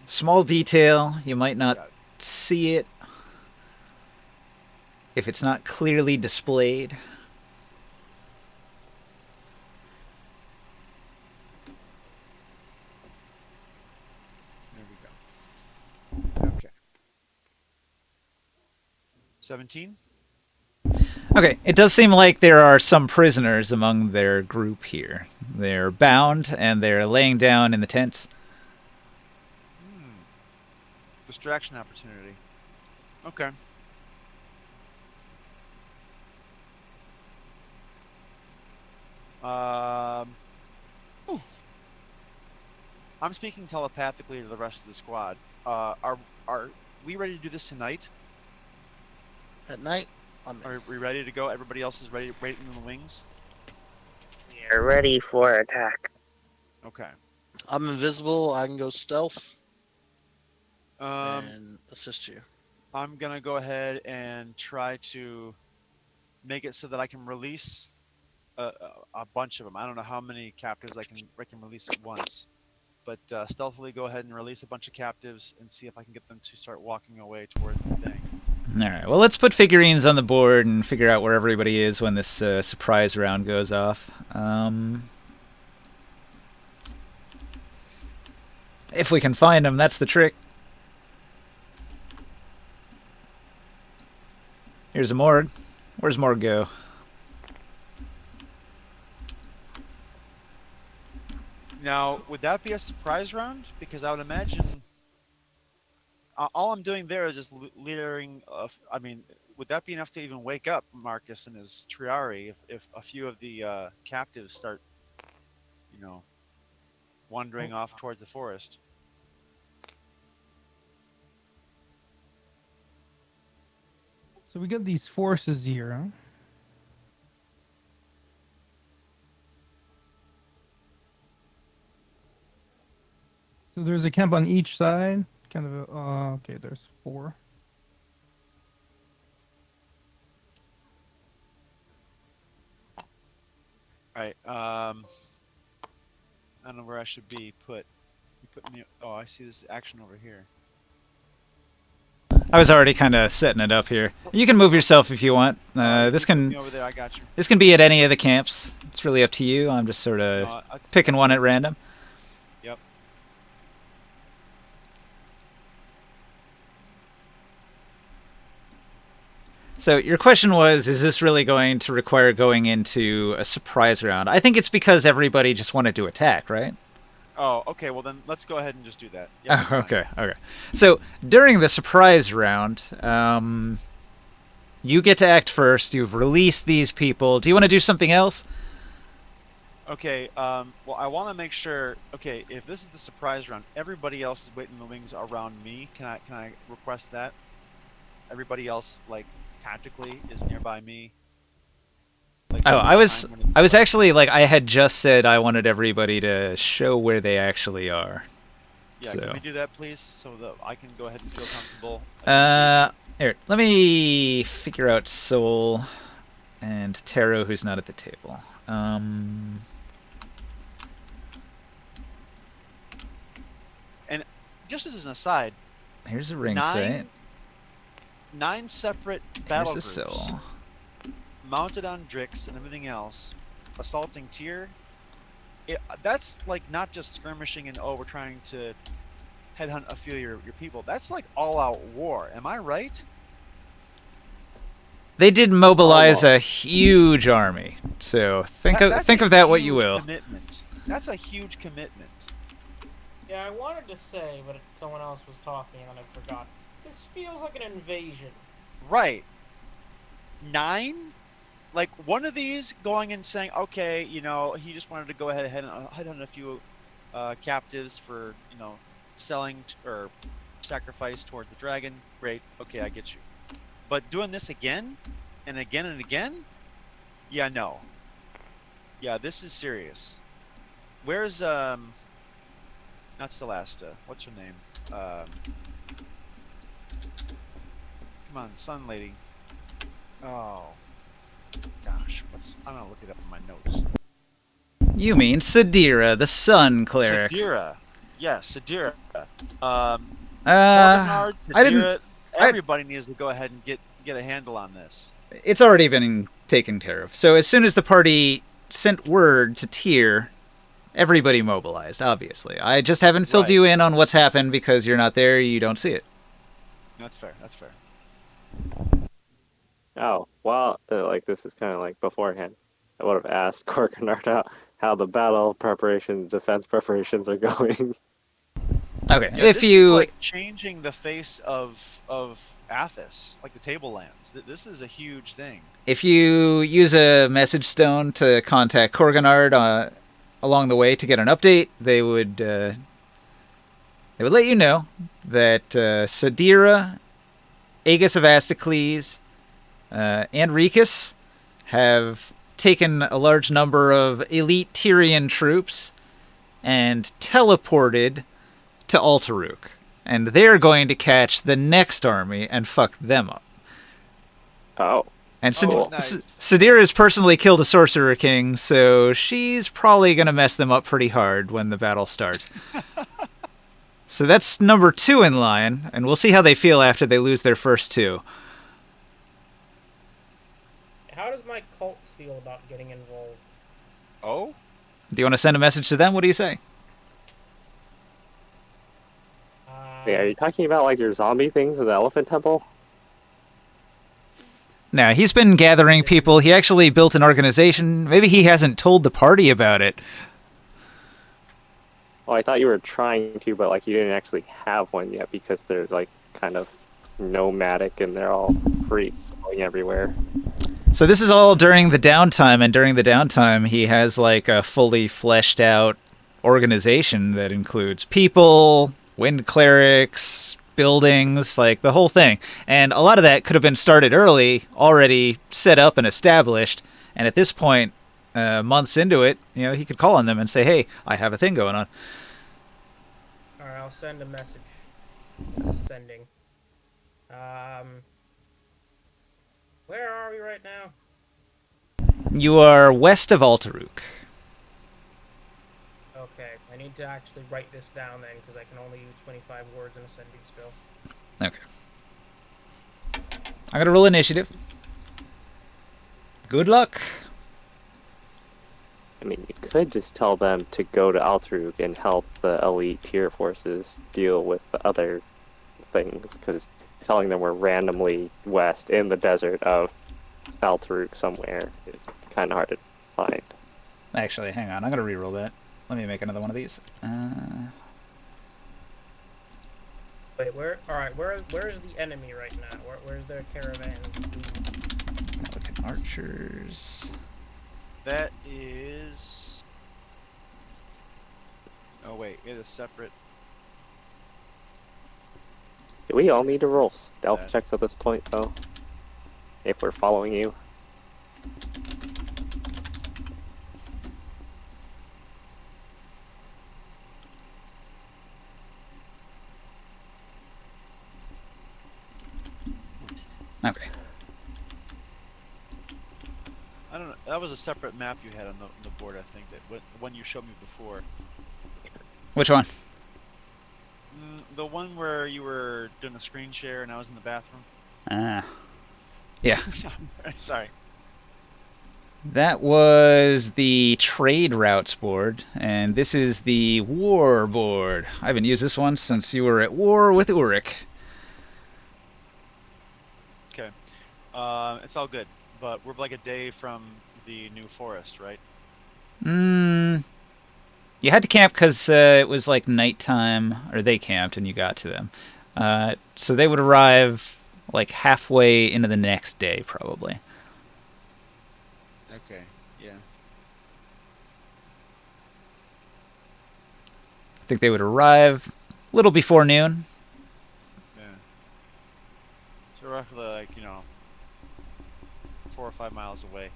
Small detail, you might not see it if it's not clearly displayed. There we go. Okay. 17. Okay, it does seem like there are some prisoners among their group here. They're bound and they're laying down in the tents. Distraction opportunity. Okay. I'm speaking telepathically to the rest of the squad. Are we ready to do this tonight? At night? Are we ready to go? Everybody else is ready, waiting in the wings? We're ready for attack. Okay. I'm invisible. I can go stealth Um, and assist you. I'm gonna go ahead and try to make it so that I can release a bunch of them. I don't know how many captives I can release at once, but stealthily go ahead and release a bunch of captives and see if I can get them to start walking away towards the thing. All right, well, let's put figurines on the board and figure out where everybody is when this surprise round goes off. If we can find them, that's the trick. Here's a Morg. Where's Morg go? Now, would that be a surprise round? Because I would imagine all I'm doing there is just leading. I mean, would that be enough to even wake up Marcus and his Triari if a few of the captives start, wandering off towards the forest? So we got these forces here, huh? So there's a camp on each side. Kind of okay, there's 4. Alright, I don't know where I should be put. You put me. Oh, I see this action over here. I was already kind of setting it up here. You can move yourself if you want. This can over there, I got you. This can be at any of the camps. It's really up to you. I'm just sort of picking one at random. Yep. So your question was, is this really going to require going into a surprise round? I think it's because everybody just wanted to attack, right? Oh, okay. Well, then let's go ahead and just do that. Yeah, Oh, okay. So during the surprise round, you get to act first. You've released these people. Do you want to do something else? Okay. Well, I want to make sure. Okay, if this is the surprise round, everybody else is waiting in the wings around me. Can I request that? Everybody else, like, tactically, is nearby me. Like, Oh, I was actually, like, I had just said I wanted everybody to show where they actually are. Yeah, So. can we do that, please, so that I can go ahead and feel comfortable? Here, let me figure out Soul and Taro, who's not at the table. And just as an aside, Here's a ring sight. 9 separate battle Here's a groups, Soul. mounted on Driks and everything else, assaulting Tyr. That's like not just skirmishing and we're trying to headhunt a few of your people. That's like all-out war. Am I right? They did mobilize a huge army, so think of that what you will. Commitment. That's a huge commitment. Yeah, I wanted to say, but someone else was talking and I forgot. This feels like an invasion. Right. 9? Like, one of these going and saying, okay, you know, he just wanted to go ahead and head on a few captives for, you know, selling or sacrifice towards the dragon. Great. Okay, I get you. But doing this again and again and again? Yeah, no. Yeah, this is serious. Where's, not Celesta. What's her name? Come on, Sun Lady. Oh. Gosh, I'm gonna look it up in my notes. You mean Sadira, the Sun Cleric. Sadira. Yes, Sadira. I Sadira, didn't... everybody needs to go ahead and get a handle on this. It's already been taken care of. So as soon as the party sent word to Tyr, everybody mobilized, obviously. I just haven't filled you in on what's happened because you're not there, you don't see it. That's fair, that's fair. Oh, well, like, this is kind of like beforehand. I would have asked Korkanart how the battle preparations, defense preparations are going. Okay, Yeah, if this you... is like changing the face of Athos, like the Tablelands. This is a huge thing. If you use a message stone to contact Korganard along the way to get an update, they would let you know that Sadira, Aegis of Astocles, and Rikus have taken a large number of elite Tyrian troops and teleported to Altaruk. And they're going to catch the next army and fuck them up. Oh. And nice. Sadira's personally killed a Sorcerer King, so she's probably going to mess them up pretty hard when the battle starts. So that's number 2 in line, and we'll see how they feel after they lose their first 2. How does my cult feel about getting involved? Oh? Do you want to send a message to them? What do you say? Wait, are you talking about, like, your zombie things in the Elephant Temple? No, he's been gathering people. He actually built an organization. Maybe he hasn't told the party about it. Well, I thought you were trying to, but, like, you didn't actually have one yet because they're, like, kind of nomadic and they're all free going everywhere. So this is all during the downtime, and during the downtime he has, like, a fully fleshed out organization that includes people, wind clerics, buildings, like the whole thing. And a lot of that could have been started early, already set up and established, and at this point, months into it, you know, he could call on them and say, hey, I have a thing going on. Alright, I'll send a message. This is sending. Where are we right now? You are west of Altaruk. Okay, I need to actually write this down then, because I can only use 25 words in a sending spell. Okay. I'm gonna roll initiative. Good luck. I mean, you could just tell them to go to Altaruk and help the elite tier forces deal with the other things, because telling them we're randomly west in the desert of Altaruk somewhere is kind of hard to find. Actually, hang on. I'm gonna reroll that. Let me make another one of these. Wait, where? Alright, where is the enemy right now? Where's their caravan? Look at archers. That is... Oh wait, it is separate. Do we all need to roll stealth checks at this point, though? If we're following you? Okay. I don't know. That was a separate map you had on the board, I think. That the one you showed me before. Which one? The one where you were doing a screen share and I was in the bathroom. Yeah. Sorry. That was the trade routes board, and this is the war board. I haven't used this one since you were at war with Uruk. Okay. It's all good, but we're like a day from the new forest, right? You had to camp because it was like nighttime, or they camped and you got to them. So they would arrive like halfway into the next day, probably. Okay. Yeah. I think they would arrive a little before noon. Yeah. So roughly, like 4 or 5 miles away.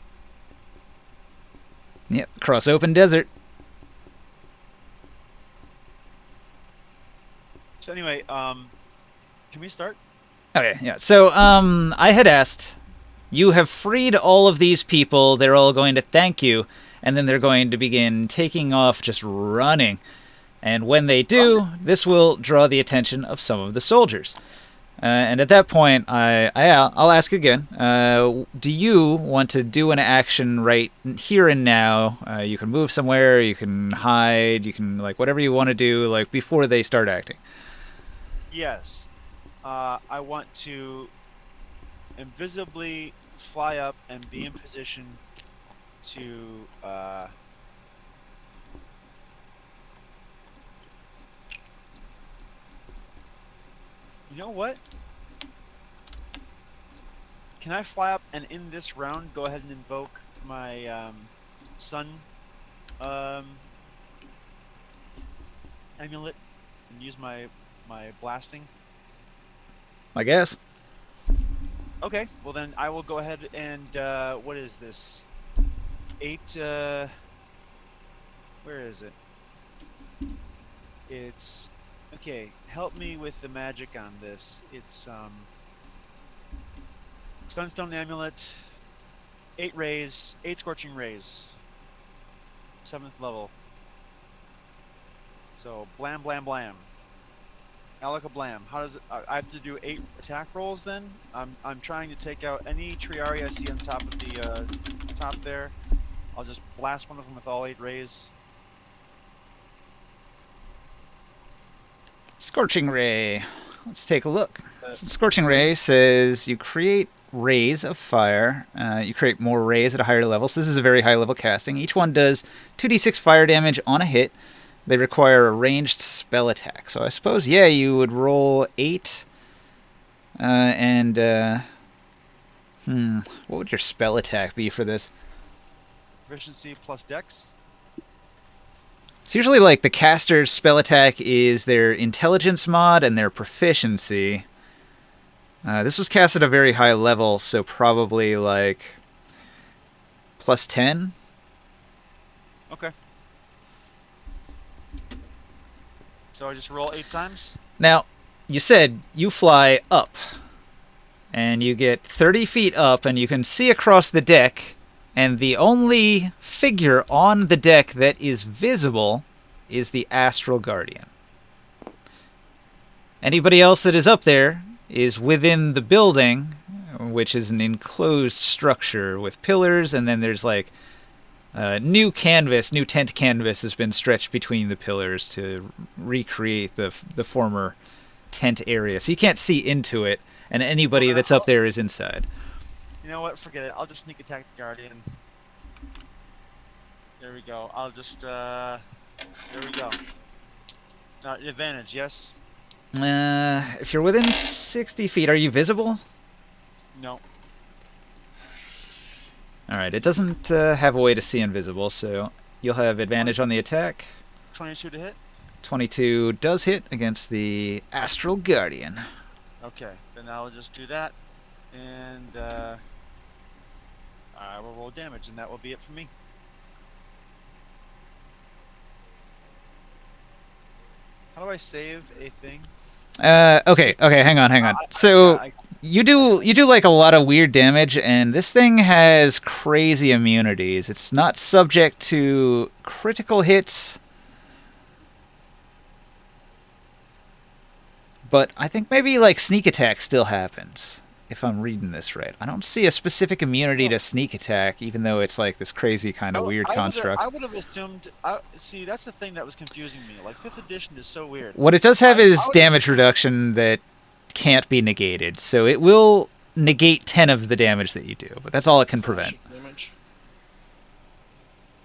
Yep, across open desert. So anyway, can we start? Okay, yeah. So, I had asked, you have freed all of these people, they're all going to thank you, and then they're going to begin taking off, just running. And when they do, this will draw the attention of some of the soldiers. And at that point, I'll ask again, do you want to do an action right here and now? You can move somewhere, you can hide, you can, like, whatever you want to do, like, before they start acting. Yes. I want to invisibly fly up and be in position to you know what? Can I fly up and in this round go ahead and invoke my sun amulet and use my blasting? I guess. Okay, well then I will go ahead and what is this? 8 where is it? It's okay, help me with the magic on this. It's Sunstone Amulet, 8 rays, 8 scorching rays. 7th level. So blam blam blam. Alaka blam. How does it? I have to do 8 attack rolls then. I'm trying to take out any Triari I see on top of the top there. I'll just blast one of them with all 8 rays. Scorching Ray. Let's take a look. Scorching Ray says you create rays of fire. You create more rays at a higher level. So this is a very high level casting. Each one does 2d6 fire damage on a hit. They require a ranged spell attack. So I suppose, yeah, you would roll 8. What would your spell attack be for this? Proficiency plus Dex. It's usually like the caster's spell attack is their intelligence mod and their proficiency. This was cast at a very high level, so probably like plus 10. Okay. So I just roll 8 times? Now, you said you fly up, and you get 30 feet up, and you can see across the deck, and the only figure on the deck that is visible is the Astral Guardian. Anybody else that is up there is within the building, which is an enclosed structure with pillars, and then there's like new tent canvas has been stretched between the pillars to recreate the former tent area. So you can't see into it, and anybody that's up there is inside. You know what? Forget it. I'll just sneak attack the Guardian. There we go. I'll just, there we go. Advantage, yes? If you're within 60 feet, are you visible? No. Alright, it doesn't have a way to see invisible, so you'll have advantage on the attack. 22 to hit? 22 does hit against the Astral Guardian. Okay, then I'll just do that, and I will roll damage, and that will be it for me. How do I save a thing? Okay, hang on. So you do like a lot of weird damage, and this thing has crazy immunities. It's not subject to critical hits, but I think maybe like sneak attack still happens, if I'm reading this right. I don't see a specific immunity to sneak attack, even though it's like this crazy kind of weird construct. I would have assumed. See, that's the thing that was confusing me. Like 5th edition is so weird. What it does have is damage reduction that can't be negated, so it will negate 10 of the damage that you do, but that's all it can prevent. Damage.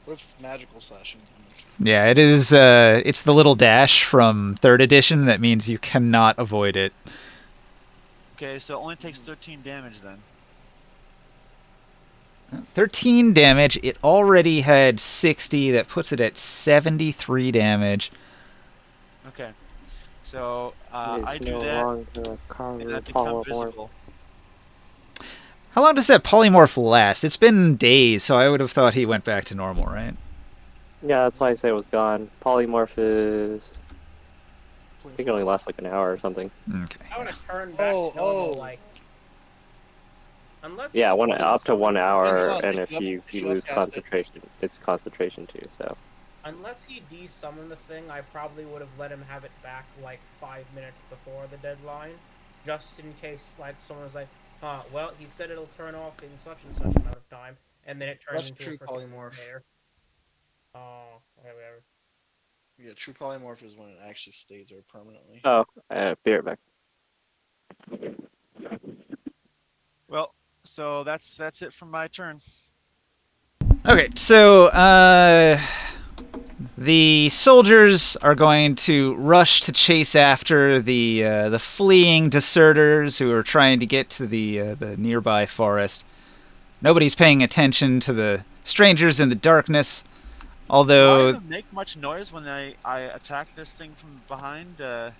What if it's magical slashing damage? Yeah, it is. It's the little dash from 3rd edition that means you cannot avoid it. Okay, so it only takes 13 damage then. 13 damage. It already had 60. That puts it at 73 damage. Okay, so It's I do no that, longer a and carved I become polymorph. visible. How long does that polymorph last? It's been days, so I would have thought he went back to normal, right? Yeah, that's why I say it was gone. Polymorph is. I think it only lasts like an hour or something. Okay. I would have turned back to normal, like. Unless Yeah, he's up to 1 hour, Depends on and if if you you up- lose if you upcast it. concentration, it's concentration too. So Unless he desummoned the thing, I probably would have let him have it back like 5 minutes before the deadline, just in case like someone was like, "Huh, well, he said it'll turn off in such and such amount of time," and then it turns That's into true a freaking polymorph. layer. Oh, whatever. Yeah, true polymorph is when it actually stays there permanently. be right back. Well, so that's it for my turn. Okay, so the soldiers are going to rush to chase after the fleeing deserters who are trying to get to the nearby forest. Nobody's paying attention to the strangers in the darkness, Do although I even make much noise when I attack this thing from behind? I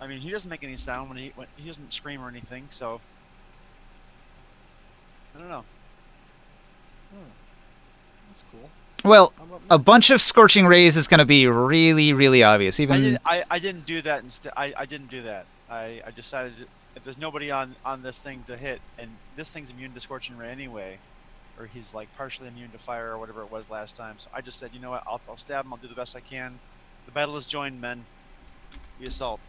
mean, he doesn't make any sound when he doesn't scream or anything, so I don't know. That's cool. well, I'm up a bunch of scorching rays is going to be really, really obvious. Even I didn't do that. Instead, I didn't do that. I decided if there's nobody on this thing to hit, and this thing's immune to scorching ray anyway, or he's like partially immune to fire or whatever it was last time. So I just said, you know what, I'll stab him. I'll do the best I can. The battle is joined, men. We assault.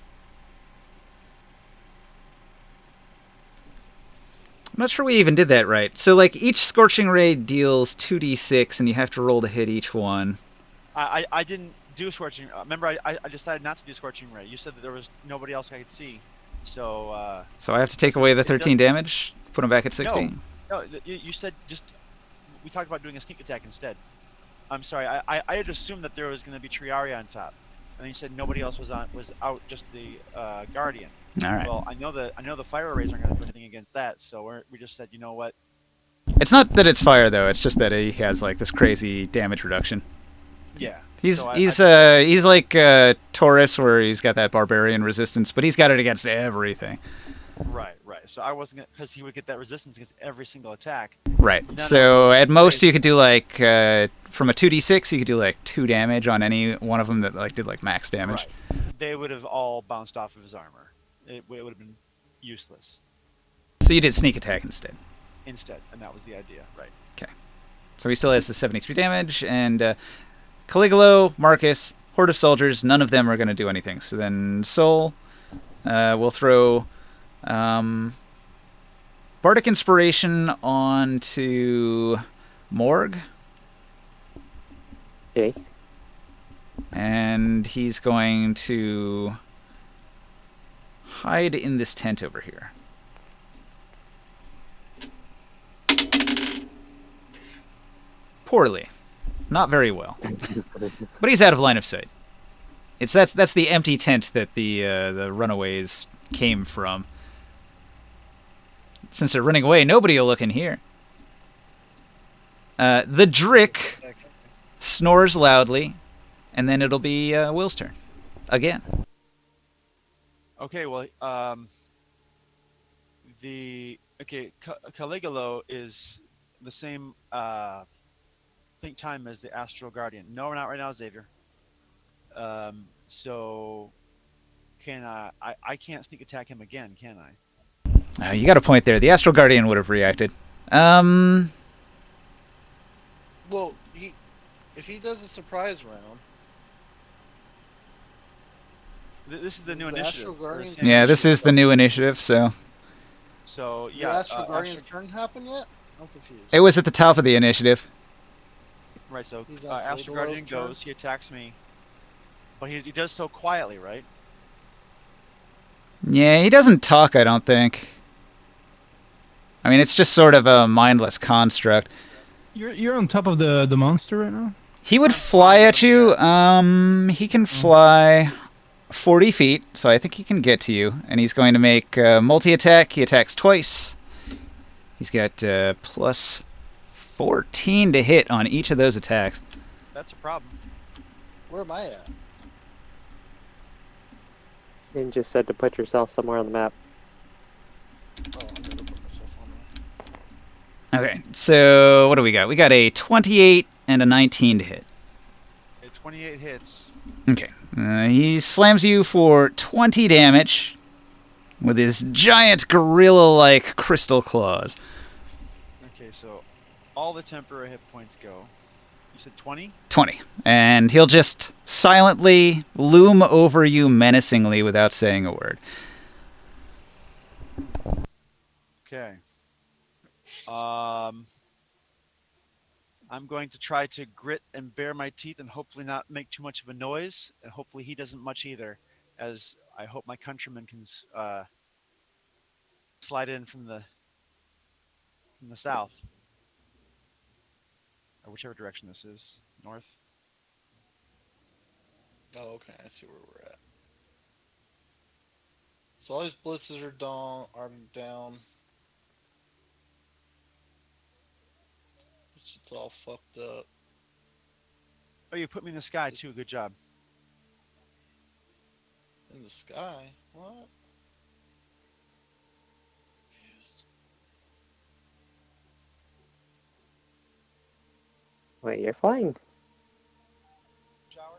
I'm not sure we even did that right. So, like, each scorching ray deals 2d6, and you have to roll to hit each one. I didn't do scorching. Remember, I decided not to do scorching ray. You said that there was nobody else I could see, so. So I have to take away the 13 damage, put him back at 16. No, you said just. We talked about doing a sneak attack instead. I'm sorry. I had assumed that there was going to be Triari on top, and then you said nobody else was out, just the Guardian. All right. Well, I know the fire rays aren't going to do anything against that, so we just said, you know what? It's not that it's fire though. It's just that he has like this crazy damage reduction. Yeah. He's so he's like Taurus, where he's got that barbarian resistance, but he's got it against everything. Right. So I wasn't because he would get that resistance against every single attack. Right. So at most you could do like from a 2d6 you could do like 2 damage on any one of them that like did like max damage. Right. They would have all bounced off of his armor. It would have been useless. So you did sneak attack instead. Instead, and that was the idea, right? Okay. So he still has the 73 damage, and Caligula, Marcus, Horde of Soldiers, none of them are going to do anything. So then Soul will throw Bardic Inspiration onto Morg. Okay. And he's going to hide in this tent over here. Poorly. Not very well. But he's out of line of sight. That's the empty tent that the runaways came from. Since they're running away, nobody will look in here. The Drik snores loudly, and then it'll be Will's turn. Again. Okay, well, Caligula is the same think time as the Astral Guardian. No, we're not right now, Xavier. So can I can't sneak attack him again, can I? You got a point there. The Astral Guardian would have reacted. Well, if he does a surprise round. This is the new the initiative. Astral Guardian- Yeah, this is the new initiative, so... So, Did yeah. the Astral Guardian's turn happen yet? I'm confused. It was at the top of the initiative. Right, so He's on Astral Caligula's Guardian turn? goes, he attacks me. But he does so quietly, right? Yeah, he doesn't talk, I don't think. I mean, it's just sort of a mindless construct. You're on top of the monster right now? He would fly at you. He can fly 40 feet, so I think he can get to you. And he's going to make multi-attack. He attacks twice. He's got plus 14 to hit on each of those attacks. That's a problem. Where am I at? You just said to put yourself somewhere on the map. Oh, I'm gonna put myself on there. Okay, so what do we got? We got a 28 and a 19 to hit. Okay, 28 hits. Okay, he slams you for 20 damage with his giant gorilla-like crystal claws. Okay, so all the temporary hit points go. You said 20? 20. And he'll just silently loom over you menacingly without saying a word. Okay. I'm going to try to grit and bare my teeth and hopefully not make too much of a noise, and hopefully he doesn't much either, as I hope my countrymen can slide in from the south, or whichever direction this is, north. Oh, okay. I see where we're at. So all these blitzes are down. It's all fucked up. Oh, you put me in the sky too. Good job. In the sky? What? Wait, you're flying? Shower.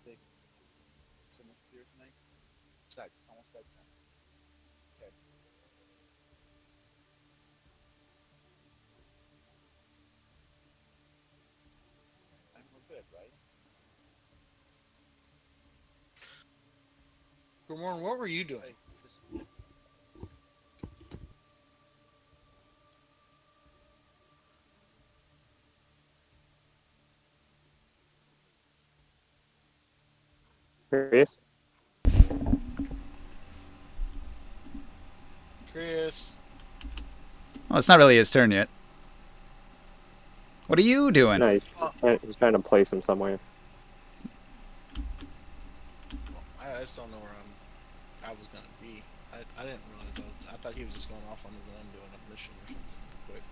It's almost clear tonight. Besides, it's almost bedtime. Okay. And we're good, right? Good morning. What were you doing? Hey, this, Chris? Chris. Well, it's not really his turn yet. What are you doing? No, he's trying to place him somewhere. I just don't know where I was gonna be. I didn't realize I thought he was just going off on his own doing a mission or something quick.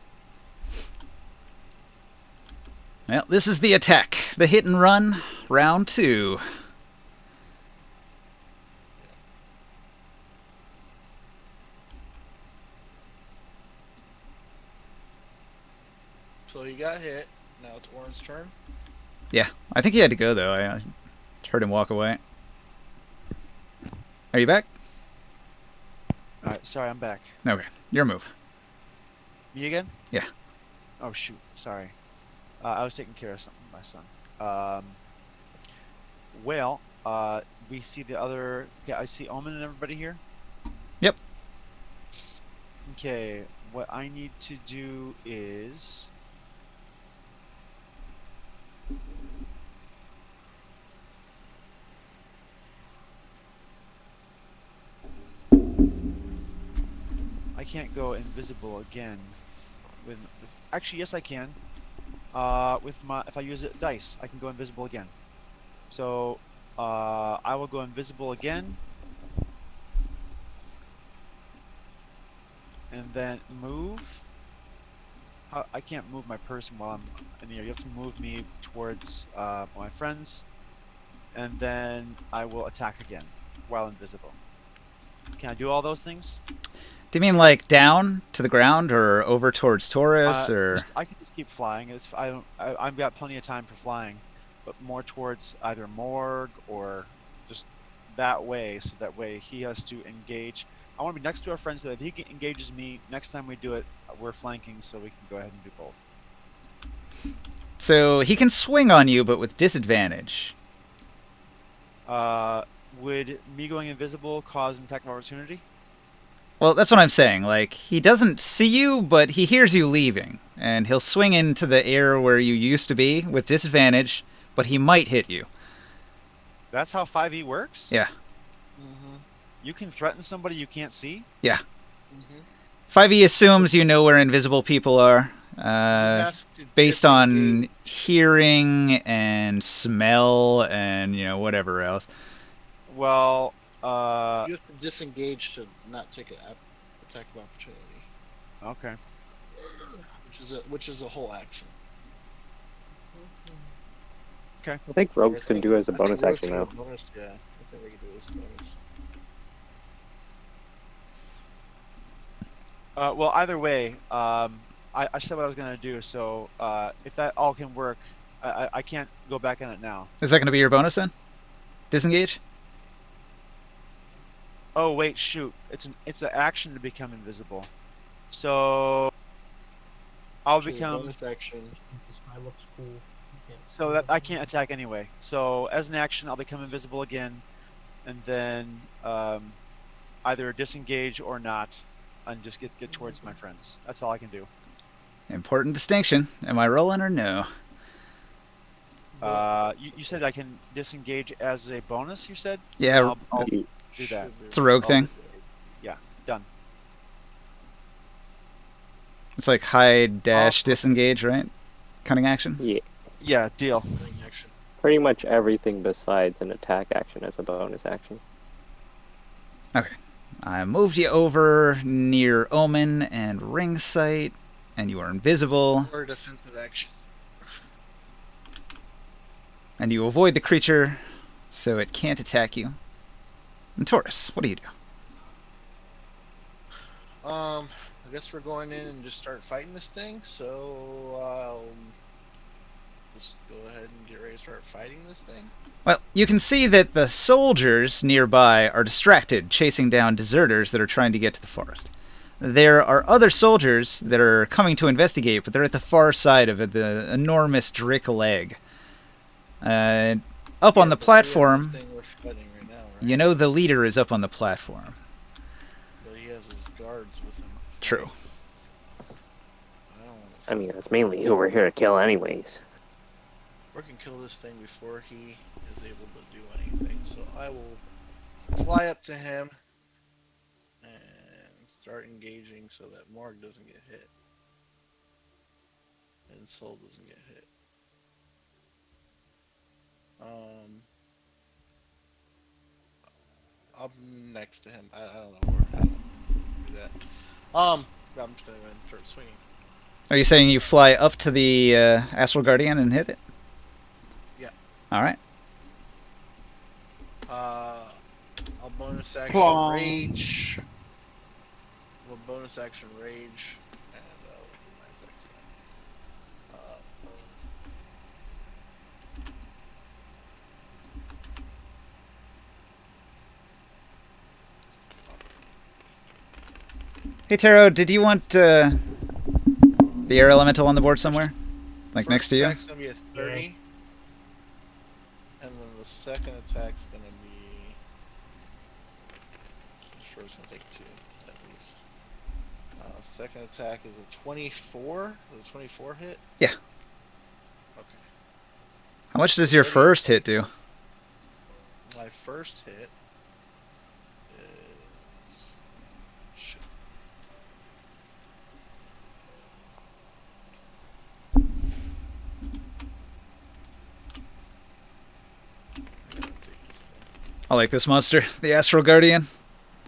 Well, this is the attack. The hit and run, round 2. So he got hit. Now it's Oren's turn. Yeah, I think he had to go, though. I heard him walk away. Are you back? all right, sorry, I'm back. Okay, your move. Me again? Yeah. Oh shoot, sorry. I was taking care of something with my son. Well, we see the other. Okay, I see Omen and everybody here. Yep. Okay, what I need to do is. I can't go invisible again. Actually, yes, I can. With my if I use a dice, I can go invisible again. So I will go invisible again, and then move. I can't move my person while I'm in the air. You have to move me towards my friends, and then I will attack again while invisible. Can I do all those things? Do you mean like down to the ground or over towards Taurus or? I can just keep flying. I've got plenty of time for flying, but more towards either Morg or just that way. So that way he has to engage. I want to be next to our friends so that if he engages me next time we do it, we're flanking, so we can go ahead and do both. So he can swing on you, but with disadvantage. Would me going invisible cause an attack of opportunity? Well, that's what I'm saying. Like, he doesn't see you, but he hears you leaving. And he'll swing into the air where you used to be with disadvantage, but he might hit you. That's how 5e works? Yeah. Mm-hmm. You can threaten somebody you can't see? Yeah. Mm-hmm. 5e assumes you know where invisible people are, You have to based on disengage. hearing and smell and whatever else. Well, You have to disengage to not take an attack of opportunity, okay. which is a whole action. Okay. I think rogues can do it as a I think bonus rogues action can do a now. bonus. Yeah, I think they can do it as a bonus. Well, either way, I said what I was going to do, so if that all can work, I can't go back on it now. Is that going to be your bonus then? Disengage? Oh, wait, shoot. It's an action to become invisible. So I'll Which is a become... bonus action. This guy looks cool. You can't So see that I him. can't attack anyway. So as an action, I'll become invisible again, and then either disengage or not, and just get towards my friends. That's all I can do. Important distinction. Am I rolling or no? You said I can disengage as a bonus. You said? So Yeah, then I'll do that. Should be. it's a rogue thing. Yeah, done. It's like hide, dash, disengage, right? Cunning action. Yeah, Yeah, deal. Cunning action. pretty much everything besides an attack action as a bonus action. Okay. I moved you over near Omen and Ring Sight, and you are invisible, Or defensive action. and you avoid the creature, so it can't attack you. And Taurus, what do you do? I guess we're going in and just start fighting this thing. So I'll just go ahead and get ready to start fighting this thing. Well, you can see that the soldiers nearby are distracted, chasing down deserters that are trying to get to the forest. There are other soldiers that are coming to investigate, but they're at the far side of the enormous Drik leg. Up on the This platform, thing we're fighting right now, right? you know the leader is up on the platform. But he has his guards with him. True. I don't want I mean, that's mainly who we're here to kill anyways. We can kill this thing before he is able to do anything. So I will fly up to him and start engaging so that Morg doesn't get hit. And Soul doesn't get hit. I'm next to him. I don't know where to do that. I'm just gonna go ahead and start swinging. Are you saying you fly up to the Astral Guardian and hit it? Yeah. All right. I'll bonus action Plong. rage. Well, bonus action rage, and I'll do my attacks then. Hey, Taro, did you want the air elemental on the board somewhere? Like First next to you? attack's gonna be a 30, Yes. and then the second attack's gonna be. I'm sure it's gonna take 2 at least. Second attack is a 24. Does a 24 hit? Yeah. Okay. How much does your first hit do? My first hit is. Shit. I gotta take this thing. I like this monster, the Astral Guardian.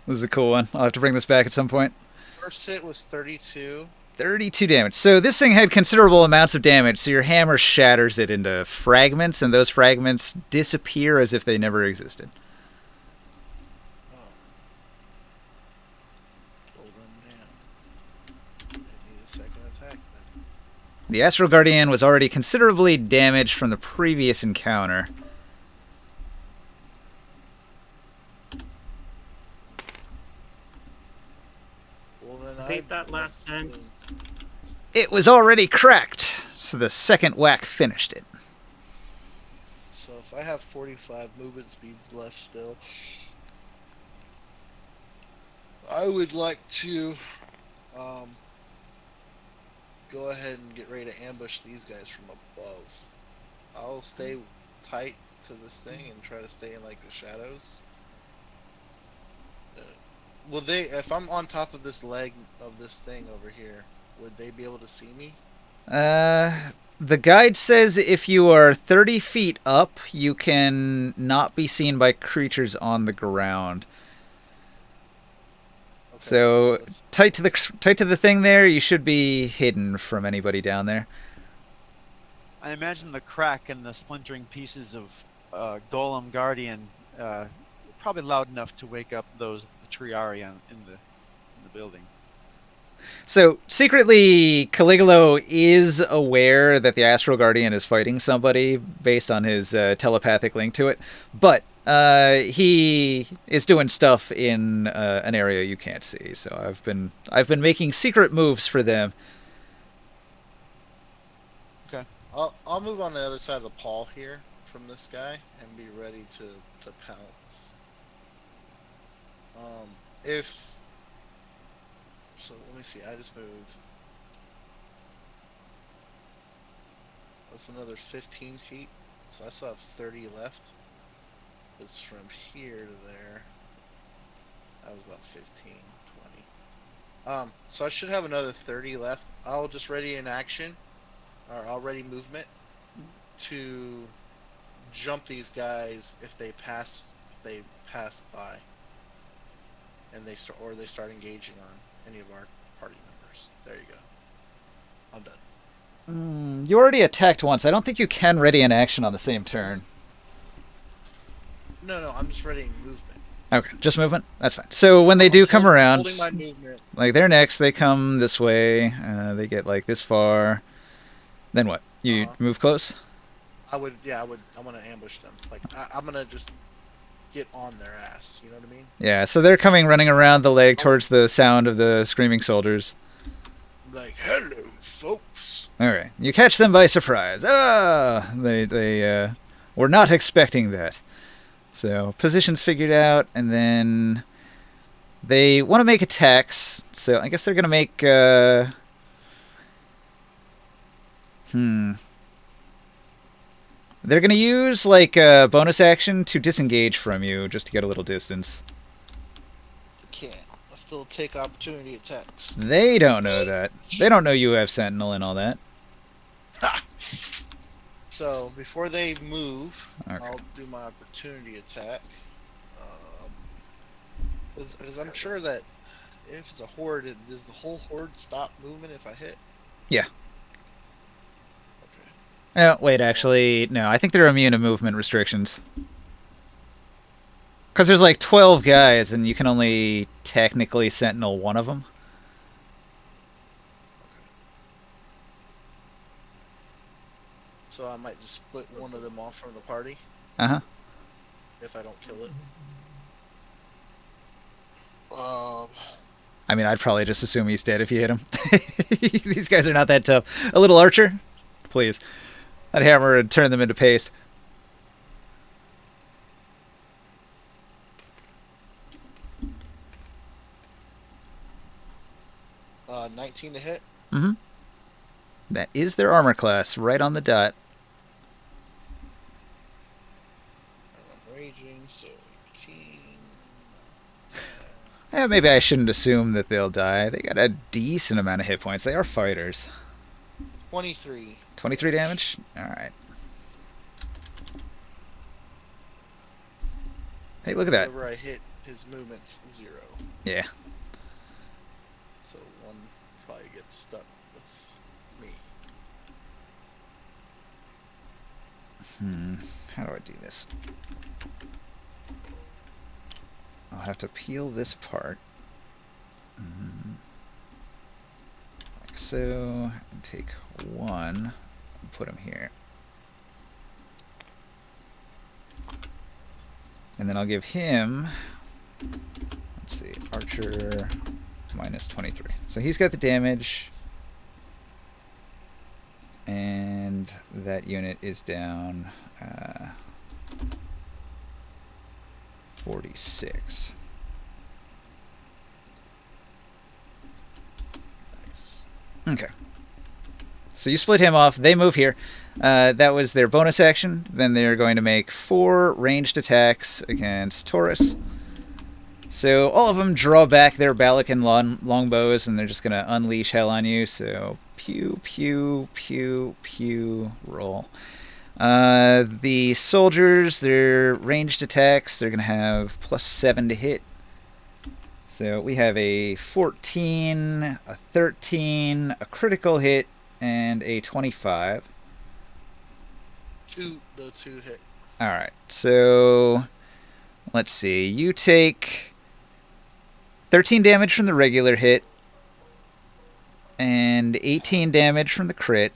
This is a cool one. I'll have to bring this back at some point. First hit was 32. 32 damage. So this thing had considerable amounts of damage, so your hammer shatters it into fragments, and those fragments disappear as if they never existed. Oh. Roll them down. I need a second attack then. The Astral Guardian was already considerably damaged from the previous encounter. Well, then Repeat that last sentence. It was already cracked, so the second whack finished it. So if I have 45 movement speeds left still, I would like to go ahead and get ready to ambush these guys from above. I'll stay tight to this thing and try to stay in like the shadows. will they? If I'm on top of this leg of this thing over here, would they be able to see me? The guide says if you are 30 feet up, you can not be seen by creatures on the ground. Okay, So let's- tight to the thing there, you should be hidden from anybody down there. I imagine the crack and the splintering pieces of Golem Guardian probably loud enough to wake up those Triari in the building. So secretly, Caligula is aware that the Astral Guardian is fighting somebody based on his telepathic link to it, but he is doing stuff in an area you can't see. So I've been making secret moves for them. Okay. I'll move on the other side of the pall here from this guy and be ready to pounce. If so, let me see. I just moved. That's another 15 feet, so I still have 30 left. It's from here to there. That was about 15, 20. So I should have another 30 left. I'll just ready in action, or I'll ready movement to jump these guys if they pass by, and they start engaging on any of our party members. There you go. I'm done. You already attacked once. I don't think you can ready an action on the same turn. No, I'm just readying movement. Okay, just movement? That's fine. So when they do come around, Holding my movement. like they're next, they come this way, they get like this far. Then what? You move close? I want to ambush them. Like, I'm going to just get on their ass. You know what I mean? Yeah, so they're coming running around the leg towards the sound of the screaming soldiers. Like, hello, folks. All right, you catch them by surprise. They were not expecting that. So positions figured out, and then they want to make attacks. So I guess they're gonna make. They're gonna use like a bonus action to disengage from you, just to get a little distance. I can't. I still take opportunity attacks. They don't know that. They don't know you have Sentinel and all that. Ha! So before they move, Okay. I'll do my opportunity attack. Because I'm sure that if it's a horde, does the whole horde stop moving if I hit? Yeah. Okay. Oh, wait, actually, no. I think they're immune to movement restrictions. Because there's like 12 guys, and you can only technically Sentinel one of them. So I might just split one of them off from the party Uh-huh. if I don't kill it. I mean, I'd probably just assume he's dead if you hit him. These guys are not that tough. A little archer? Please. That hammer would turn them into paste. Uh, 19 to hit. Mm-hmm. That is their armor class, right on the dot. I'm raging, so 18. Maybe I shouldn't assume that they'll die. They got a decent amount of hit points. They are fighters. 23. 23 damage? Alright. Hey, look at that. Whenever I hit, his movement's 0. Yeah. So one probably gets stuck with me. How do I do this? I'll have to peel this part. Like so. And take one and put him here. And then I'll give him, let's see, Archer minus 23. So he's got the damage. And that unit is down 46. Nice. Okay. So you split him off. They move here. That was their bonus action. Then they're going to make 4 ranged attacks against Taurus. So all of them draw back their Balakan longbows, and they're just going to unleash hell on you. So pew, pew, pew, pew, roll. The soldiers, their ranged attacks, they're going to have +7 to hit. So we have a 14, a 13, a critical hit, and a 25. Two hit. Alright, so let's see. You take 13 damage from the regular hit, and 18 damage from the crit.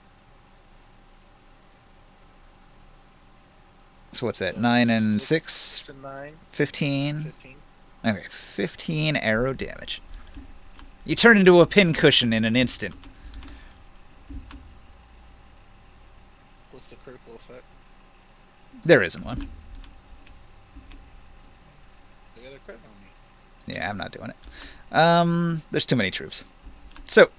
So what's that? 9 and 6? 6 and 9. 15. 15. Okay, 15 arrow damage. You turn into a pincushion in an instant. What's the critical effect? There isn't one. They got a crit on me. Yeah, I'm not doing it. There's too many troops. So,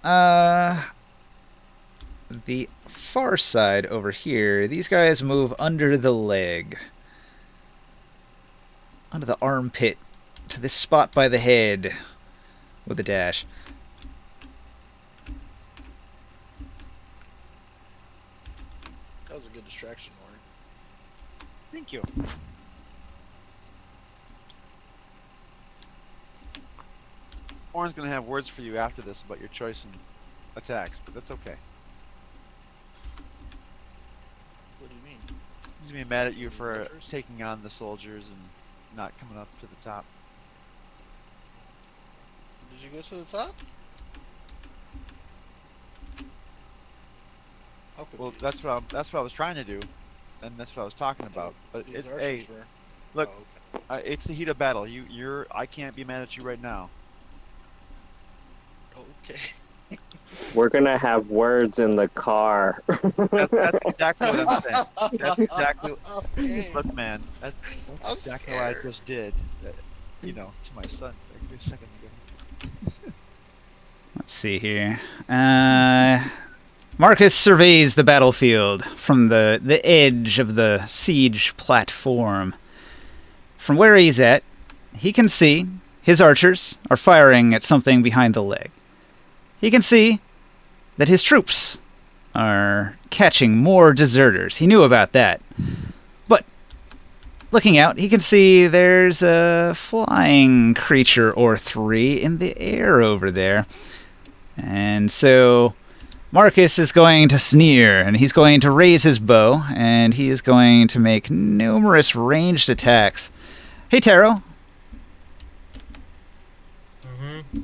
the far side over here, these guys move under the leg. Under the armpit. To this spot by the head. With a dash. That was a good distraction, Warren. Thank you. Oren's gonna have words for you after this about your choice in attacks, but that's okay. What do you mean? He's gonna be mad at you for taking on the soldiers and not coming up to the top. Did you go to the top? Well, that's what I was trying to do, and that's what I was talking about. But hey, look, Oh, okay. it's the heat of battle. I can't be mad at you right now. Okay. We're gonna have words in the car. That's exactly what I'm saying. That's exactly. Okay. Look, man, that's I'm exactly what I scared. just did. To my son like a second ago. Let's see here. Marcus surveys the battlefield from the edge of the siege platform. From where he's at, he can see his archers are firing at something behind the leg. He can see that his troops are catching more deserters. He knew about that. But looking out, he can see there's a flying creature or three in the air over there. And so Marcus is going to sneer, and he's going to raise his bow, and he is going to make numerous ranged attacks. Hey, Taro. Mm-hmm.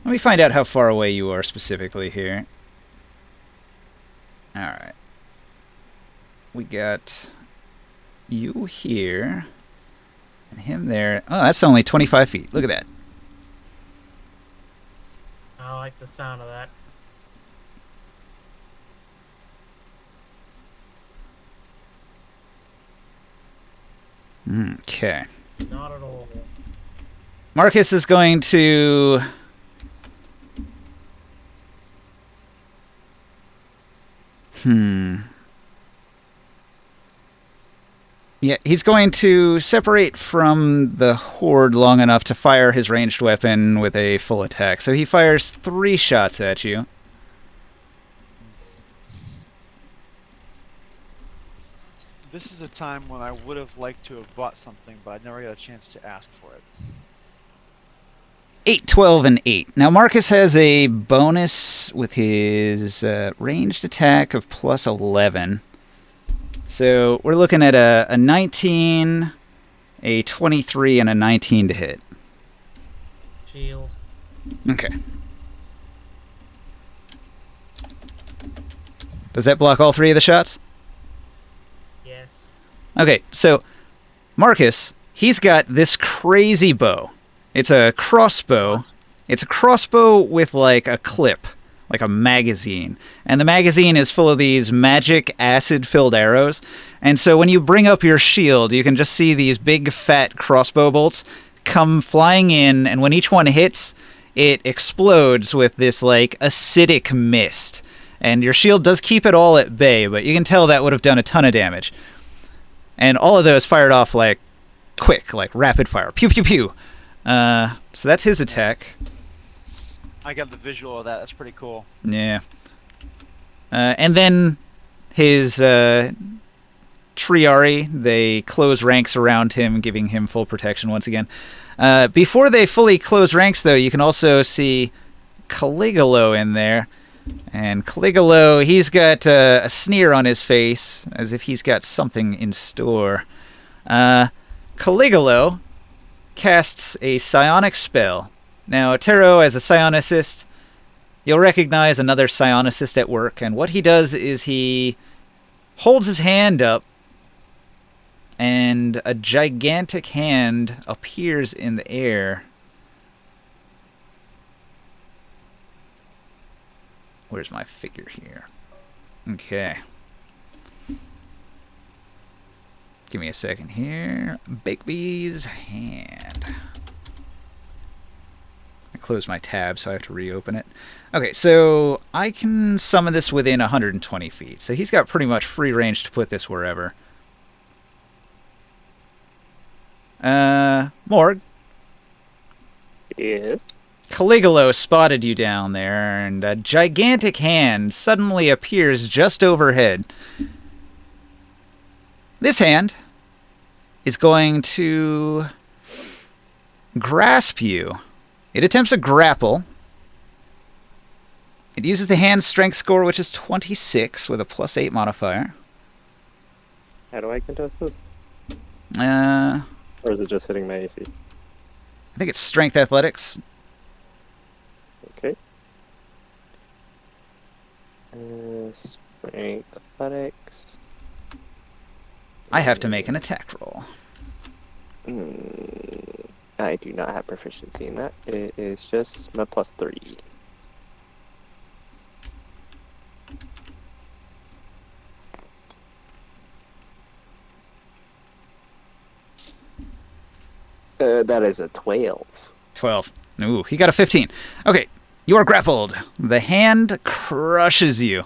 Let me find out how far away you are specifically here. Alright. We got you here, and him there. Oh, that's only 25 feet. Look at that. I like the sound of that. Okay. Not at all. Marcus is going to... Yeah, he's going to separate from the horde long enough to fire his ranged weapon with a full attack. So he fires 3 shots at you. This is a time when I would have liked to have bought something, but I never got a chance to ask for it. 8, 12, and 8. Now, Marcus has a bonus with his ranged attack of plus 11. So we're looking at a 19, a 23, and a 19 to hit. Shield. Okay. Does that block all 3 of the shots? Yes. Okay, so Marcus, he's got this crazy bow. It's a crossbow. It's a crossbow with like a clip, like a magazine. And the magazine is full of these magic acid-filled arrows. And so when you bring up your shield, you can just see these big fat crossbow bolts come flying in, and when each one hits, it explodes with this like acidic mist. And your shield does keep it all at bay, but you can tell that would have done a ton of damage. And all of those fired off like quick, like rapid fire. Pew, pew, pew. So that's his attack. I got the visual of that. That's pretty cool. Yeah. And then his Triari, they close ranks around him, giving him full protection once again. Before they fully close ranks, though, you can also see Caligula in there. And Caligula, he's got a sneer on his face, as if he's got something in store. Caligula casts a psionic spell. Now, Taro, as a psionicist, you'll recognize another psionicist at work, and what he does is he holds his hand up, and a gigantic hand appears in the air. Where's my figure here? Okay. Give me a second here. Bigby's hand. I closed my tab, so I have to reopen it. Okay, so I can summon this within 120 feet. So he's got pretty much free range to put this wherever. Morg. Yes. Caligula spotted you down there, and a gigantic hand suddenly appears just overhead. This hand is going to grasp you. It attempts a grapple. It uses the hand strength score, which is 26, with a +8 modifier. How do I contest this? I Or is it just hitting my AC? think it's strength athletics. Okay. Strength athletics. I have to make an attack roll. I do not have proficiency in that. It is just my +3. That is a 12. 12. Ooh, he got a 15. Okay, you are grappled. The hand crushes you.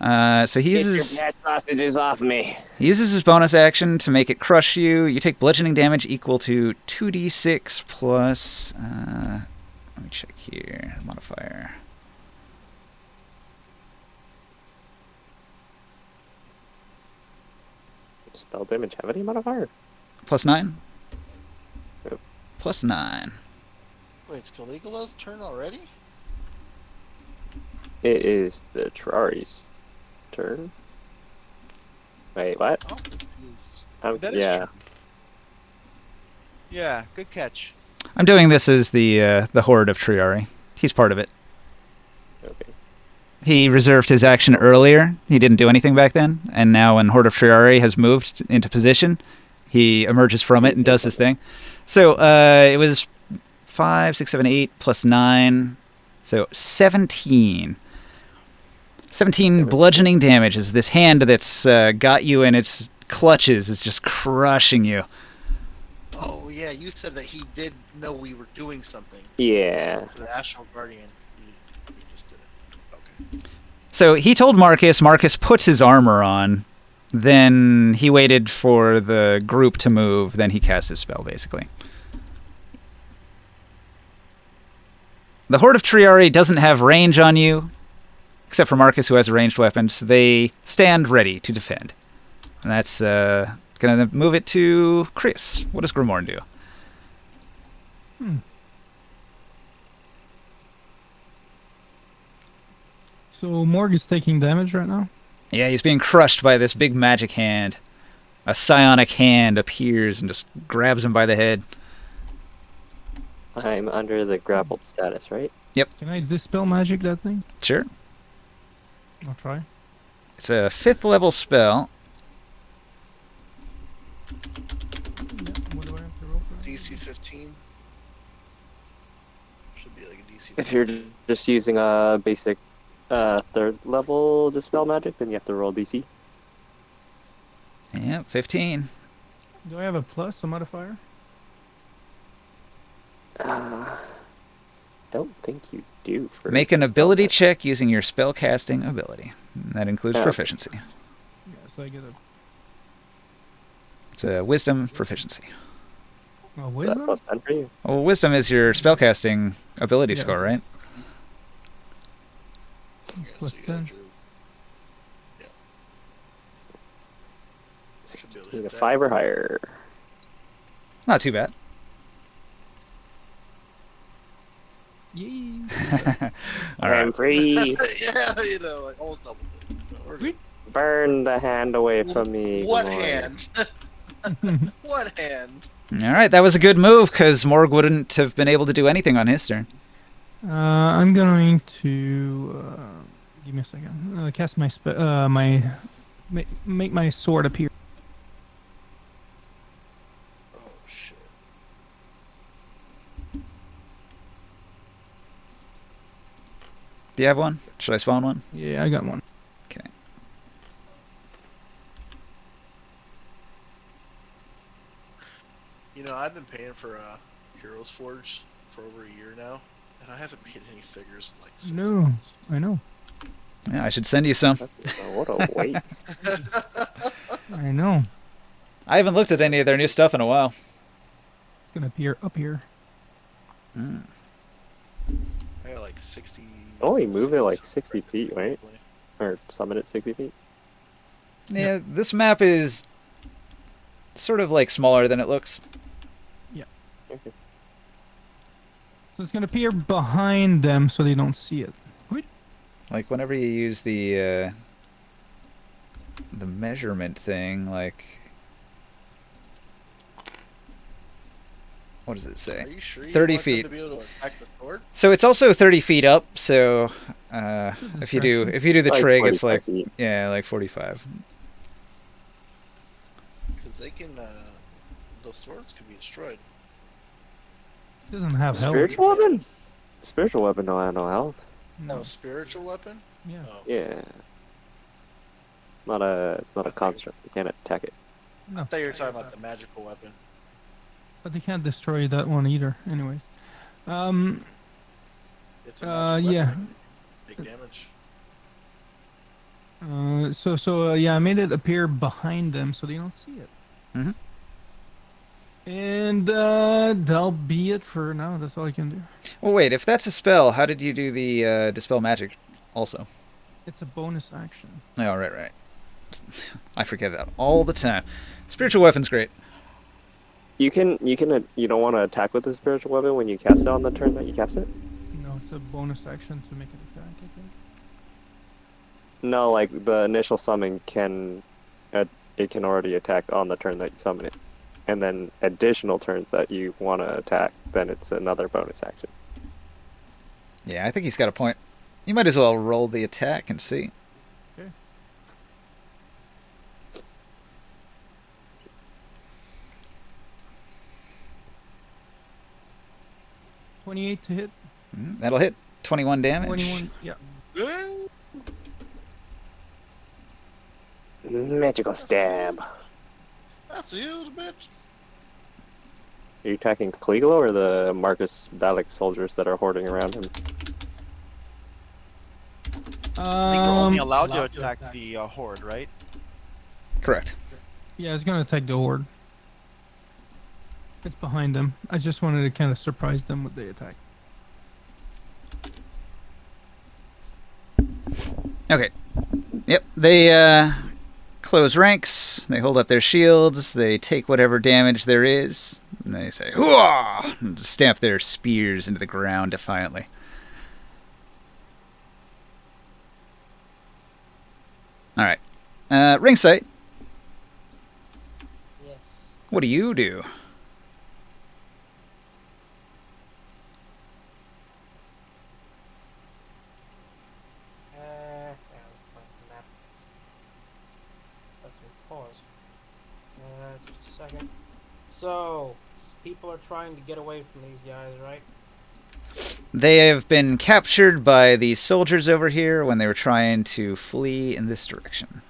So he uses... Get your pet sausages off me. He uses his bonus action to make it crush you. You take bludgeoning damage equal to 2d6 plus... let me check here. Modifier. Spell damage have any modifier? +9? Yep. +9. Wait, it's Caligula's turn already? It is the Terrari's turn. Wait, what? I'm confused. That is Yeah. true. Yeah, good catch. I'm doing this as the Horde of Triari. He's part of it. Okay. He reserved his action earlier. He didn't do anything back then. And now when Horde of Triari has moved into position, he emerges from it and does his thing. So it was 5, 6, 7, 8 plus 9. So 17. 17 bludgeoning damage as this hand that's got you in its clutches is just crushing you. Oh, yeah, you said that he did know we were doing something. Yeah. For the Astral Guardian. We just did it. Okay. So he told Marcus. Marcus puts his armor on. Then he waited for the group to move. Then he cast his spell, basically. The Horde of Triari doesn't have range on you, except for Marcus, who has a ranged weapon. So they stand ready to defend. And that's going to move it to Chris. What does Grimorn do? So Morg is taking damage right now? Yeah, he's being crushed by this big magic hand. A psionic hand appears and just grabs him by the head. I'm under the grappled status, right? Can I dispel magic that thing? Sure. I'll try. It's a 5th level spell. What do I have to roll for that? DC 15. Should be like a DC 15. If you're just using a basic 3rd level dispel magic, then you have to roll DC. Yeah, 15. Do I have a plus, a modifier? I don't think you do. For Make an dispel ability magic. check using your spellcasting ability. And that includes Oh. proficiency. Yeah, so I get a... It's a wisdom proficiency. Well, Is that wisdom? plus 10 for you? Well, wisdom is your spellcasting ability Yeah. score, right? Plus So you 10. got your- Yeah. Should be able to Need a hit that. 5 or higher. Not too bad. Yay. All I'm right. free. Yeah, you know, like almost double it. No, we're good. Burn the hand away from me. What Gamora. hand? What hand? All right, that was a good move because Morg wouldn't have been able to do anything on his turn. I'm going to give me a second. Cast my make my sword appear. Oh shit. Do you have one? Should I spawn one? Yeah, I got one. Okay. You know, I've been paying for Heroes Forge for over a year now, and I haven't made any figures in like 6 No, months. I know. Yeah, I should send you some. What a waste. I know. I haven't looked at any of their new stuff in a while. It's gonna appear up here. Mm. I got like 60. Only move it like 60 60 feet, right? Or summon it 60 feet? Yeah, this map is sort of like smaller than it looks. Okay. So it's gonna appear behind them so they don't see it. Like whenever you use the measurement thing, like what does it Are say? you sure you 30 want them feet. to be able to attack the sword? So it's also 30 feet up. So if you do the Like trig, it's 45 like feet. yeah, like 45. Because they can, those swords can be destroyed. It doesn't have health. Spiritual weapon? Spiritual weapon don't have no health. No, spiritual weapon? Yeah. Oh. Yeah. It's not a construct. You can't attack it. I No, thought you were talking about the magical weapon. but they can't destroy that one either. Anyways. It's a magical Yeah. weapon. Big damage. Yeah, I made it appear behind them so they don't see it. Mhm. And that'll be it for now. That's all I can do. Well, wait. If that's a spell, how did you do the dispel magic? Also. It's a bonus action. Oh, right. I forget that all the time. Spiritual weapon's great. You don't want to attack with the spiritual weapon when you cast it on the turn that you cast it? No, it's a bonus action to make it attack, I think. No, like the initial summon it can already attack on the turn that you summon it. And then additional turns that you want to attack, then it's another bonus action. Yeah, I think he's got a point. You might as well roll the attack and see. Okay. $28 to hit. That'll hit. 21 damage. 21. Yeah. Magical stab. That's a huge bitch. Are you attacking Caligula or the Marcus Bellic soldiers that are hoarding around him? I think you're only allowed to allowed to attack attack. the horde, right? Correct. Yeah, it's gonna attack the horde. It's behind them. I just wanted to kind of surprise them with the attack. Okay. Yep. They close ranks. They hold up their shields. They take whatever damage there is. And they say, "Hooah!" and stamp their spears into the ground defiantly. All right. Ring sight. Yes. What do you do? Map. Let's pause. Just a second. So, people are trying to get away from these guys, right? They have been captured by these soldiers over here when they were trying to flee in this direction.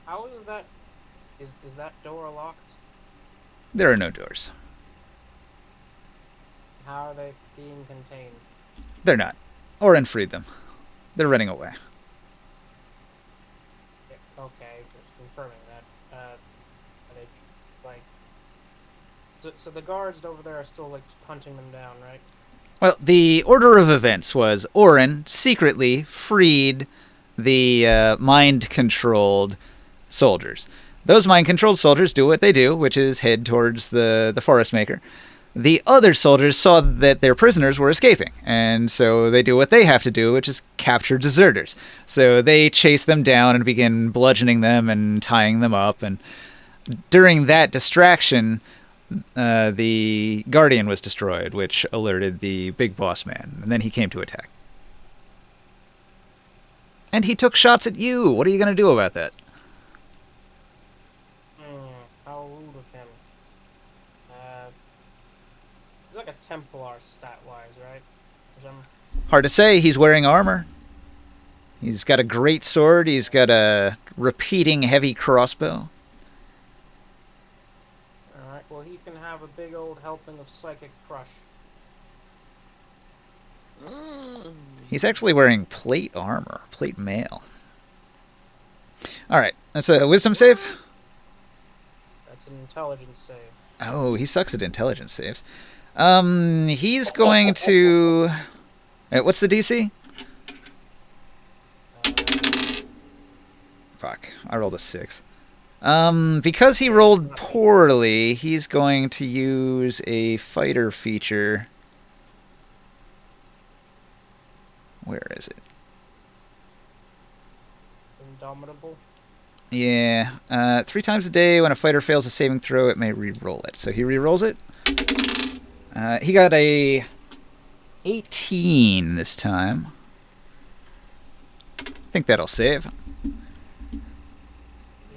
How is that? Is that door locked? There are no doors. How are they being contained? They're not. Orin freed them. They're running away. Yeah, okay, just confirming that. Are they Like, so the guards over there are still like hunting them down, right? Well, the order of events was Orin secretly freed the mind-controlled soldiers. Those mind-controlled soldiers do what they do, which is head towards the Forest Maker. The other soldiers saw that their prisoners were escaping, and so they do what they have to do, which is capture deserters. So they chase them down and begin bludgeoning them and tying them up, and during that distraction, the Guardian was destroyed, which alerted the big boss man, and then he came to attack. And he took shots at you. What are you going to do about that? How rude of him. He's like a Templar stat-wise, right? Hard to say. He's wearing armor. He's got a great sword. He's got a repeating heavy crossbow. Alright, well he can have a big old helping of Psychic Crush. He's actually wearing plate armor. Plate mail. Alright, that's a wisdom save? That's an intelligence save. Oh, he sucks at intelligence saves. He's going to... what's the DC? Fuck, I rolled a 6. Because he rolled poorly, he's going to use a fighter feature. Where is it? Indomitable? Yeah. 3 times a day, when a fighter fails a saving throw, it may re-roll it. So he re-rolls it. He got a 18 this time. I think that'll save.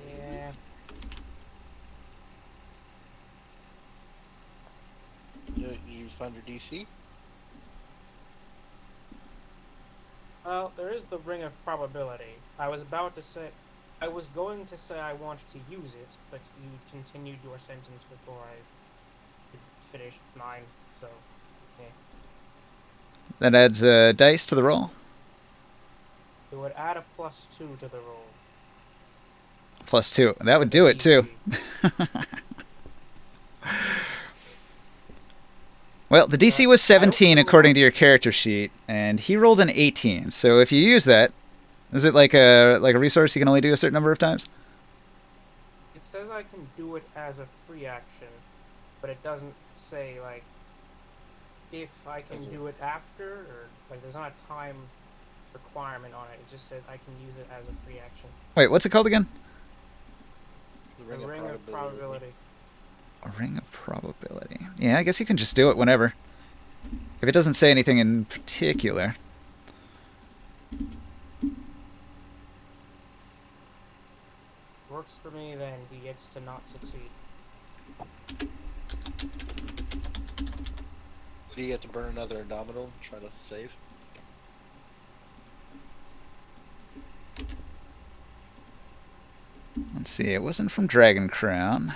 Yeah. You found your DC? Well, there is the Ring of Probability. I was going to say I wanted to use it, but you continued your sentence before I could finish mine, so, yeah. That adds a dice to the roll. It would add a +2 to the roll. +2. That would do it, too. Well, the DC was 17 according to your character sheet, and he rolled an 18. So if you use that, is it like a resource you can only do a certain number of times? It says I can do it as a free action, but it doesn't say, like, if I can do it after, or, like, there's not a time requirement on it. It just says I can use it as a free action. Wait, what's it called again? The Ring of Probability. A Ring of Probability. Yeah, I guess you can just do it whenever. If it doesn't say anything in particular. Works for me, then he gets to not succeed. Do you get to burn another Indomitable and try to save? Let's see, it wasn't from Dragon Crown.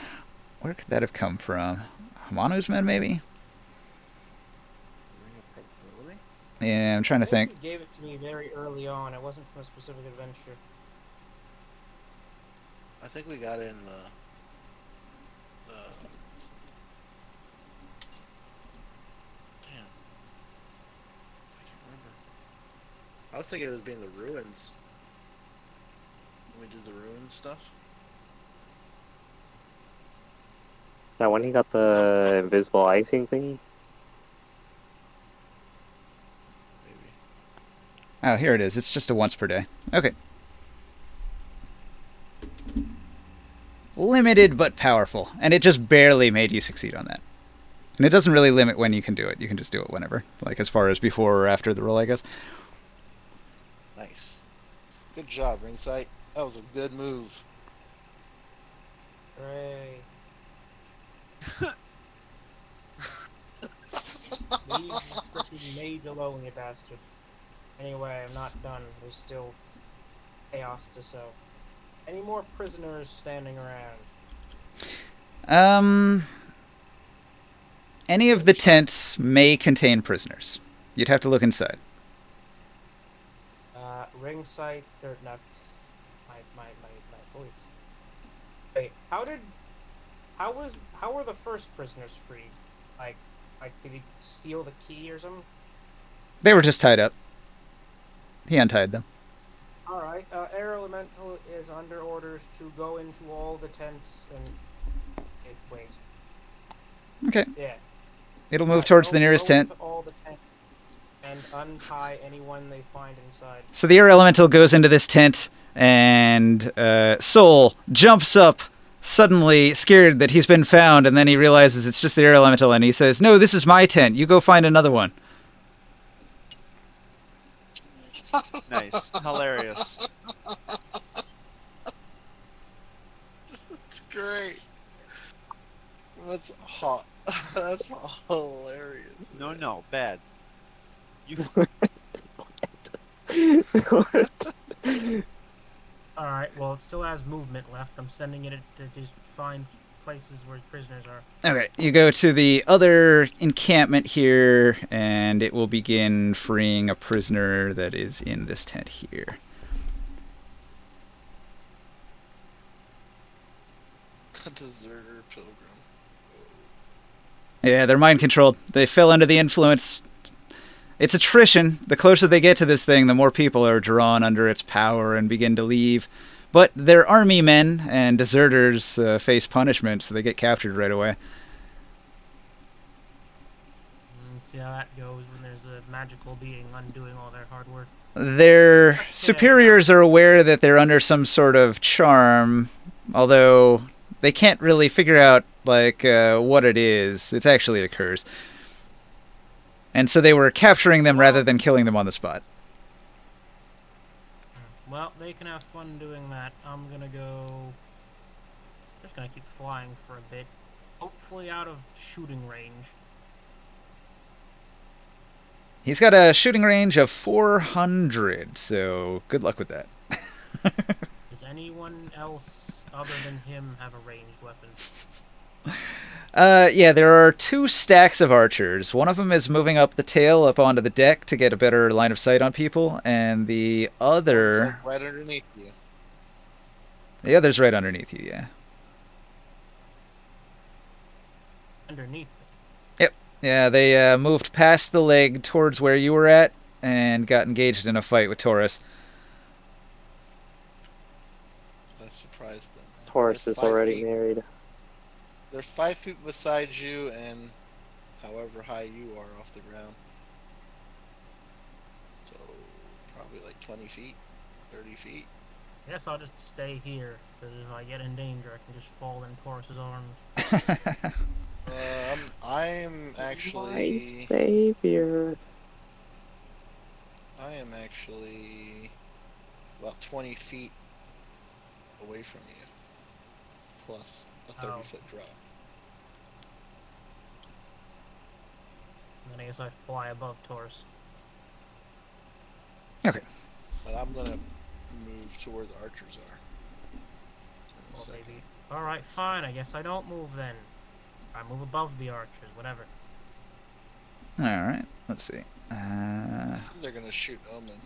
Where could that have come from? Manu's Men, maybe? Yeah, I'm trying to think. He gave it to me very early on. It wasn't from a specific adventure. I think we got it in the damn. I can't remember. I was thinking it was being the ruins. When we did the ruin stuff. Now, when he got the invisible icing thingy? Maybe. Oh, here it is. It's just a once per day. Okay. Limited but powerful. And it just barely made you succeed on that. And it doesn't really limit when you can do it. You can just do it whenever. Like as far as before or after the roll, I guess. Nice. Good job, Ringsight. That was a good move. Hooray. Leave freaking mage alone, you bastard. Anyway, I'm not done. There's still chaos to sow. Any more prisoners standing around? Any of the tents may contain prisoners. You'd have to look inside. Ring sight, or not, my voice. Wait, how did how were the first prisoners freed? Like did he steal the key or something? They were just tied up. He untied them. All right. Air Elemental is under orders to go into all the tents and wait. Okay. Yeah. It'll move towards the nearest go tent. into all the tents and untie anyone they find inside. So the air elemental goes into this tent, and Soul jumps up, suddenly scared that he's been found, and then he realizes it's just the air elemental, and he says, "No, this is my tent. You go find another one." Nice. Hilarious. That's great. That's hot. That's hilarious. No, bad. You. Alright, well, it still has movement left. I'm sending it to just find places where prisoners are. Okay, you go to the other encampment here, and it will begin freeing a prisoner that is in this tent here. A deserter pilgrim. Yeah, they're mind controlled. They fell under the influence. It's attrition. The closer they get to this thing, the more people are drawn under its power and begin to leave. But they're army men, and deserters face punishment, so they get captured right away. See how that goes when there's a magical being undoing all their hard work. Their superiors are aware that they're under some sort of charm, although they can't really figure out what it is. It's actually a curse. And so they were capturing them rather than killing them on the spot. Well, they can have fun doing that. I'm gonna go... Just gonna keep flying for a bit. Hopefully out of shooting range. He's got a shooting range of 400, so good luck with that. Does anyone else other than him have a ranged weapon? Yeah, there are 2 stacks of archers. One of them is moving up the tail up onto the deck to get a better line of sight on people, and the other... Right underneath you. The other's right underneath you, yeah. Underneath me? Yep. Yeah, they moved past the leg towards where you were at and got engaged in a fight with Taurus. I surprised them. Taurus is already married. They're 5 feet beside you and however high you are off the ground. So, probably like 20 feet, 30 feet. I guess I'll just stay here, because if I get in danger, I can just fall in Taurus's arms. I'm actually... My savior. I am actually about 20 feet away from you. Plus a 30-foot drop. And then I guess I fly above Taurus. Okay. But I'm gonna move to where the archers are. Well, maybe. Alright, fine. I guess I don't move then. I move above the archers, whatever. Alright, let's see. They're gonna shoot Omen.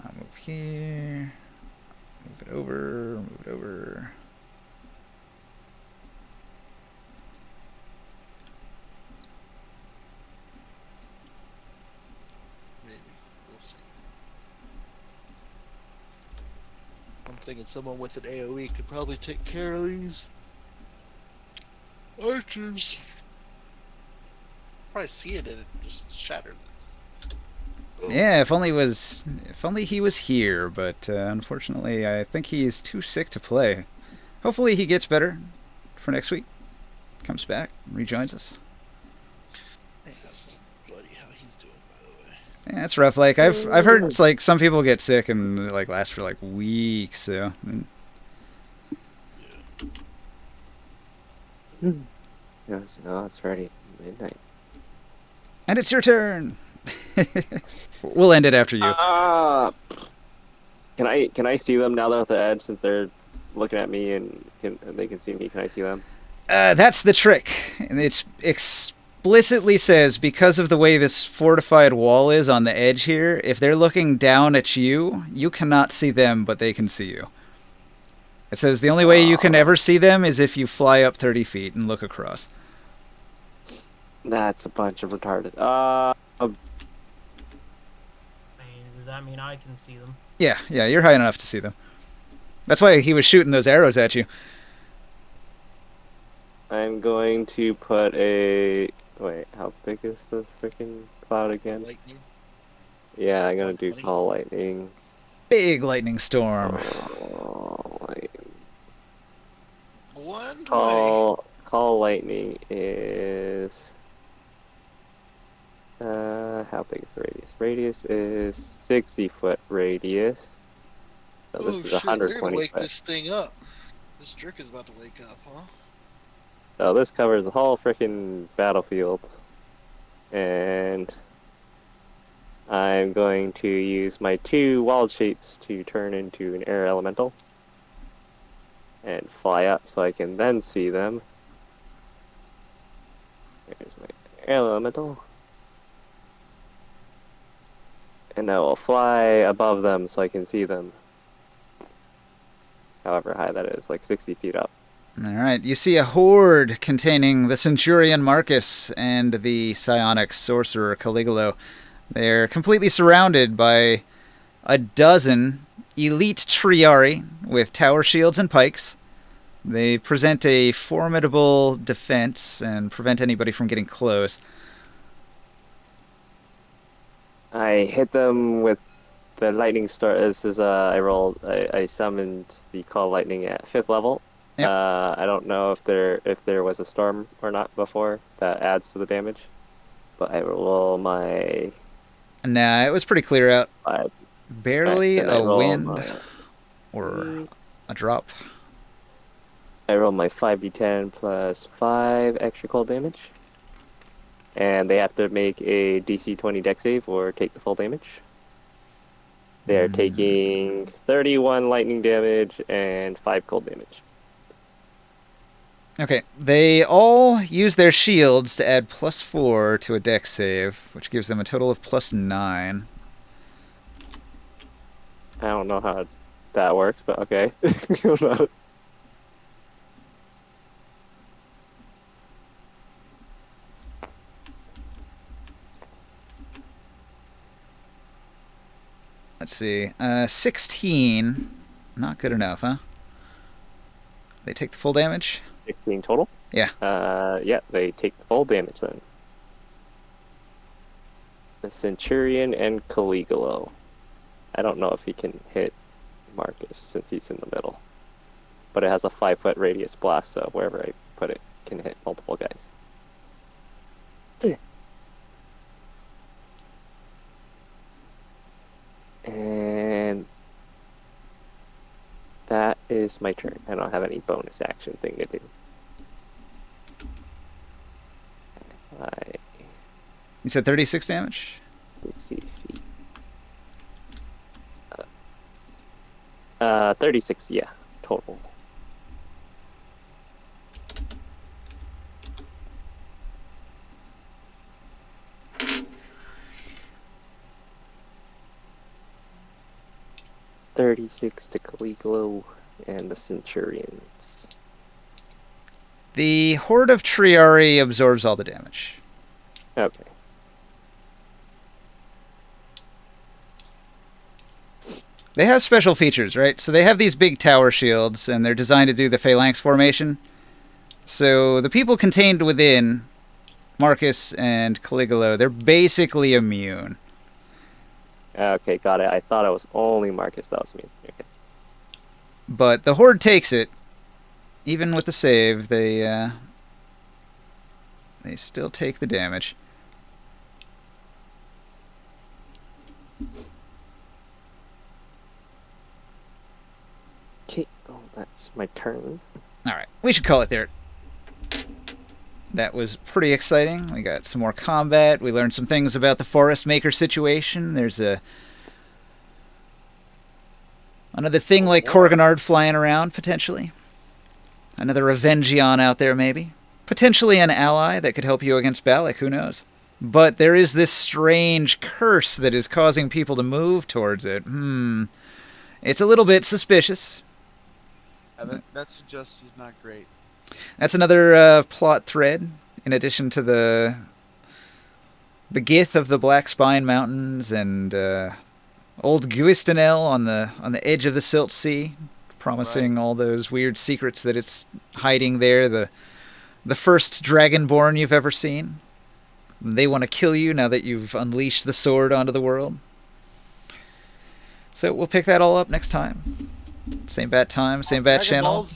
I'll move here. Move it over. Move it over. Maybe. We'll see. I'm thinking someone with an AoE could probably take care of these archers. Probably see it and it just shatter them. Yeah, if only he was here, but unfortunately I think he's too sick to play. Hopefully he gets better for next week. Comes back, rejoins us. Hey, that's bloody how he's doing, by the way. Yeah, it's rough. Like I've heard it's like some people get sick and it, like last for like weeks, so Yes, no, it's already midnight. And it's your turn. We'll end it after you. Can I see them now they're at the edge since they're looking at me and they can see me? Can I see them? That's the trick. And it's explicitly says because of the way this fortified wall is on the edge here, if they're looking down at you, you cannot see them, but they can see you. It says the only way you can ever see them is if you fly up 30 feet and look across. That's a bunch of retarded. I mean, does that mean I can see them? Yeah, you're high enough to see them. That's why he was shooting those arrows at you. I'm going to put a... Wait, how big is the freaking cloud again? Lightning. Yeah, I'm gonna do call lightning. Big lightning storm. Call lightning is... how big is the radius? Radius is 60-foot radius. So this is 120 They're gonna wake foot. this thing up. This Drik is about to wake up, huh? So this covers the whole freaking battlefield. And I'm going to use my 2 wild shapes to turn into an air elemental. And fly up so I can then see them. There's my air elemental. And I will fly above them so I can see them. However high that is, like 60 feet up. All right, you see a horde containing the Centurion Marcus and the psionic sorcerer Caligula. They're completely surrounded by a dozen elite Triari with tower shields and pikes. They present a formidable defense and prevent anybody from getting close. I hit them with the lightning star. This is I summoned the call lightning at 5th level. Yep. I don't know if there was a storm or not before that adds to the damage, but I roll my... Nah, it was pretty clear out. 5. Barely Right, a wind or a drop. I roll my 5d10 plus 5 extra cold damage. And they have to make a DC 20 dex save or take the full damage. They are taking 31 lightning damage and 5 cold damage. Okay, they all use their shields to add +4 to a dex save, which gives them a total of +9. I don't know how that works, but okay. Let's see. 16. Not good enough, huh? They take the full damage? 16 total? Yeah. Yeah, they take the full damage then. The Centurion and Caligula. I don't know if he can hit Marcus since he's in the middle. But it has a 5-foot radius blast, so wherever I put it can hit multiple guys. And that is my turn. I don't have any bonus action thing to do. You said 36 damage? 60 feet. 36, yeah, total. $36 to Caligula and the Centurions. The Horde of Triari absorbs all the damage. Okay. They have special features, right? So they have these big tower shields, and they're designed to do the phalanx formation. So the people contained within Marcus and Caligula, they're basically immune. Okay, got it. I thought it was only Marcus that was me. Okay. But the Horde takes it. Even with the save, they still take the damage. Okay, oh, that's my turn. Alright, we should call it there. That was pretty exciting. We got some more combat. We learned some things about the Forest Maker situation. There's another thing like Korganard flying around, potentially. Another Revengeon out there, maybe. Potentially an ally that could help you against Balak, who knows. But there is this strange curse that is causing people to move towards it. It's a little bit suspicious. That suggests he's not great. That's another plot thread. In addition to the Gith of the Black Spine Mountains and old Guistanel on the edge of the Silt Sea, promising all those weird secrets that it's hiding there. The first Dragonborn you've ever seen. They want to kill you now that you've unleashed the sword onto the world. So we'll pick that all up next time. Same bat time, same bat channel.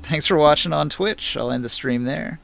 Thanks for watching on Twitch. I'll end the stream there.